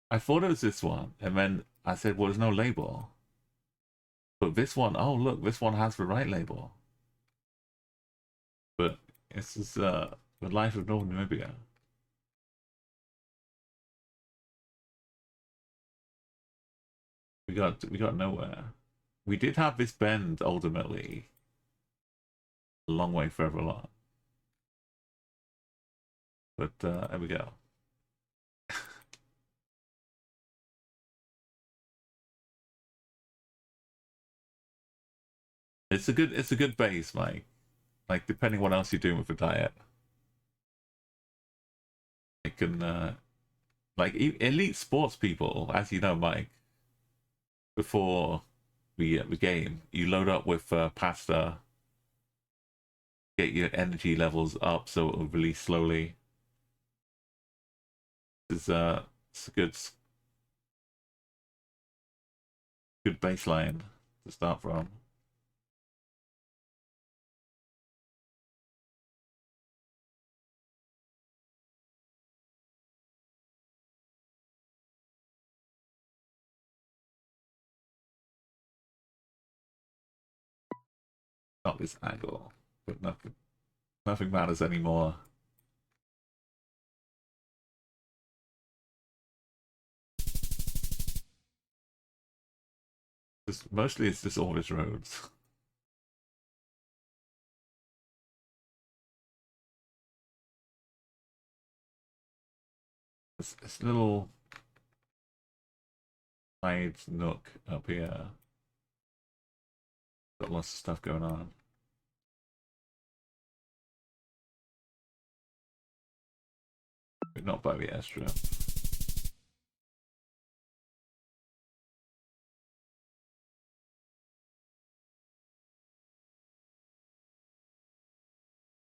I thought it was this one, and then I said, well, there's no label. But this one, oh look, this one has the right label. But this is the life of Northern Namibia. We got nowhere. We did have this bend ultimately a long way further along. But there we go. It's a good base, Mike. Like depending what else you're doing with the diet. It can like elite sports people, as you know, Mike, before the game, you load up with pasta, get your energy levels up so it will release slowly. It's it's a good baseline to start from. Not this angle, but nothing matters anymore. Mostly it's just all his roads. This little side nook up here. Got lots of stuff going on. But not by the airstrip.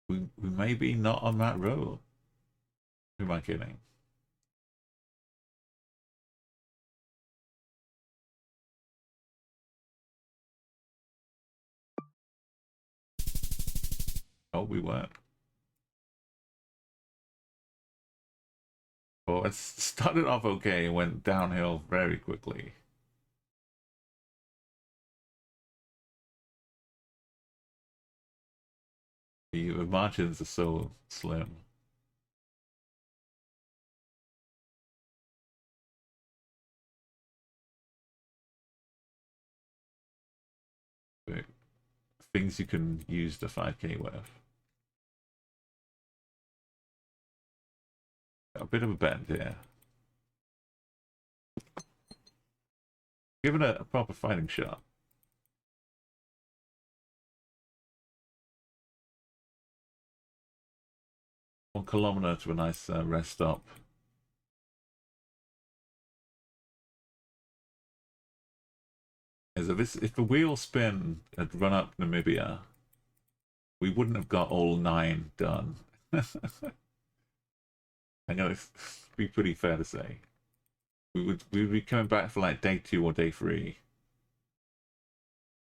We may be not on that road. Who am I kidding? Oh, we weren't. Well, it started off okay and went downhill very quickly. The margins are so slim. Things you can use the 5K with. A bit of a bend here. Give it a proper fighting shot. 1 kilometer to a nice rest stop. As if the wheel spin had run up Namibia, we wouldn't have got all 9 done. I'm gonna be pretty fair to say. We would be coming back for like day 2 or day 3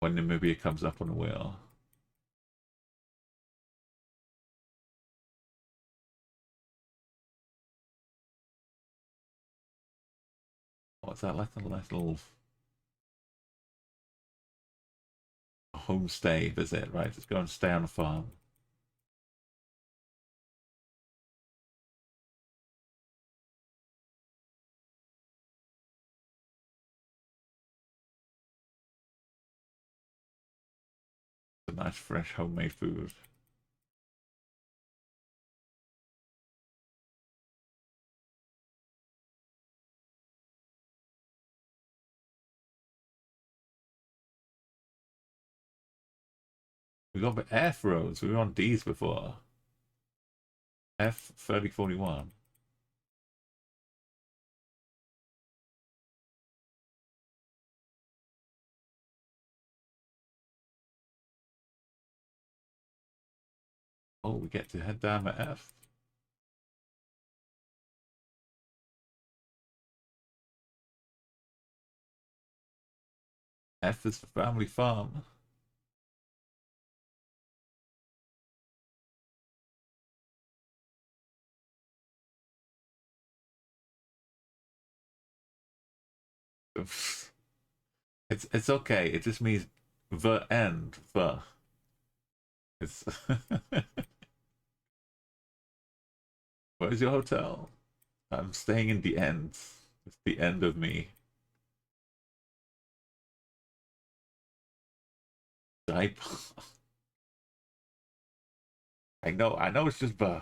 when Namibia comes up on the wheel. What's that? Like a nice little homestay visit, right? Just go and stay on the farm. A nice fresh homemade food. We got the F roads. We were on D's before. F3041. Oh, we get to head down to F. F is for family farm. It's okay. It just means the end. The. It's. Where's your hotel? I'm staying in the end. It's the end of me. Type. I know it's just the.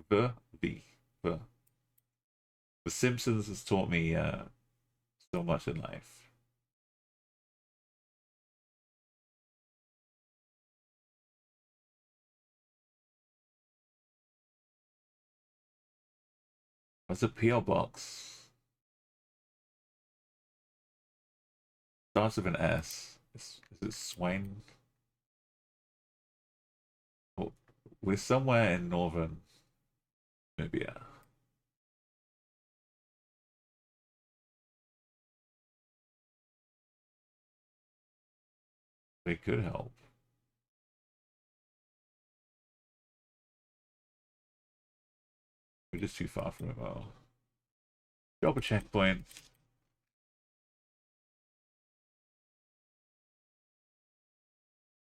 The. The. The Simpsons has taught me so much in life. What's a PO box? Starts with an S. Is it Swain? Oh, we're somewhere in northern Namibia. They could help. We're just too far from it all. Drop a checkpoint.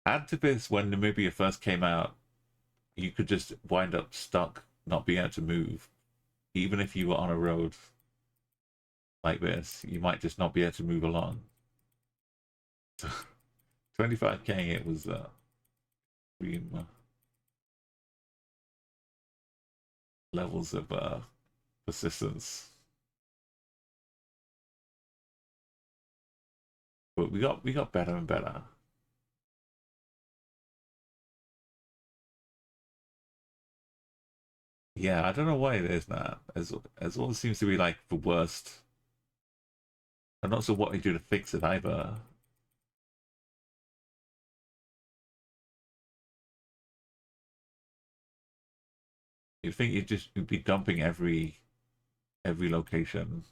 Add to this, when Namibia first came out, you could just wind up stuck, not being able to move. Even if you were on a road like this, you might just not be able to move along. 25k, it was levels of persistence. But we got better and better. Yeah, I don't know why it is that. As always seems to be like the worst. I'm not sure what they do to fix it either. You'd think you'd be dumping every location.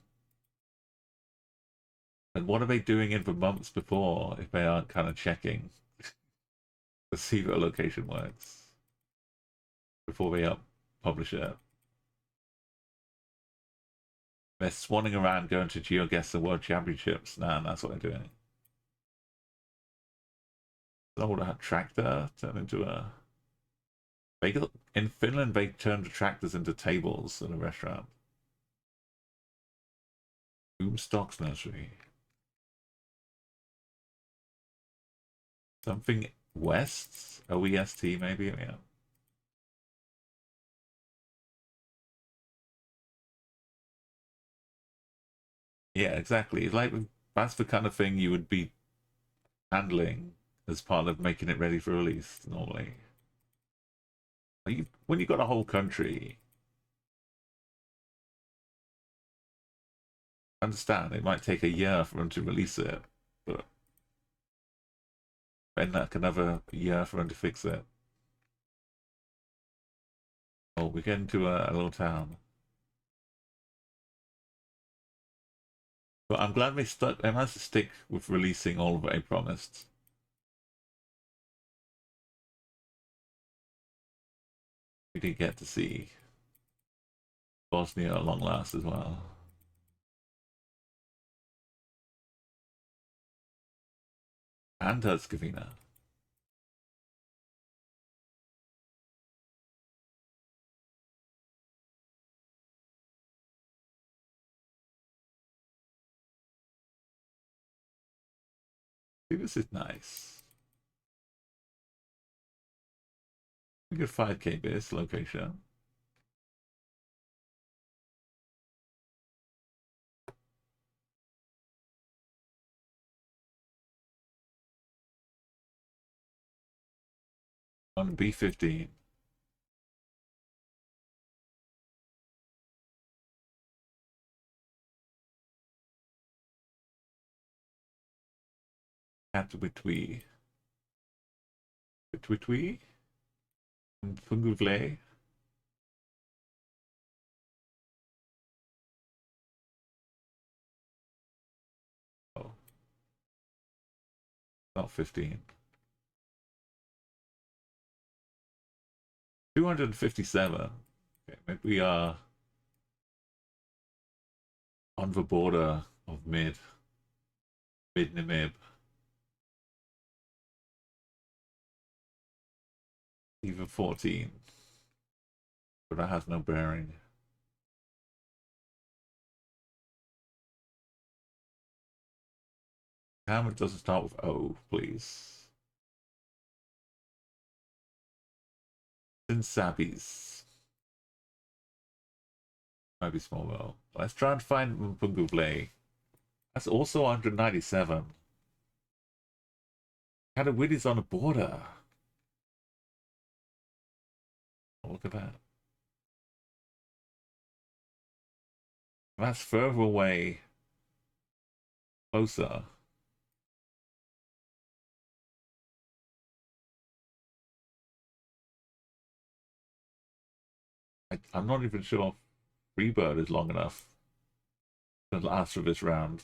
And what are they doing in the months before if they aren't kind of checking to see if a location works before they publish it? They're swanning around going to GeoGuess the World Championships. Nah, that's what they're doing. Oh, that tractor turned into a In Finland, they turned the tractors into tables in a restaurant. Boomstocks Nursery. Something West? OEST maybe? Yeah. Yeah, exactly. Like that's the kind of thing you would be handling as part of making it ready for release normally. Like when you've got a whole country, I understand it might take a year for them to release it, but then like another year for them to fix it. Oh, we get into a little town. But I'm glad they managed to stick with releasing all of what they promised. We did get to see Bosnia at long last as well. And Herzegovina. This is nice. A good 5k base location. On B15. Katwitwi. Katwitwi? Punguvle? Oh, not 15. 257. Okay, maybe we are on the border of mid-Namib. Even 14. But that has no bearing. How does it start with O, please? Sinsabi's. Might be small though. Let's try and find Mpunguvle. That's also 197. Katawiti's on the border. Oh, look at that. That's further away. Closer. I'm not even sure if Freebird is long enough to last for this round.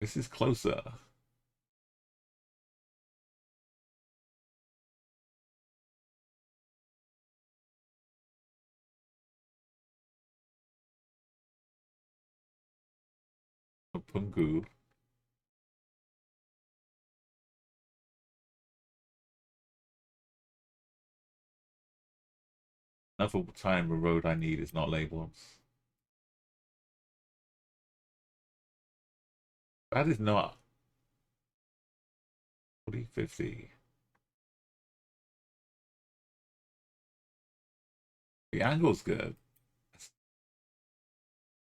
This is closer. Pungu. Another time a road I need is not labeled. That is not 4050. The angle's good.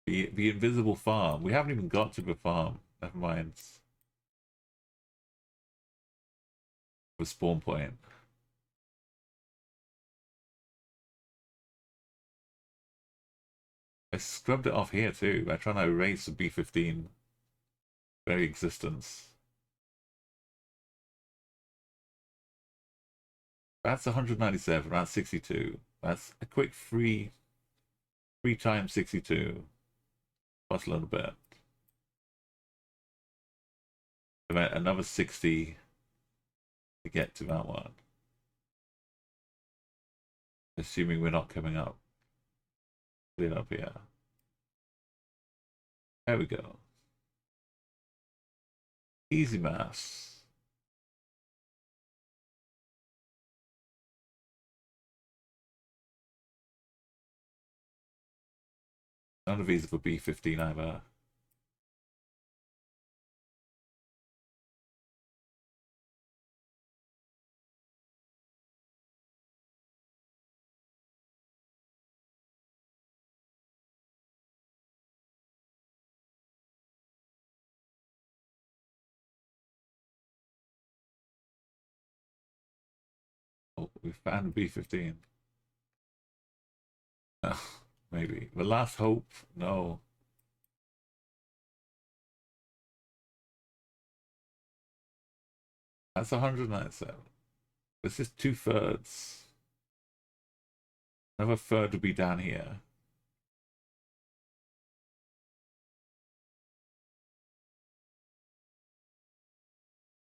The invisible farm. We haven't even got to the farm. Never mind. The spawn point. I scrubbed it off here too by trying to erase the B15 very existence. That's 197, that's 62. That's a quick three times 62 plus a little bit. And then another 60 to get to that one. Assuming we're not coming up. Put it up here. There we go. Easy maths. None of these are for B15 either. Oh, we found B15. Maybe. The last hope? No. That's 197. This is 2/3. Another third would be down here.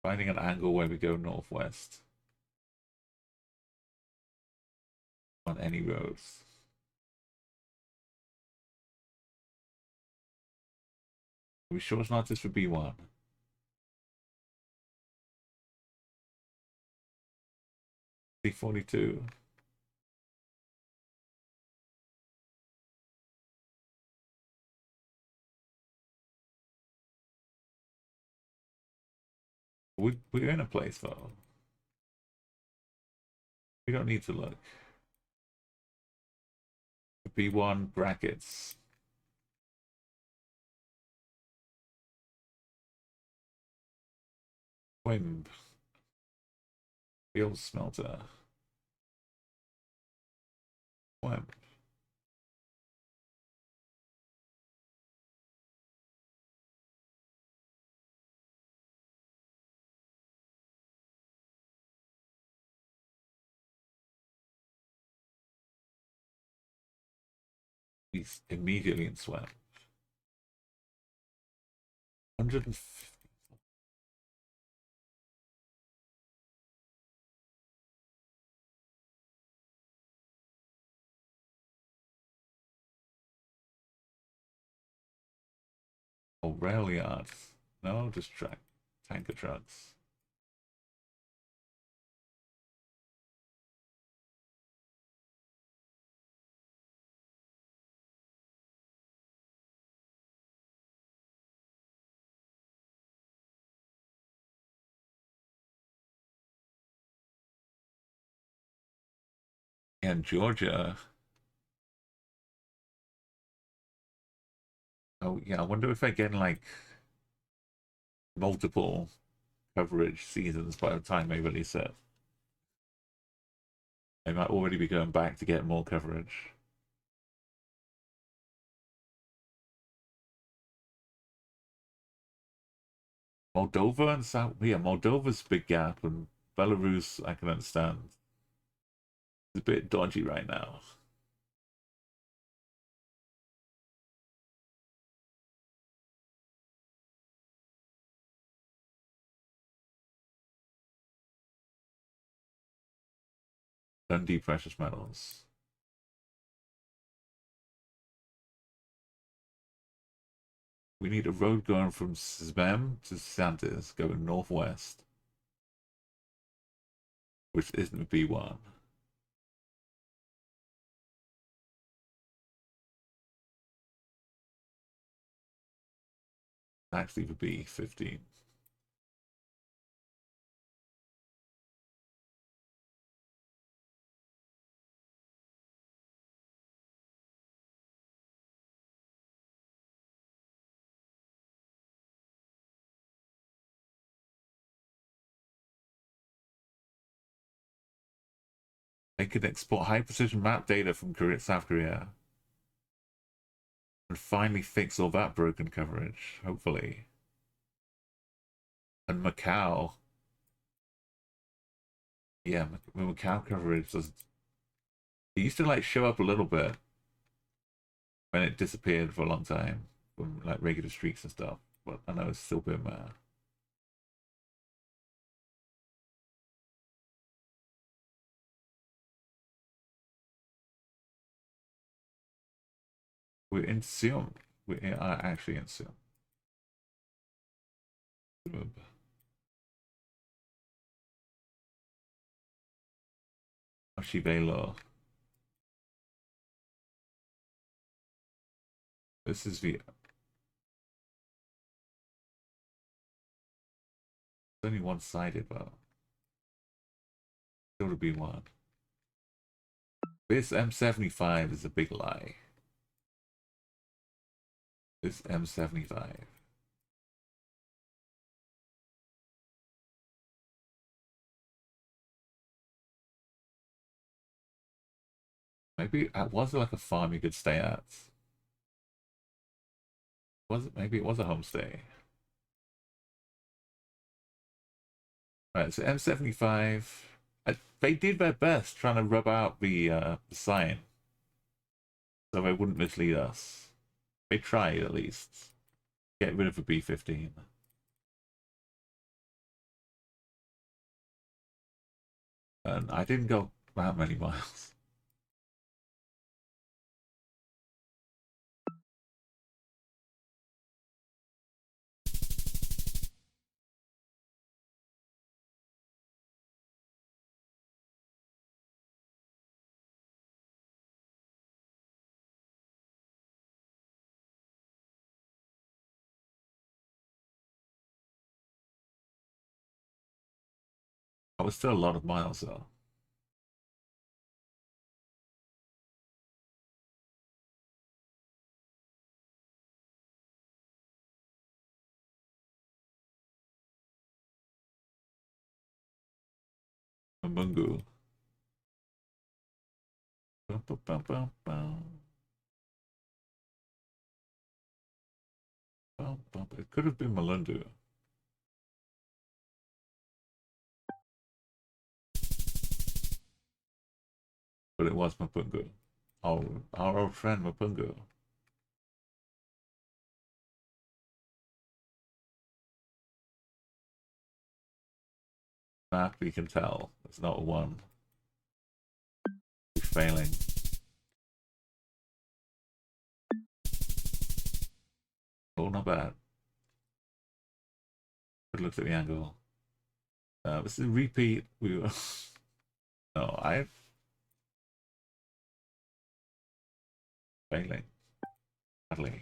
Finding an angle where we go northwest. On any roads. Are we sure it's not just for B1? C42. We're in a place though. We don't need to look. B1 brackets. Wimb. Field smelter. Wimb. He's immediately in swim. 150. Oh, rail yards. No, just tanker trucks. And Georgia. Oh yeah, I wonder if they're getting like multiple coverage seasons by the time they release it. They might already be going back to get more coverage. Moldova and South, yeah, Moldova's big gap, and Belarus I can understand. It's a bit dodgy right now. Dundee precious metals. We need a road going from Svem to 70's, going northwest, which isn't B1. Actually, for B15. They could export high precision map data from South Korea and finally fix all that broken coverage, hopefully. And Macau. Yeah, Macau coverage does. It used to like show up a little bit when it disappeared for a long time from like regular streaks and stuff, but I know it's still been there. We're in Seoul. We are actually in Seoul. Oshibelo. This is the... It's only one-sided, but still to be one. This M75 is a big lie. This M75. Maybe was it like a farm you could stay at? Was it? Maybe it was a homestay. Right, so M75. They did their best trying to rub out the sign, so they wouldn't mislead us. They tried at least. Get rid of the B-15. And I didn't go that many miles. That was still a lot of miles though. Mungu. Bum, bum, bum, bum, bum. Bum, bum. It could have been Malundu. But it was Mapungu. Oh, our old friend Mapungu. That we can tell. It's not a one. We're failing. Oh, not bad. Good looks at the angle. This is a repeat. We were... No, I've... Failing. Badly.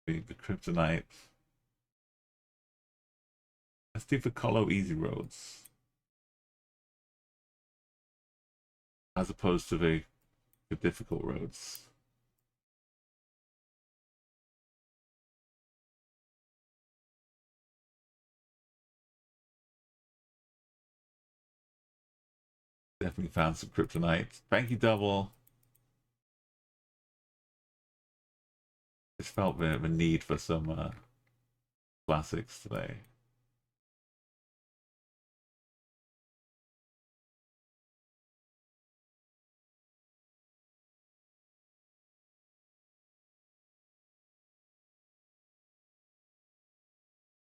The kryptonite. Let's do the Colo easy roads. As opposed to the difficult roads. Definitely found some kryptonite. Thank you, Double. Just felt the need for some classics today.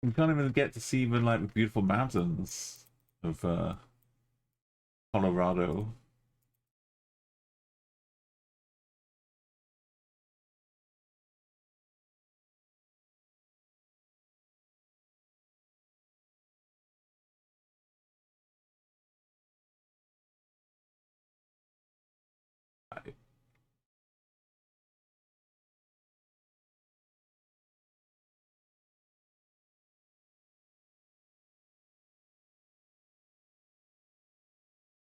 We can't even get to see even like the beautiful mountains of Colorado.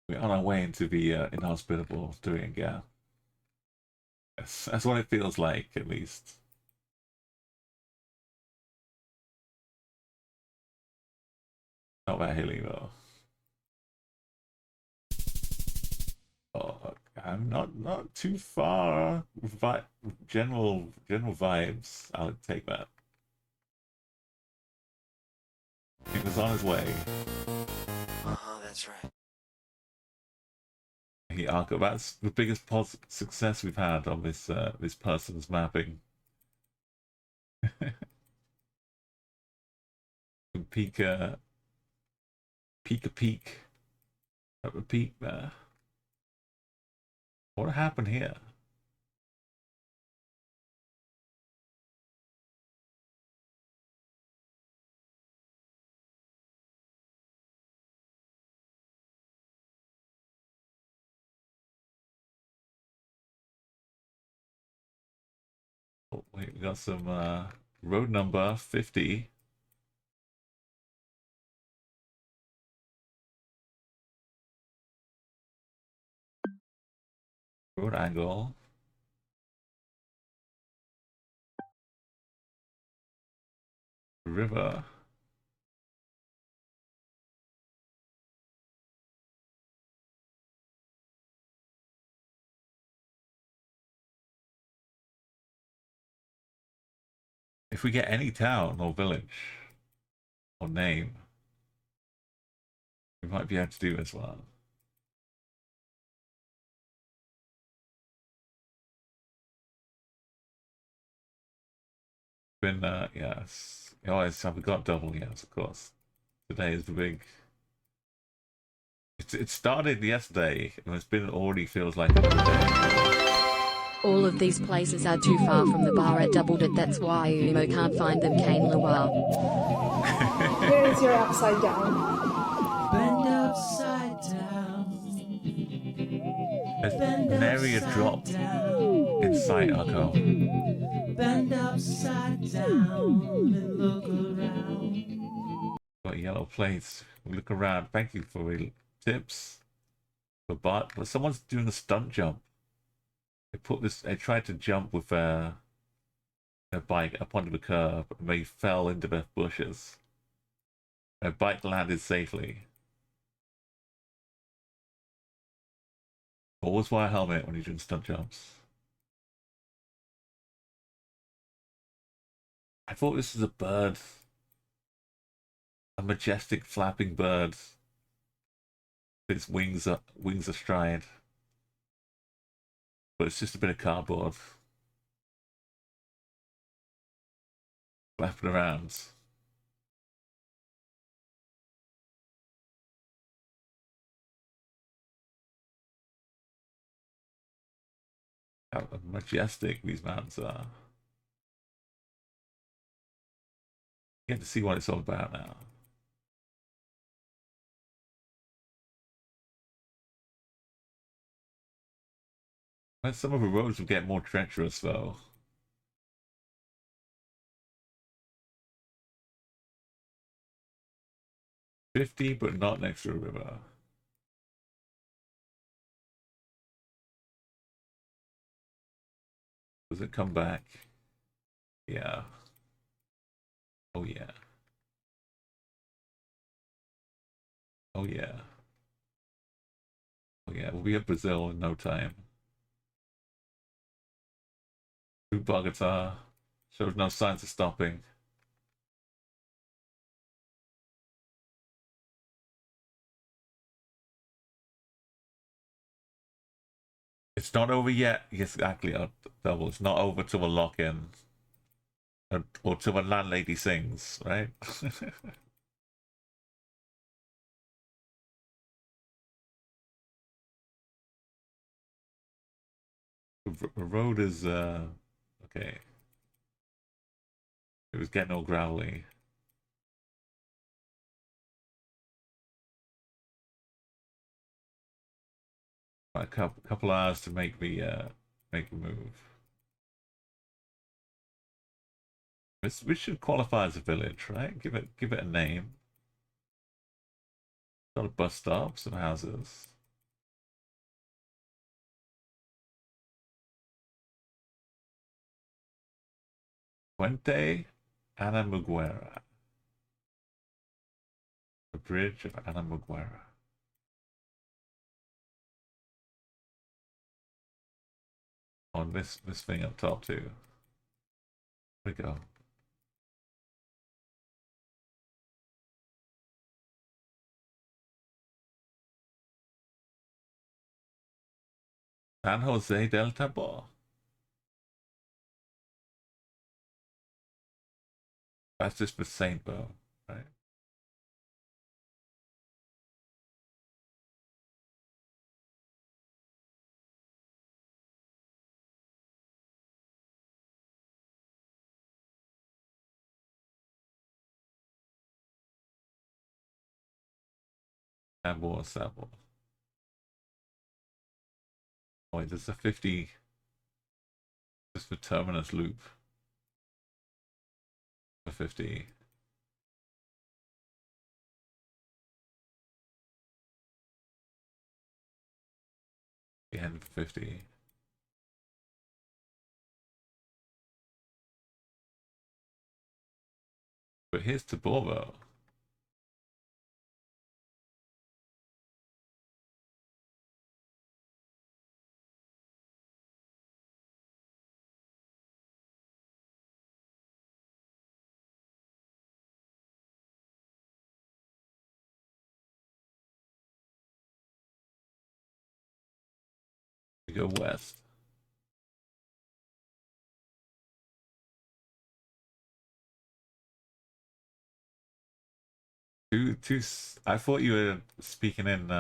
We're on our way into the inhospitable doing, yeah. That's what it feels like, at least. Not that hilly though. Oh, I'm not too far. General vibes. I'll take that. He was on his way. That's right. That's the biggest success we've had on this person's mapping. Peek at the peak there. What happened here? We got some road number 50. Road angle. River. If we get any town or village or name, we might be able to do as well. Been yes. Oh, have we got double? Yes, of course. Today is the big. It started yesterday, and it's been already feels like another day. All of these places are too far from the bar at Doubled It. That's why Umo can't find them. Kane Loire. Here's your upside down. Bend upside down. There's nary a drop in sight, Arco. Bend upside down and look around. Got yellow plates. We look around. Thank you for the tips. But someone's doing a stunt jump. They tried to jump with their bike up onto the curb, and they fell into the bushes. Their bike landed safely. Always wear a helmet when you're doing stunt jumps. I thought this was a bird. A majestic flapping bird. With its wings astride. But it's just a bit of cardboard. Flapping around. How majestic these mountains are. You get to see what it's all about now. Well, some of the roads will get more treacherous though. $50, but not next to a river. Does it come back? Yeah. Oh yeah. Oh yeah. Oh yeah, we'll be at Brazil in no time. Through Bogota. Shows no signs of stopping. It's not over yet. Yes, exactly. Double. It's not over till we lock in. Or till the landlady sings, right? The road is okay. It was getting all gravelly. A couple hours to make the move. We should qualify as a village, right? Give it a name. Got a bus stop, some houses. Puente Anamuguera. The bridge of Anamuguera. On this thing up top too. There we go. San Jose del Tabor. That's just for Saint Bo, right? Sabor. Oh, wait, there's a 50 just for terminus loop. for 50. Again for 50. But here's Taboro. We go west. I thought you were speaking in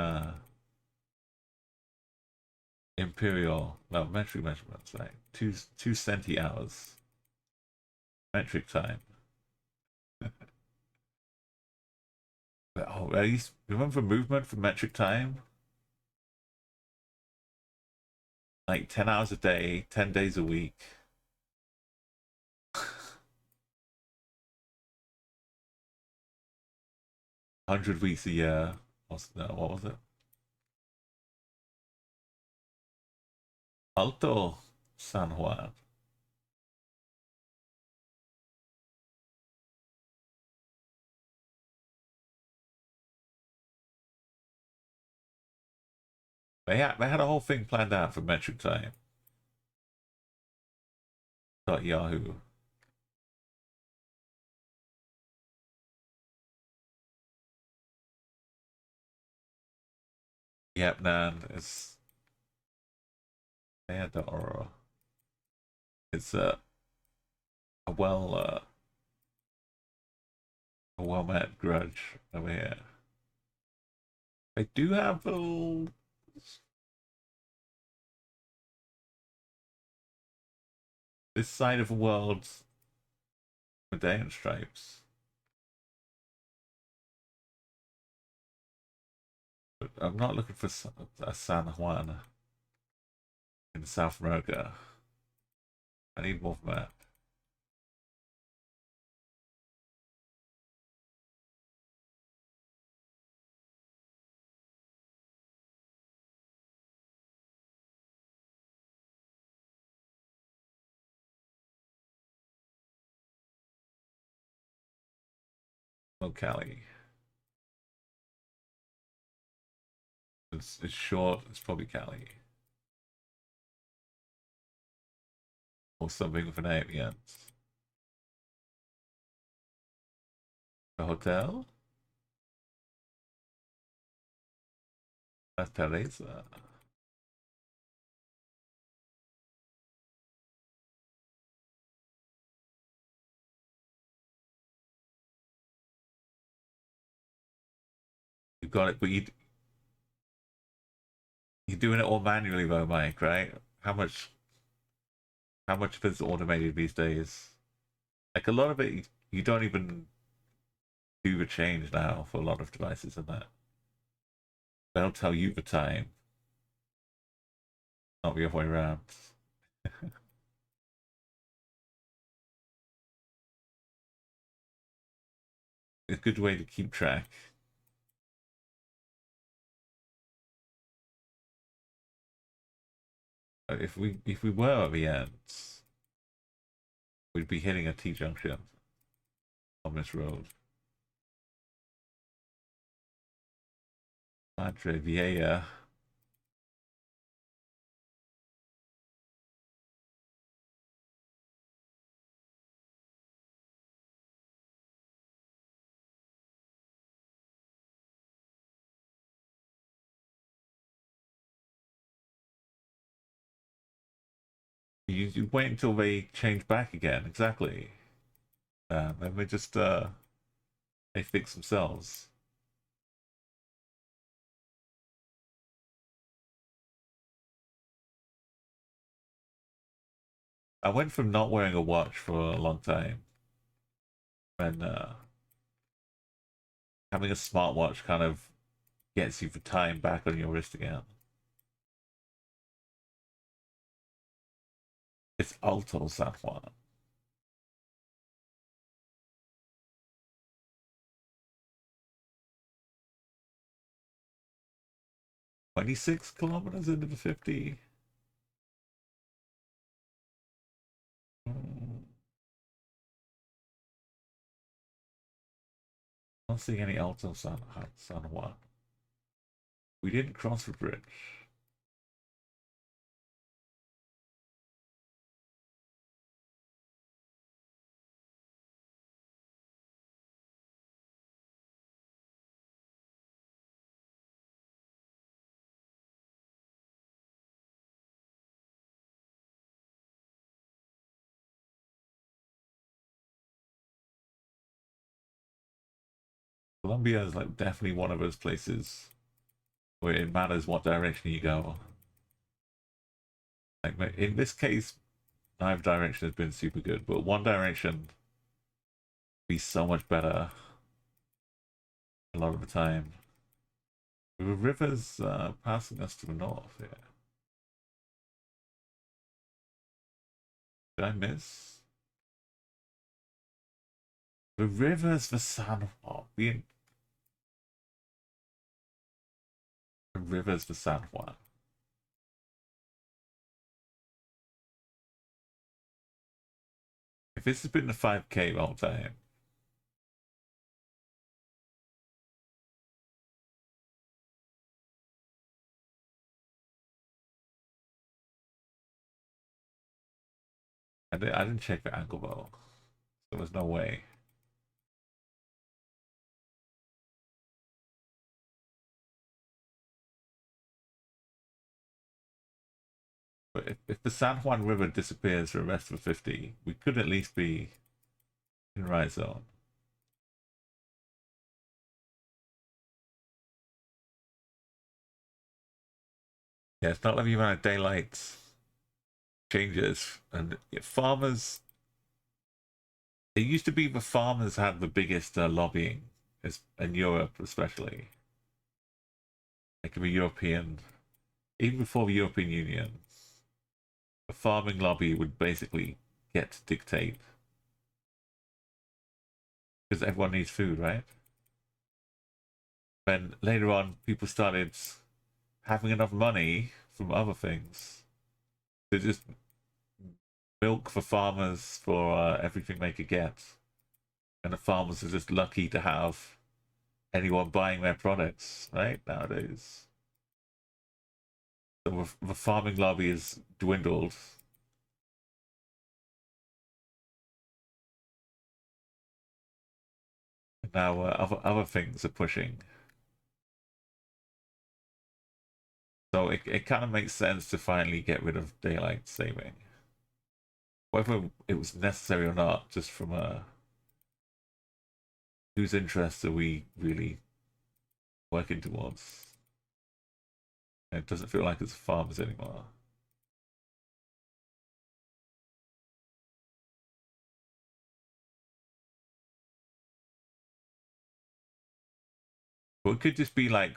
imperial, no, metric measurements, right? Two centi hours. Metric time. Oh, at least remember movement for metric time? Like 10 hours a day, 10 days a week. 100 weeks a year. No, what was it? Alto San Juan. They had a whole thing planned out for metric time. Yahoo. Yep, Nan. It's a well-met grudge over here. They do have little. This side of the world Medallion stripes. But I'm not looking for a San Juan in South America. I need more from that. Oh, Cali. It's short. It's probably Cali. Or something with an A at the end. A hotel? That's Teresa. You got it, but you're doing it all manually though, Mike, right? How much of it's automated these days? Like a lot of it, you don't even do the change now for a lot of devices and that. They'll tell you the time, not the other way around. It's a good way to keep track. If we were at the end, we'd be hitting a T junction on this road. Madre Vieja. You wait until they change back again, exactly. Then they fix themselves. I went from not wearing a watch for a long time, and having a smartwatch kind of gets you the time back on your wrist again. It's Alto San Juan. 26 kilometers into the 50. Not seeing any Alto San Juan. We didn't cross the bridge. Colombia is like definitely one of those places where it matters what direction you go. Like in this case, neither direction has been super good, but one direction be so much better a lot of the time. The river's passing us to the north here. Did I miss? The river's the San Juan. The river's the San Juan. If this has been the 5K the whole time, I didn't check the angle though. There was no way. But if the San Juan River disappears for the rest of the 50, we could at least be in the right zone. Yeah, it's not like the amount of daylight changes. And farmers... It used to be the farmers had the biggest lobbying, in Europe especially. Like the European... Even before the European Union, the farming lobby would basically get to dictate. Because everyone needs food, right? Then later on, people started having enough money from other things to just milk for farmers for everything they could get. And the farmers are just lucky to have anyone buying their products, right? Nowadays. So the farming lobby has dwindled. And now other things are pushing. So it kind of makes sense to finally get rid of daylight saving. Whether it was necessary or not, just from whose interests are we really working towards? And it doesn't feel like it's farmers anymore. But it could just be like,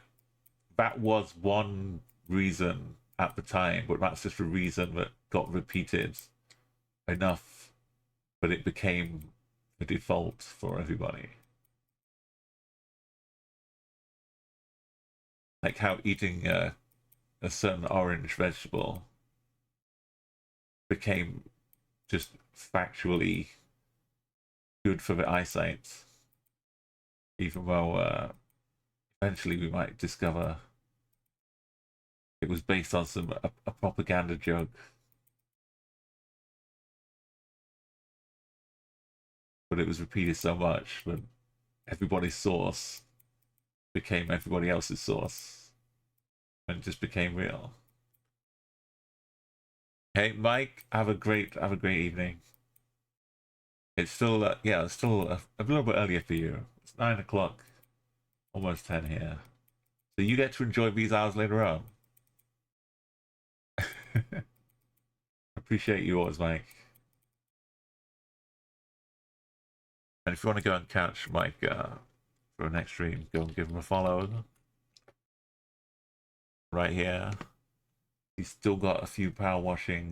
that was one reason at the time, but that's just a reason that got repeated enough that it became the default for everybody. Like how eating a certain orange vegetable became just factually good for the eyesight, even though eventually we might discover it was based on a propaganda joke. But it was repeated so much that everybody's source became everybody else's source and just became real. Hey Mike, have a great evening. It's still yeah, it's still a little bit earlier for you. It's 9 o'clock, almost 10 here. So you get to enjoy these hours later on. Appreciate you always, Mike. And if you want to go and catch Mike for the next stream, go and give him a follow. Right here. He's still got a few power washing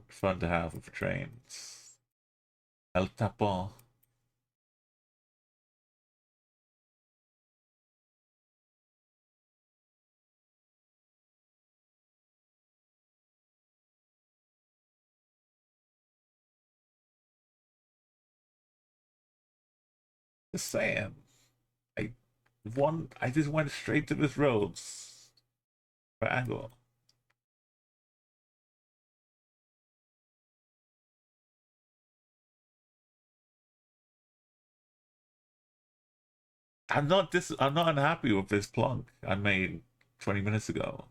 fun to have with the trains. El Tapon. Just saying. I I just went straight to this road. Right angle. I'm not unhappy with this plunk I made 20 minutes ago.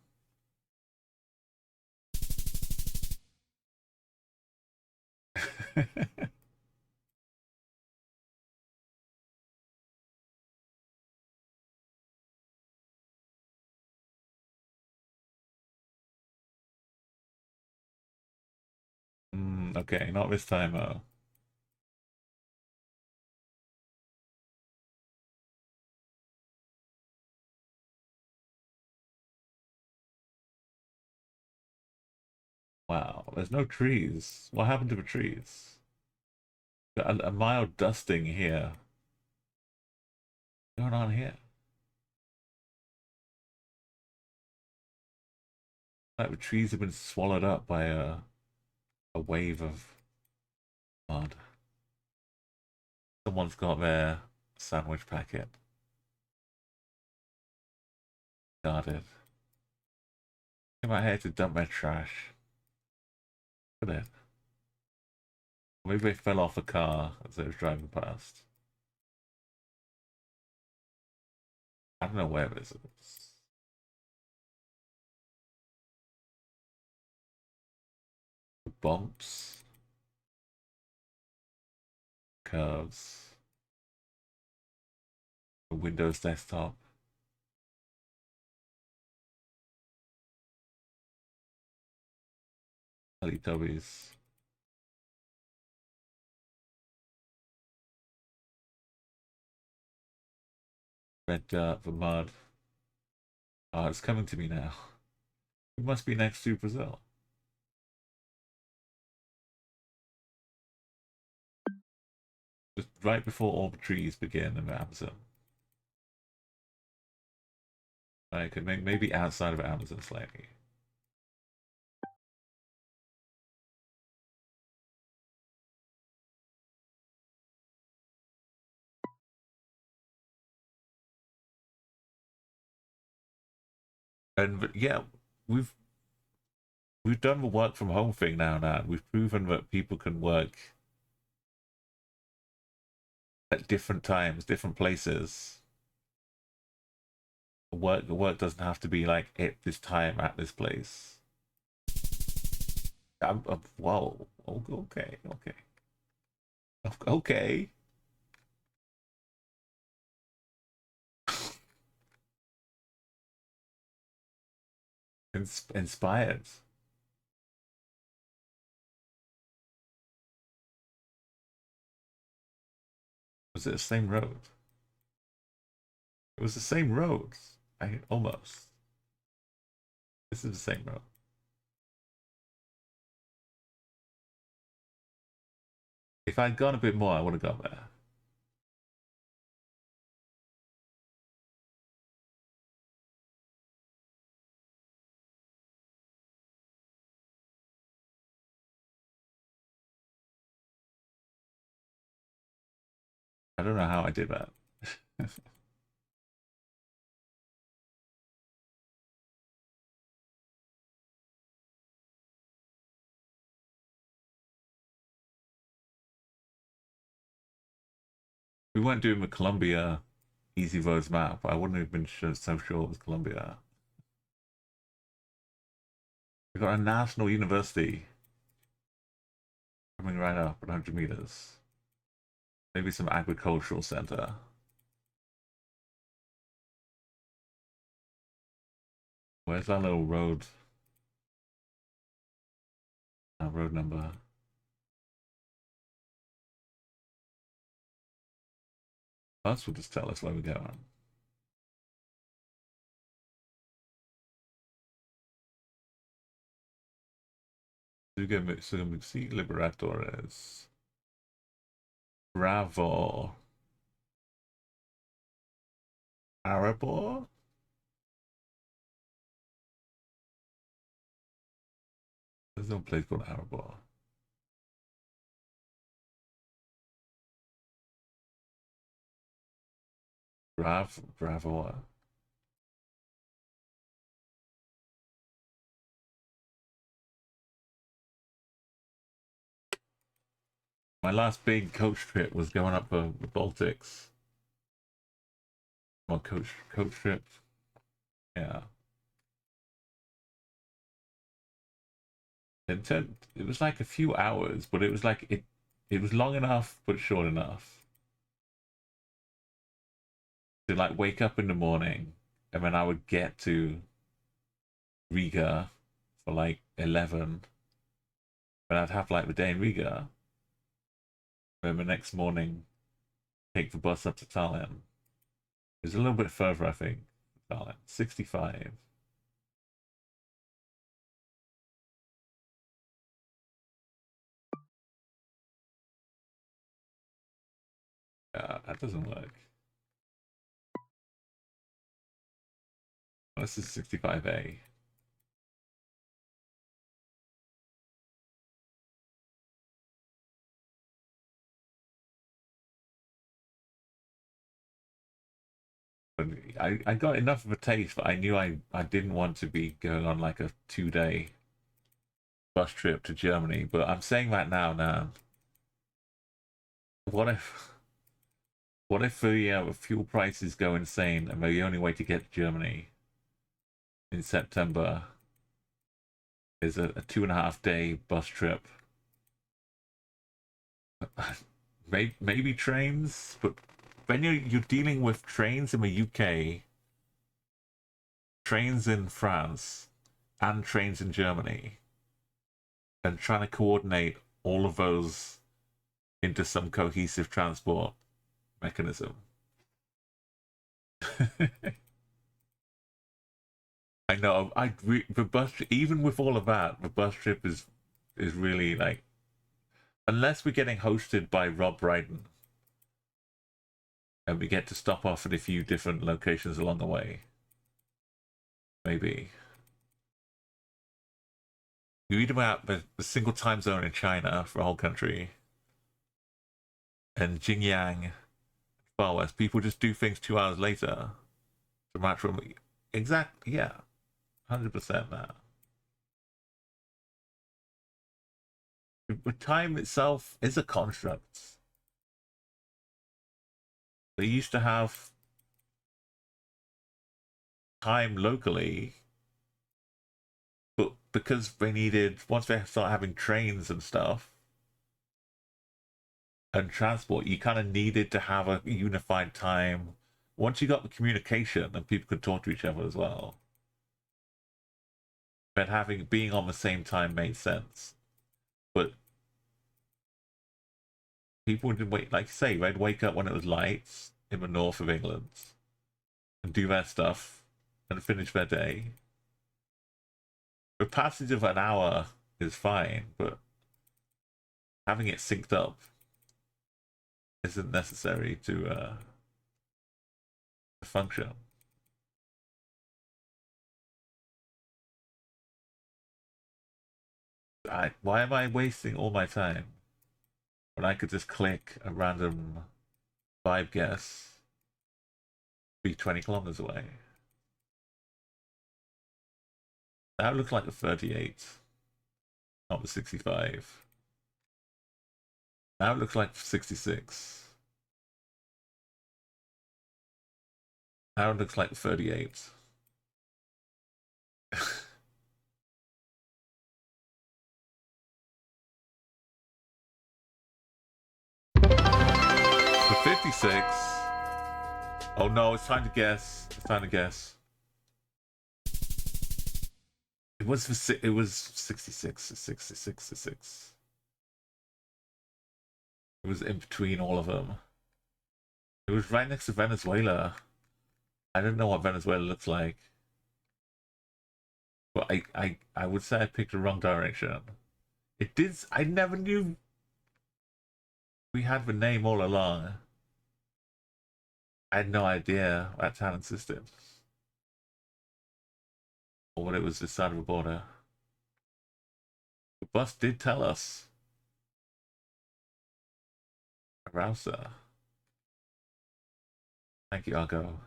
Okay, not this time, Wow, there's no trees. What happened to the trees? Got a mild dusting here. What's going on here? Like the trees have been swallowed up by a wave of mud. Someone's got their sandwich packet. Guarded. Came out here to dump their trash. Look at it. Maybe they fell off a car as they were driving past. I don't know where this is. Bumps. Curves. A Windows desktop. Teletubbies. Red dirt, the mud. Oh, it's coming to me now. It must be next to Brazil. Just right before all the trees begin in the Amazon. I could maybe outside of Amazon slightly. And yeah, we've done the work from home thing now. We've proven that people can work at different times, different places. The work doesn't have to be like at this time at this place. Whoa. Okay. Okay. Inspired. Was it the same road? It was the same road. I almost. This is the same road. If I'd gone a bit more, I would have got there. I don't know how I did that. We weren't doing the Columbia Easy Roads map. I wouldn't have been so sure it was Columbia. We've got a national university coming right up 100 meters. Maybe some agricultural center. Where's that little road? Road number. Us will just tell us where we're going. Sugamixi Liberatores. Bravo. Arabor? There's no place called Arabor. Bravo. My last big coach trip was going up the Baltics. Well, coach trip. Yeah. It was like a few hours, but it was like it was long enough but short enough to like wake up in the morning, and then I would get to Riga for like 11, and I'd have like the day in Riga. Then the next morning, take the bus up to Tallinn. It was a little bit further, I think. Tallinn, 65. That doesn't work. Oh, this is 65A. But I got enough of a taste, but I knew I didn't want to be going on like a 2-day bus trip to Germany. But I'm saying that now. What if the fuel prices go insane and the only way to get to Germany in September is a 2.5-day bus trip? Maybe trains, but when you're dealing with trains in the UK, trains in France, and trains in Germany, and trying to coordinate all of those into some cohesive transport mechanism. I know. The bus, even with all of that, the bus trip is really like, unless we're getting hosted by Rob Brydon, and we get to stop off at a few different locations along the way. Maybe. You read about the single time zone in China for a whole country, and Xinjiang, Far West, people just do things 2 hours later to match from. Exactly, yeah. 100% that. But time itself is a construct. They used to have time locally, but because they needed, once they start having trains and stuff and transport, you kind of needed to have a unified time. Once you got the communication and people could talk to each other as well, then being on the same time made sense. But people would wait, like say, they'd wake up when it was light in the north of England and do their stuff and finish their day. The passage of an hour is fine, but having it synced up isn't necessary to function. Why am I wasting all my time when I could just click a random vibe guess, be 20 kilometers away? That looks like a 38, not the 65. Now it looks like 66. Now it looks like 38. The 56. Oh no, it's time to guess. It's time to guess. It was 66, 66. It was in between all of them. It was right next to Venezuela. I don't know what Venezuela looks like. But I would say I picked the wrong direction. It did. I never knew we had the name all along. I had no idea that town existed. Or what it was this side of the border. The bus did tell us. Arousa. Thank you, Argo.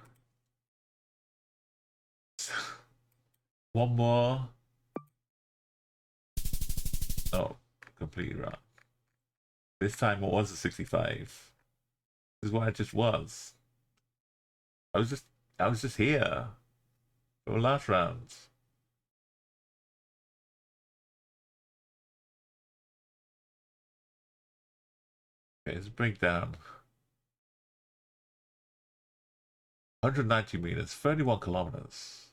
One more. Oh, completely wrong. This time it was a 65. This is what I just was. I was just here for the last round. Okay, let's break down. 190 meters, 31 kilometers.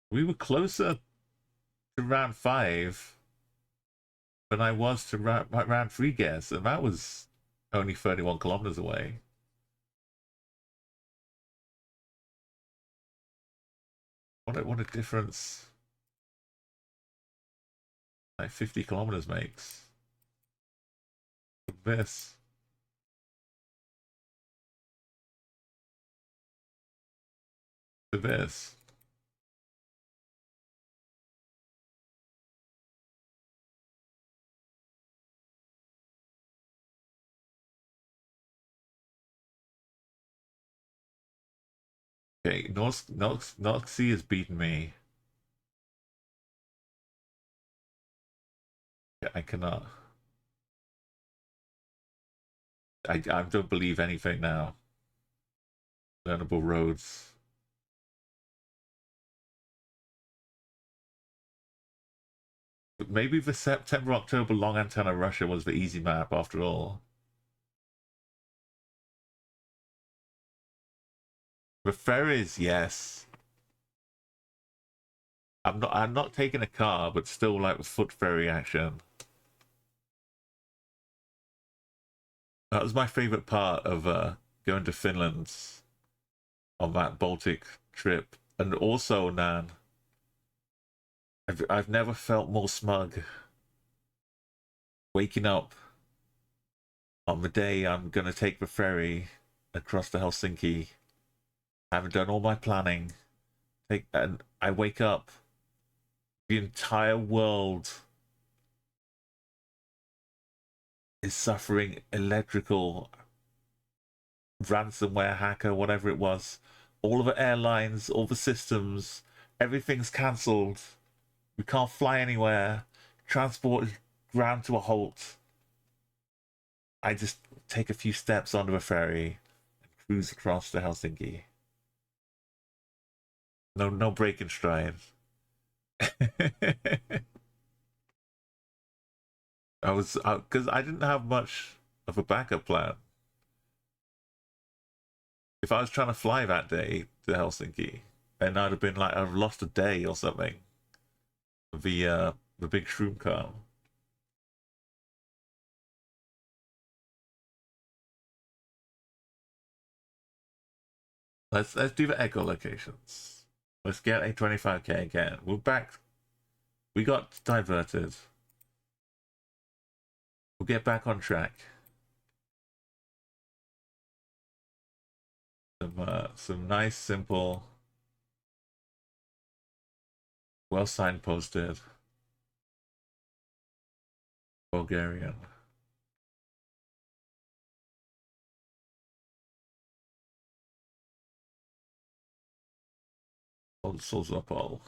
We were closer to round 5 than I was to round 3 guess, and that was only 31 kilometers away. What a difference like 50 kilometers makes. This. To this. Okay, North Sea has beaten me. I cannot. I don't believe anything now. Learnable roads. But maybe the September-October long antenna Russia was the easy map after all. The ferries, yes. I'm not taking a car, but still like the foot ferry action. That was my favorite part of going to Finland on that Baltic trip. And also, Nan, I've never felt more smug waking up on the day I'm gonna take the ferry across to Helsinki, having done all my planning. And I wake up, the entire world is suffering electrical ransomware hacker, whatever it was. All of the airlines, all the systems, everything's cancelled. We can't fly anywhere. Transport is ground to a halt. I just take a few steps onto a ferry and cruise across to Helsinki. No break in stride. I was because I didn't have much of a backup plan. If I was trying to fly that day to Helsinki, then I'd have been like I've lost a day or something. The big shroom car. Let's do the echo locations. Let's get a 25k again. We're back. We got diverted. We'll get back on track. Some nice, simple, well signposted Bulgarian. Old Sozopol.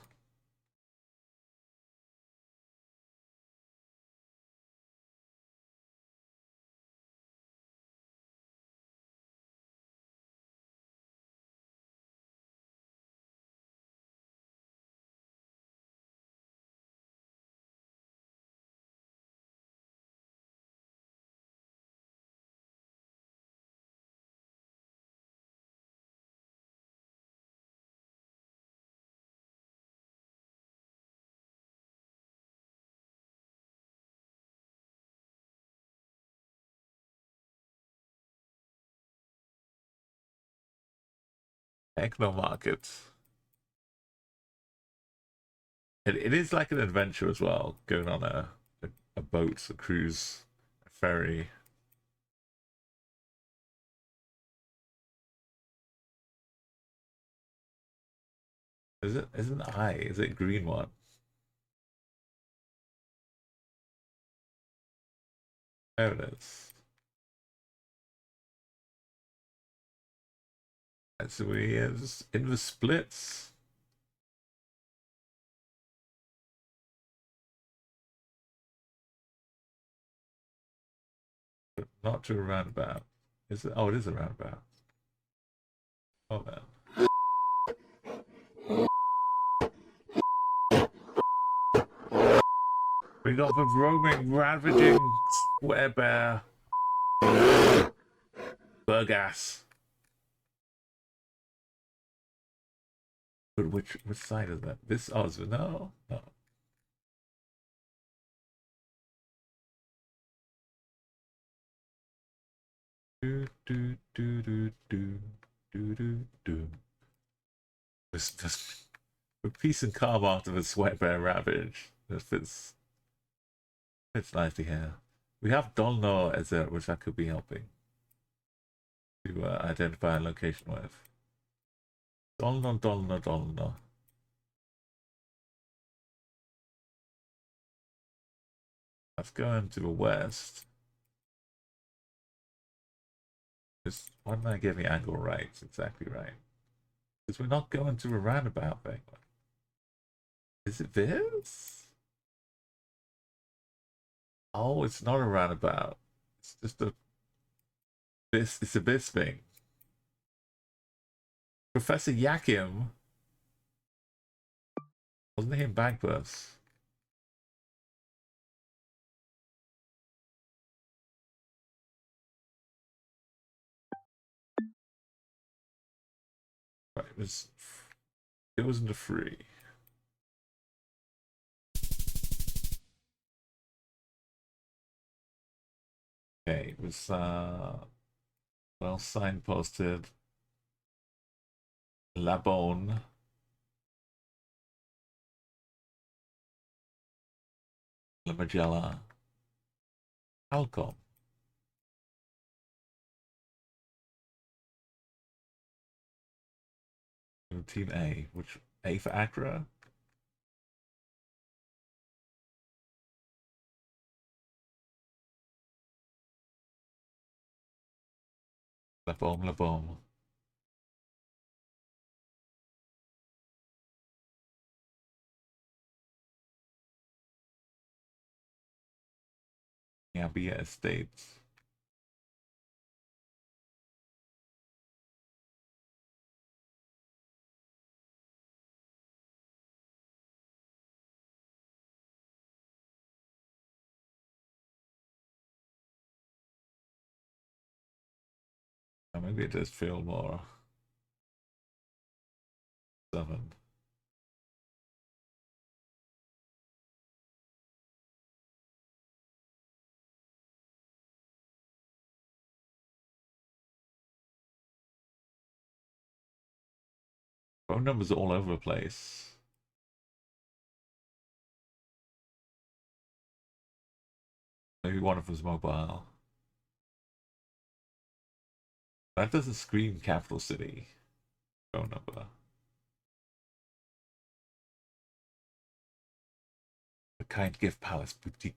Techno Market. It is like an adventure as well, going on a boat, a cruise, a ferry. Isn't I? Is it green one? There it is. And so he is in the splits. But not to a roundabout. Is it? Oh, it is a roundabout. Oh man. We got the roaming, ravaging square bear. Burgas. But which side is that? This Osborne? No, no. Do. Just a peace and calm after the sweat bear ravage. It's nicely here. We have Dolno as a which I could be helping to identify a location with. Dolno. Let's go into the west. Just why didn't I get the angle right? It's exactly right. Because we're not going to a roundabout thing. Is it this? Oh, it's not a roundabout. It's just a this. It's a this thing. Professor Yakim, wasn't he in Bagpuss? Right, it was into free. Okay, it was well signposted. La Bonne. La Magella. Alcom. Team A, which A for Accra? La Bombe. Gambia Estates. Maybe it does feel more. 7. Phone numbers are all over the place. Maybe one of them's mobile. That doesn't scream capital city phone number. The Kind Gift Palace Boutique.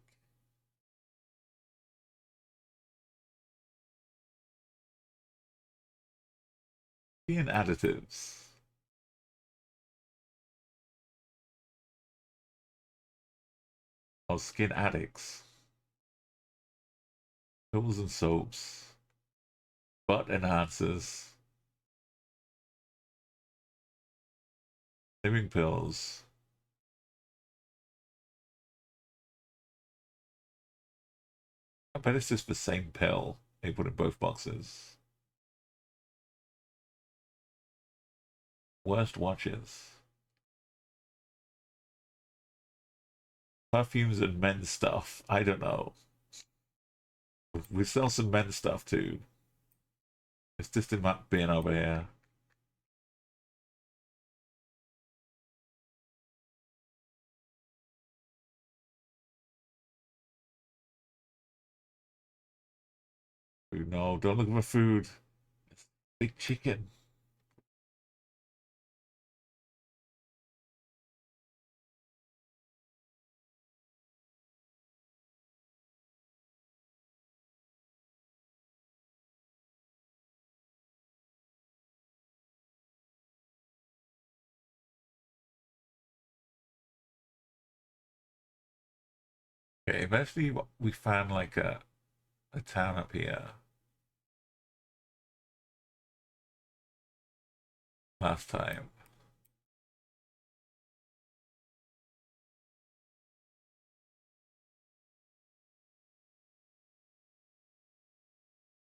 Being additives. Or skin addicts. Pills and soaps. Butt enhancers. Living pills. I bet it's just the same pill they put in both boxes. Worst watches. Perfumes and men's stuff. I don't know. We sell some men's stuff too. It's just in that bin over here. No, don't look for food. It's big chicken. Okay, eventually we found like a town up here last time.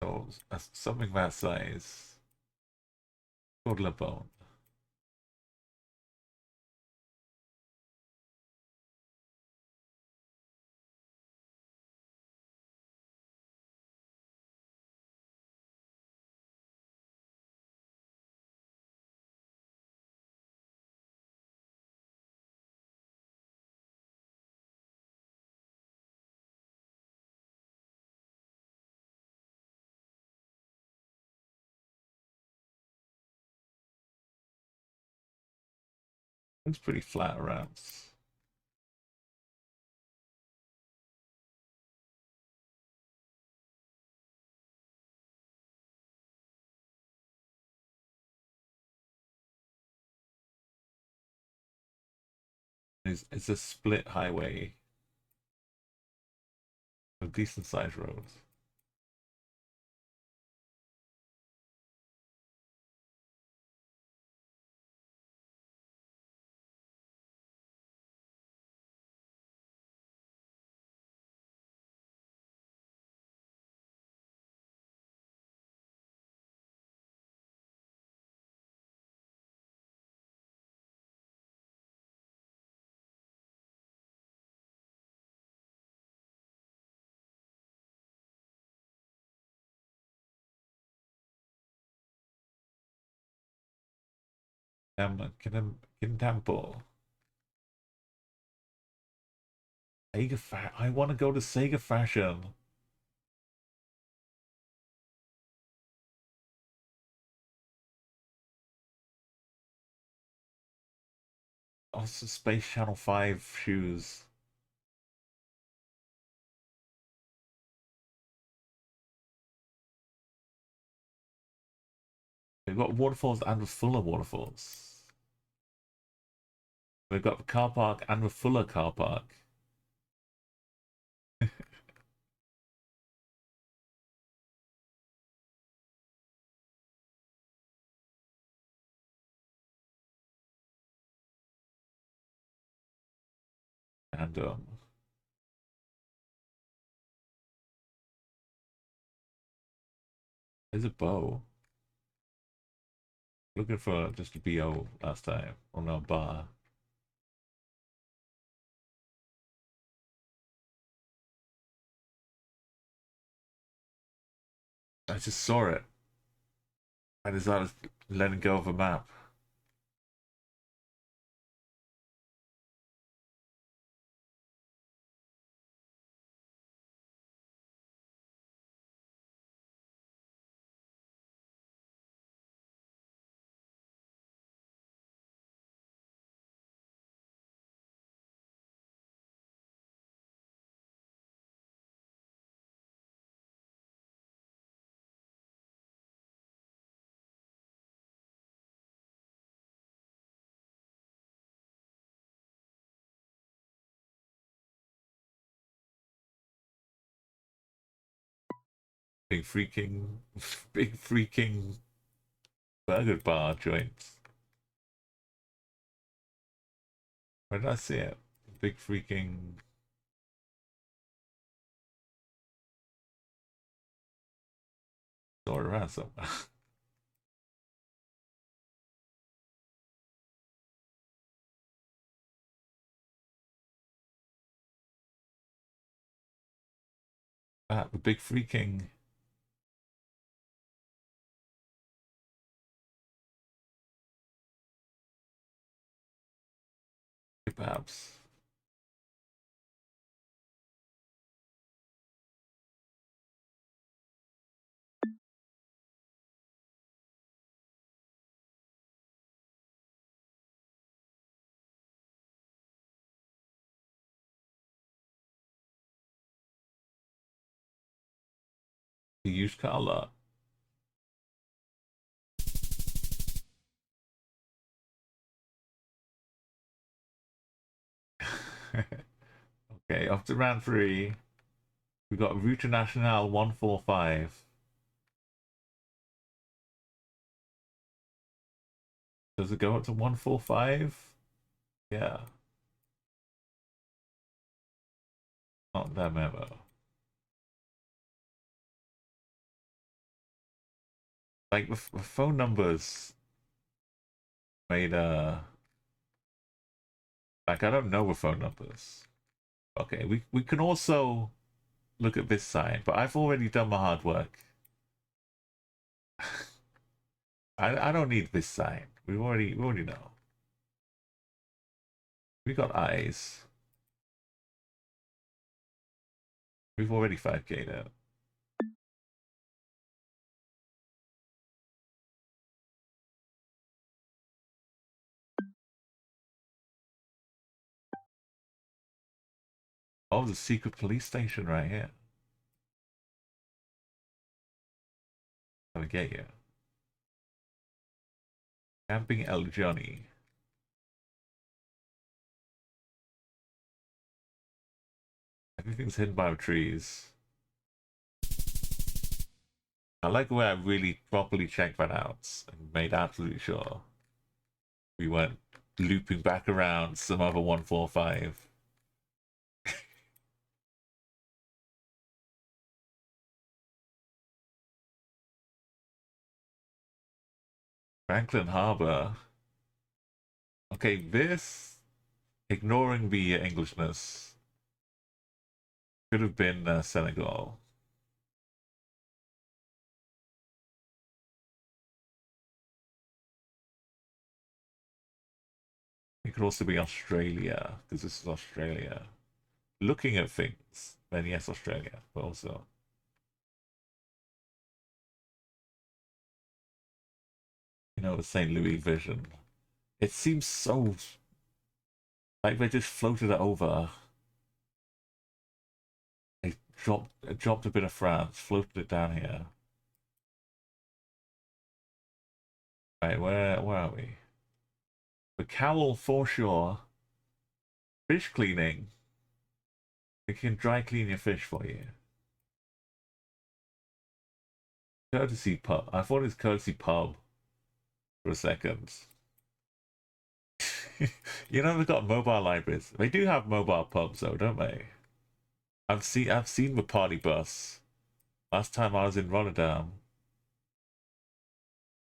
So something that size. Called Lebone. It's pretty flat around. It's a split highway with decent sized roads. Can Temple. I want to go to Sega Fashion. Also, Space Channel 5 shoes. They've got waterfalls and a fuller waterfalls. They've got the car park and a fuller car park. And there's a bow. Looking for just a BO last time. Oh no, bar. I just saw it. I decided letting go of a map. Big freaking, big freaking burger bar joints. Where did I see it? Big freaking. Store around somewhere. The big freaking. Kebabs. The used car lot. Okay, up to round 3. We got Route Nationale 145. Does it go up to 145? Yeah. Not that memo. Like the phone numbers made like I don't know the phone numbers. Okay, we can also look at this side, but I've already done my hard work. I don't need this sign. We already know. We got eyes. We've already 5K'd out. Oh, the secret police station right here. Gonna get you. Camping El Johnny. Everything's hidden by the trees. I like the way I really properly checked that out and made absolutely sure we weren't looping back around some other 145. Franklin Harbor. Okay, this, ignoring the Englishness, could have been Senegal. It could also be Australia, because this is Australia. Looking at things, then yes, Australia, but also. You know, the St. Louis vision. It seems so like they just floated it over. They dropped a bit of France, floated it down here. Right, where are we? The Cowell foreshore. Fish cleaning. They can dry clean your fish for you. Courtesy pub. I thought it was courtesy pub for a second. You know they've got mobile libraries. They do have mobile pubs though, don't they? I've seen the party bus. Last time I was in Rotterdam,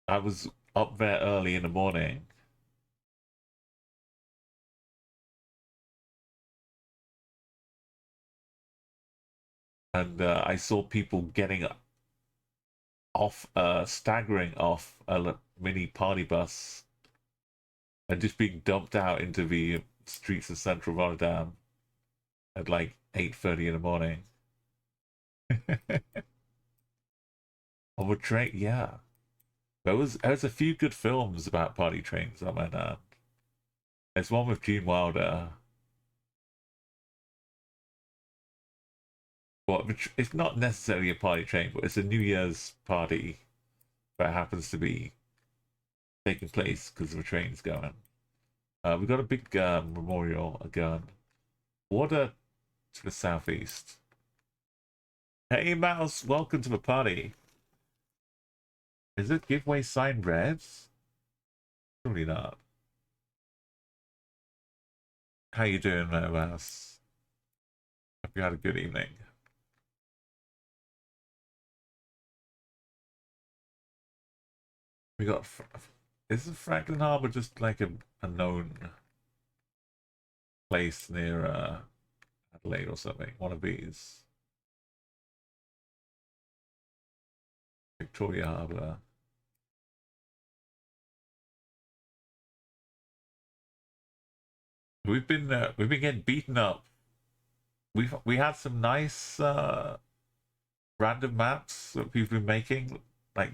I was up there early in the morning. And I saw people getting off, staggering off a mini party bus and just being dumped out into the streets of central Rotterdam at like 8:30 in the morning. On a train, yeah. There's a few good films about party trains on my hand. There's one with Gene Wilder. Well, it's not necessarily a party train, but it's a New Year's party that happens to be taking place because the train's going. We've got a big memorial, a gun. Water to the southeast. Hey, Mouse, welcome to the party. Is it giveaway signed reds? Probably not. How you doing, Mouse? Hope you had a good evening. We got... Isn't Franklin Harbor just like a known place near Adelaide or something? One of these. Victoria Harbor. We've been getting beaten up. We had some nice random maps that we've been making, like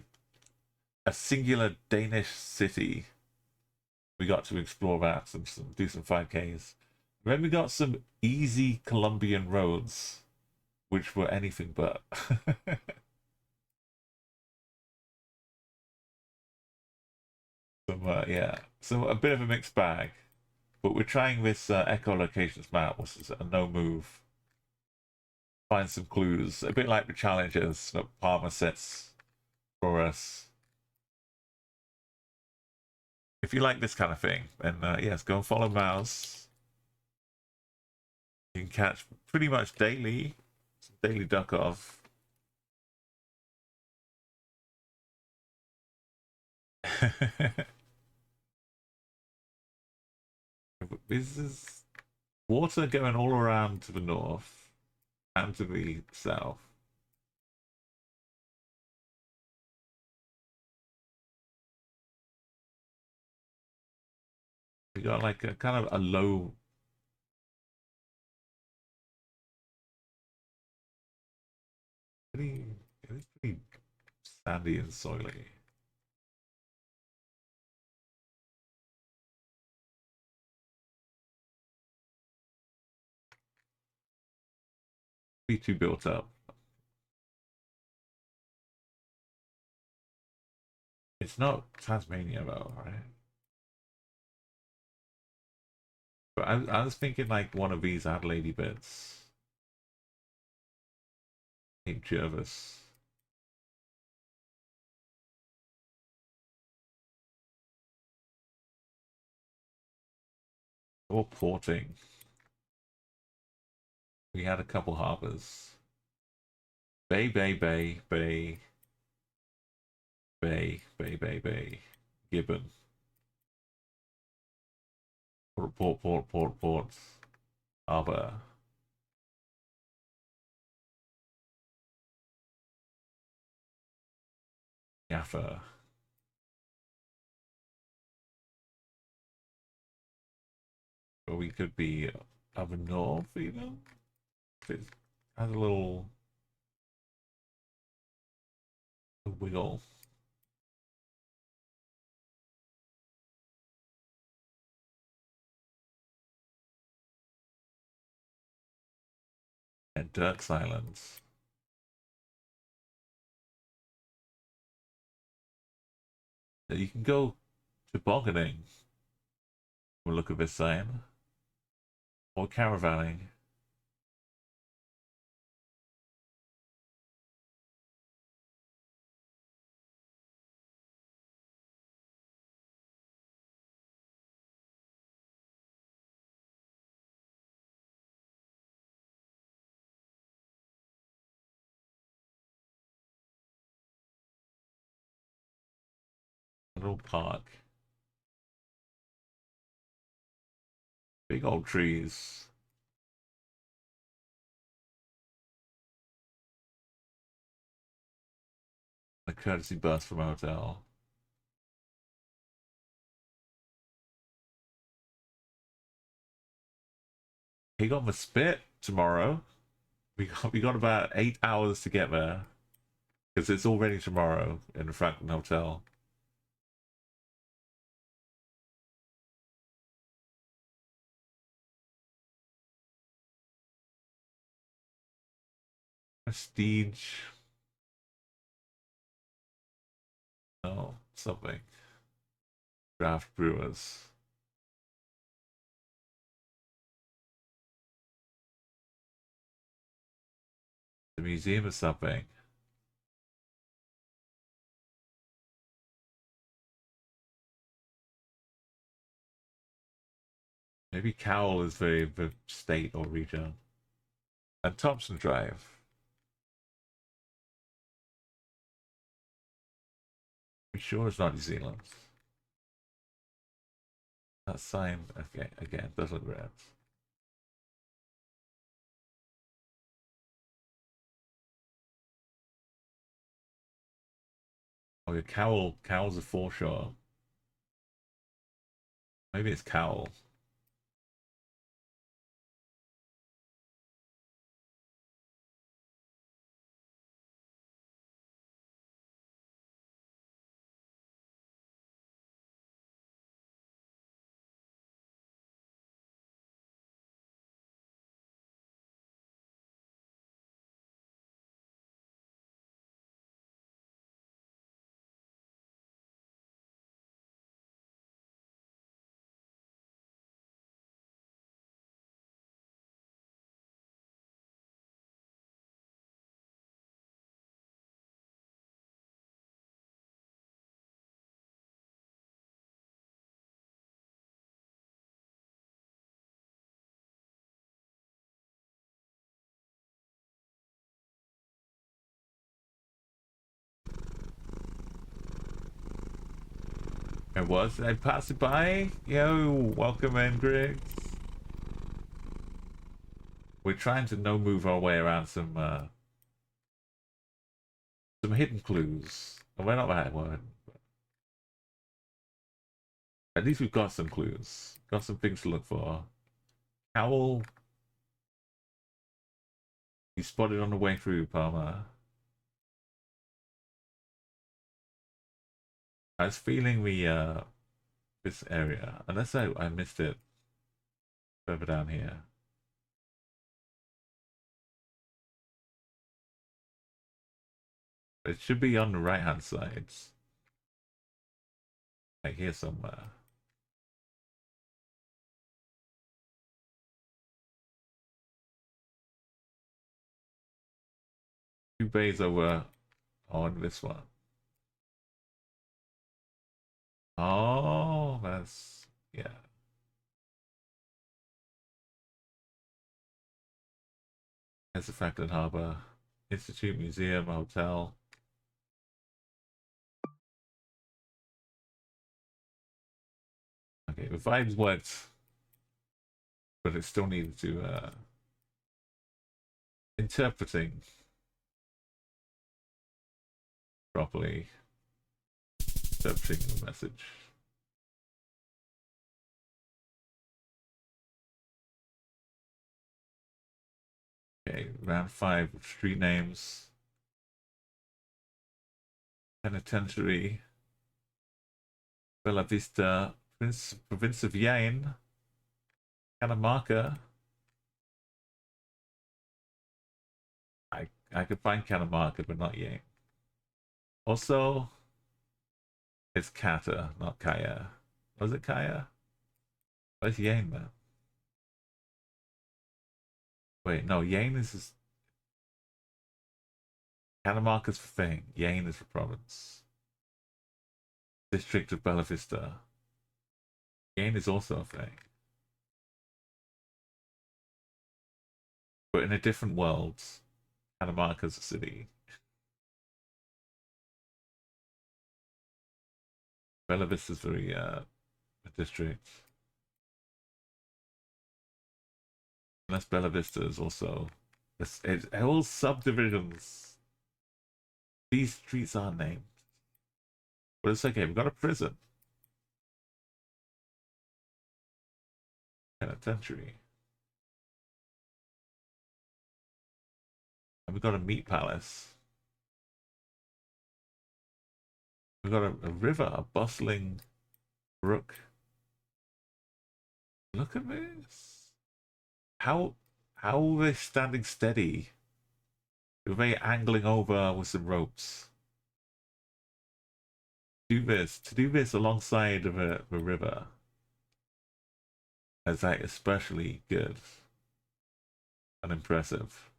a singular Danish city. We got to explore that and do some 5Ks. Then we got some easy Colombian roads, which were anything but. Yeah, so a bit of a mixed bag. But we're trying this echolocations map, which is a no move find some clues, a bit like the challenges that Palmer sets for us. If you like this kind of thing, then yes, go and follow Mouse. You can catch pretty much daily, daily duck off. This is water going all around to the north and to the south. We got like a kind of a low. It's pretty sandy and soily. Be too built up. It's not Tasmania though, right? But I was thinking like one of these Adelaide bits. Cape Jervis. Or porting. We had a couple harbours. Bay, Bay, Bay, Bay. Bay, Bay, Bay, Bay. Gibbon. Port, port, port, port, port. Harbour. Gaffer. Or we could be up north, you know? It has a little wiggle. And Dirk's Islands. So you can go tobogganing. We'll look at this sign. Or caravanning. Little park. Big old trees. A courtesy bus from a hotel. He got the spit tomorrow. We got about 8 hours to get there. Because it's already tomorrow in the Franklin Hotel. Prestige. Oh, something. Draft Brewers. The museum is something. Maybe Cowell is the state or region. And Thompson Drive. We sure it's not New Zealand. That sign, okay, again, does look red. Oh, yeah, Cowell's a foreshore. Maybe it's Cowell. It was. Did I pass it by? Yo, welcome in, Griggs. We're trying to no move our way around some hidden clues. And we're not that one. At least we've got some clues. Got some things to look for. Owl. You spotted on the way through, Palmer. I was feeling this area. Unless I missed it further down here. It should be on the right hand side. Like here somewhere. Two bays over on this one. Oh, that's yeah. That's the Franklin Harbor Institute Museum Hotel. Okay, the vibes worked, but it still needed to interpreting properly, interpreting the message. Okay, round 5 street names. Penitentiary. Bella Vista, Province of Yain. Catamarca. I could find Catamarca, but not Yain. Also, it's Kata, not Kaya. Was it Kaya? Where's Yain, man? Wait, no, Yain is Catamarca's for thing. Yain is for province. District of Bella Vista. Yain is also a thing. But in a different world, Catamarca's a city. Bella Vista's very a district. Unless Bella Vista is also it's all subdivisions. These streets are named. But it's okay, we've got a prison. Penitentiary. And we've got a meat palace. We've got a river, a bustling brook. Look at this. How are they standing steady? They're very angling over with some ropes. To do this alongside of a river is like especially good and impressive.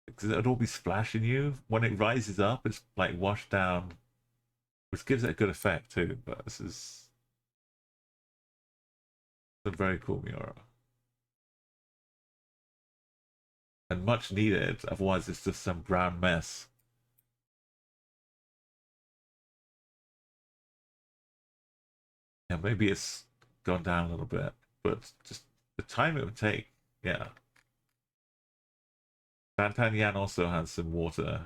Because it'd all be splashing you when it rises up. It's like washed down, which gives it a good effect too. But this is a very cool mural and much needed. Otherwise, it's just some brown mess. Yeah, maybe it's gone down a little bit, but just the time it would take. Yeah. D'Artagnan also has some water.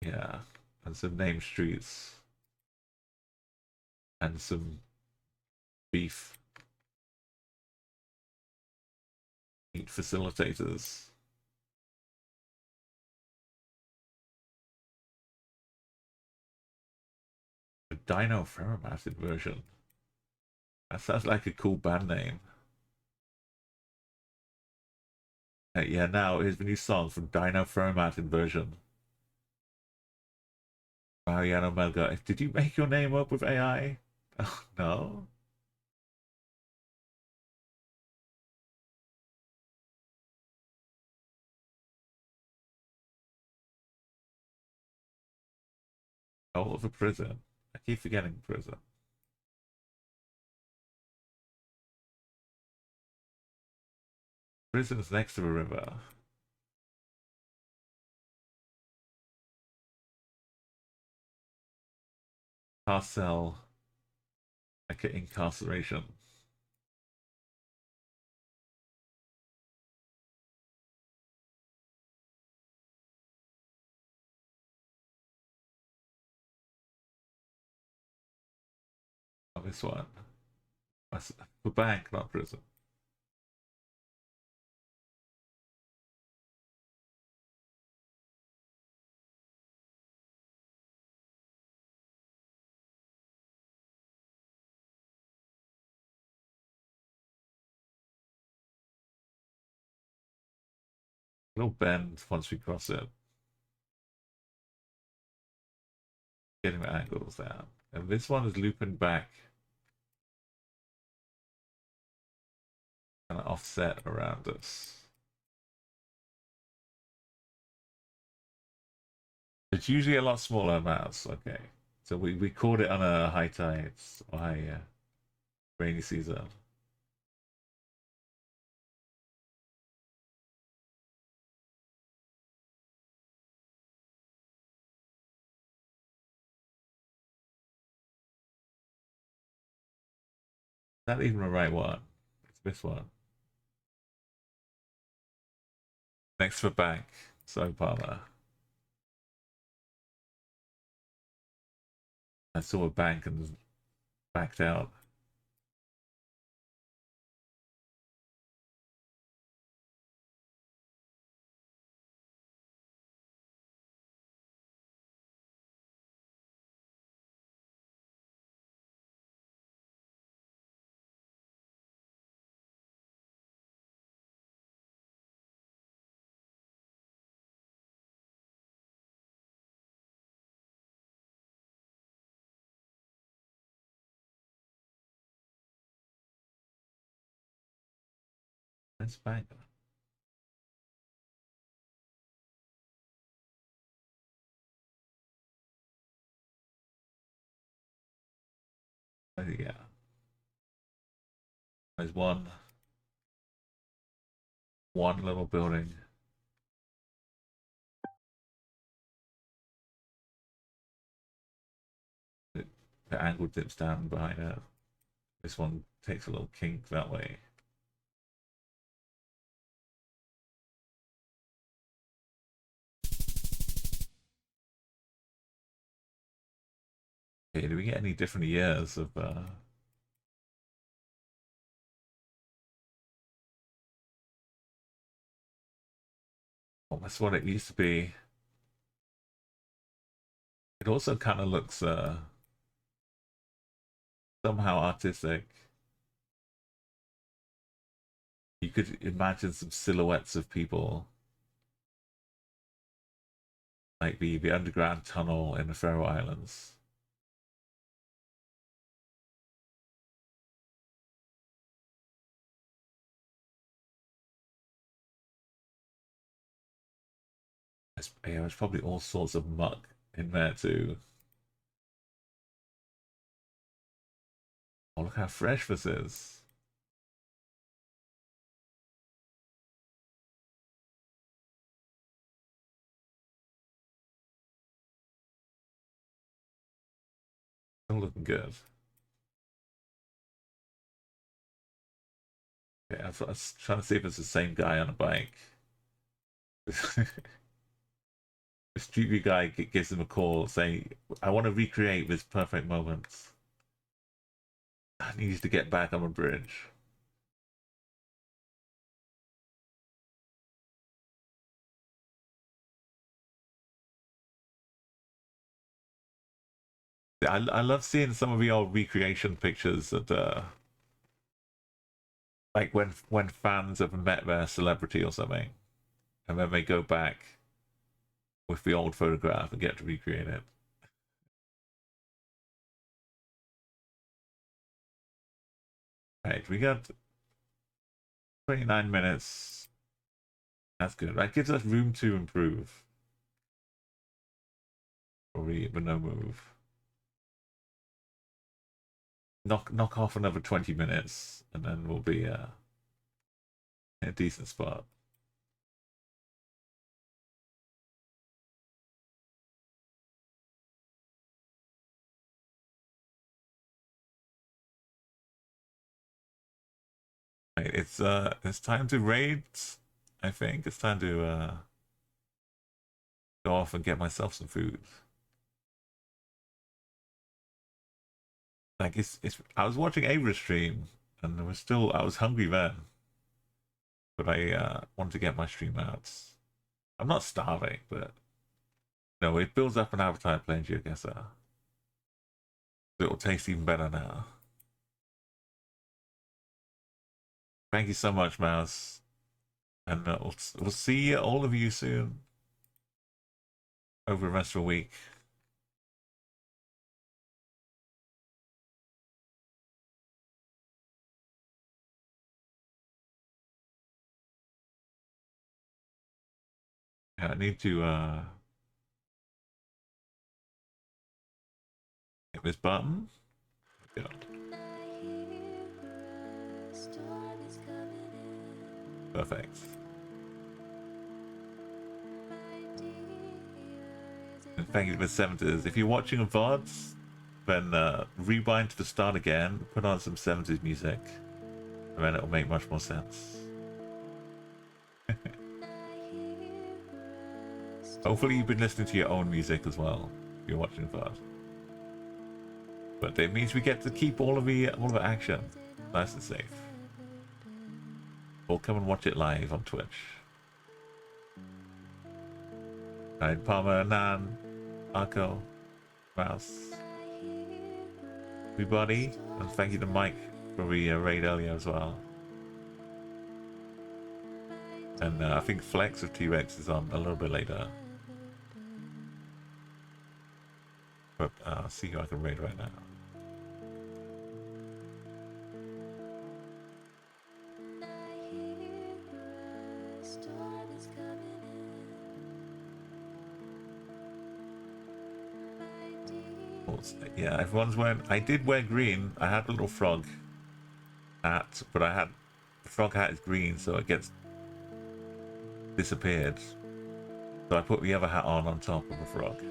Yeah, and some named streets. And some beef. Meat facilitators. A Dino Ferromatic version. That sounds like a cool band name. Yeah, now here's the new song from Dino Ferromatic version. Mariano Melga. Did you make your name up with AI? Oh, no. Oh, of a prison. I keep forgetting prison. Prison's next to a river. Carcel. Like an incarceration. Oh, this one. That's the bank, not prison. Little bend once we cross it. Getting the angles down. And this one is looping back. Kind of offset around us. It's usually a lot smaller amounts. Okay. So we caught it on a high tides or high rainy season. Not even the right one. It's this one. Next for bank. So Palmer. I saw a bank and backed out. That's bank. Yeah. There's one little building. The angle dips down behind it. This one takes a little kink that way. Okay, do we get any different years of well, that's what it used to be. It also kind of looks somehow artistic. You could imagine some silhouettes of people, like the underground tunnel in the Faroe Islands. Yeah, there's probably all sorts of muck in there too. Oh, look how fresh this is. Still looking good. Okay, I was trying to see if it's the same guy on a bike. The street view guy gives him a call saying, I want to recreate this perfect moment. I need to get back on a bridge. I love seeing some of the old recreation pictures that like when fans have met their celebrity or something, and then they go back with the old photograph and get to recreate it. Right, we got 29 minutes. That's good. That gives us room to improve. Probably the no move. Knock off another 20 minutes, and then we'll be A decent spot. Right, it's time to raid. I think it's time to go off and get myself some food. Like it's I was watching Ava's stream and I was hungry then. But I wanted to get my stream out. I'm not starving, but no, it builds up an appetite playing GeoGuessr. It'll taste even better now. Thank you so much, Mouse. And we'll see all of you soon. Over the rest of the week. Yeah, I need to hit this button. Yeah. Perfect. And thank you for 70's. If you're watching a VOD, then rewind to the start again, put on some 70's music, and then it'll make much more sense. Hopefully you've been listening to your own music as well, if you're watching a VOD. But it means we get to keep all of the action nice and safe. Or come and watch it live on Twitch. Alright, Palmer, Nan, Arco, Mouse, everybody, and thank you to Mike for the raid earlier as well. And I think Flex of T-Rex is on a little bit later. But I'll see who I can raid right now. Yeah, everyone's wearing. I did wear green. I had a little frog hat, but the frog hat is green, so it gets disappeared. So I put the other hat on top of the frog.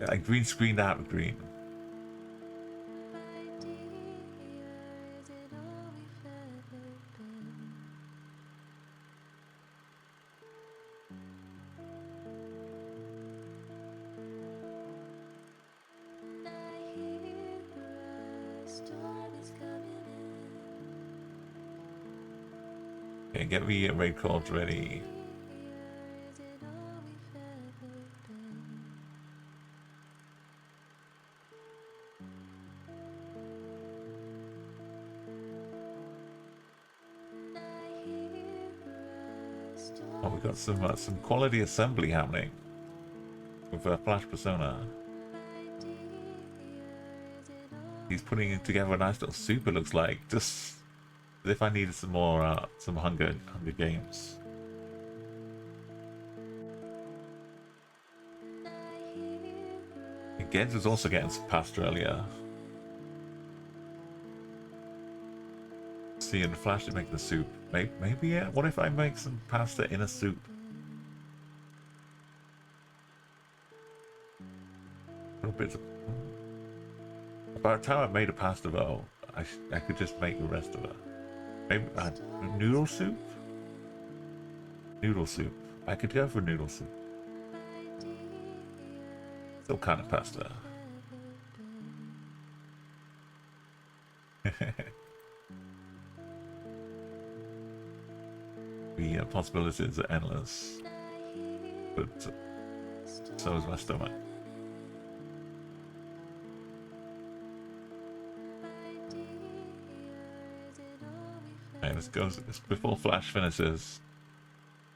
I green screened out with green. Okay, get the raid cards ready. Oh, we got some quality assembly happening with Flash Persona. He's putting together a nice little soup. It looks like, just as if I needed some more some Hunger Games. Gedz was also getting some pasta earlier. Seeing Flash to make the soup. Maybe yeah. What if I make some pasta in a soup? A little bit. By the time I made a pasta though, I could just make the rest of it. Maybe noodle soup. Noodle soup. I could go for noodle soup. Still kind of pasta. The possibilities are endless, but so is my stomach. Okay, let's go. It's before Flash finishes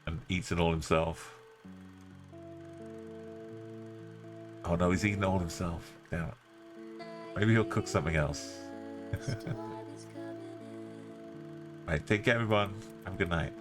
and eats it all himself. Oh no, he's eating it all himself. Damn it. Maybe he'll cook something else. Right, take care everyone. Have a good night.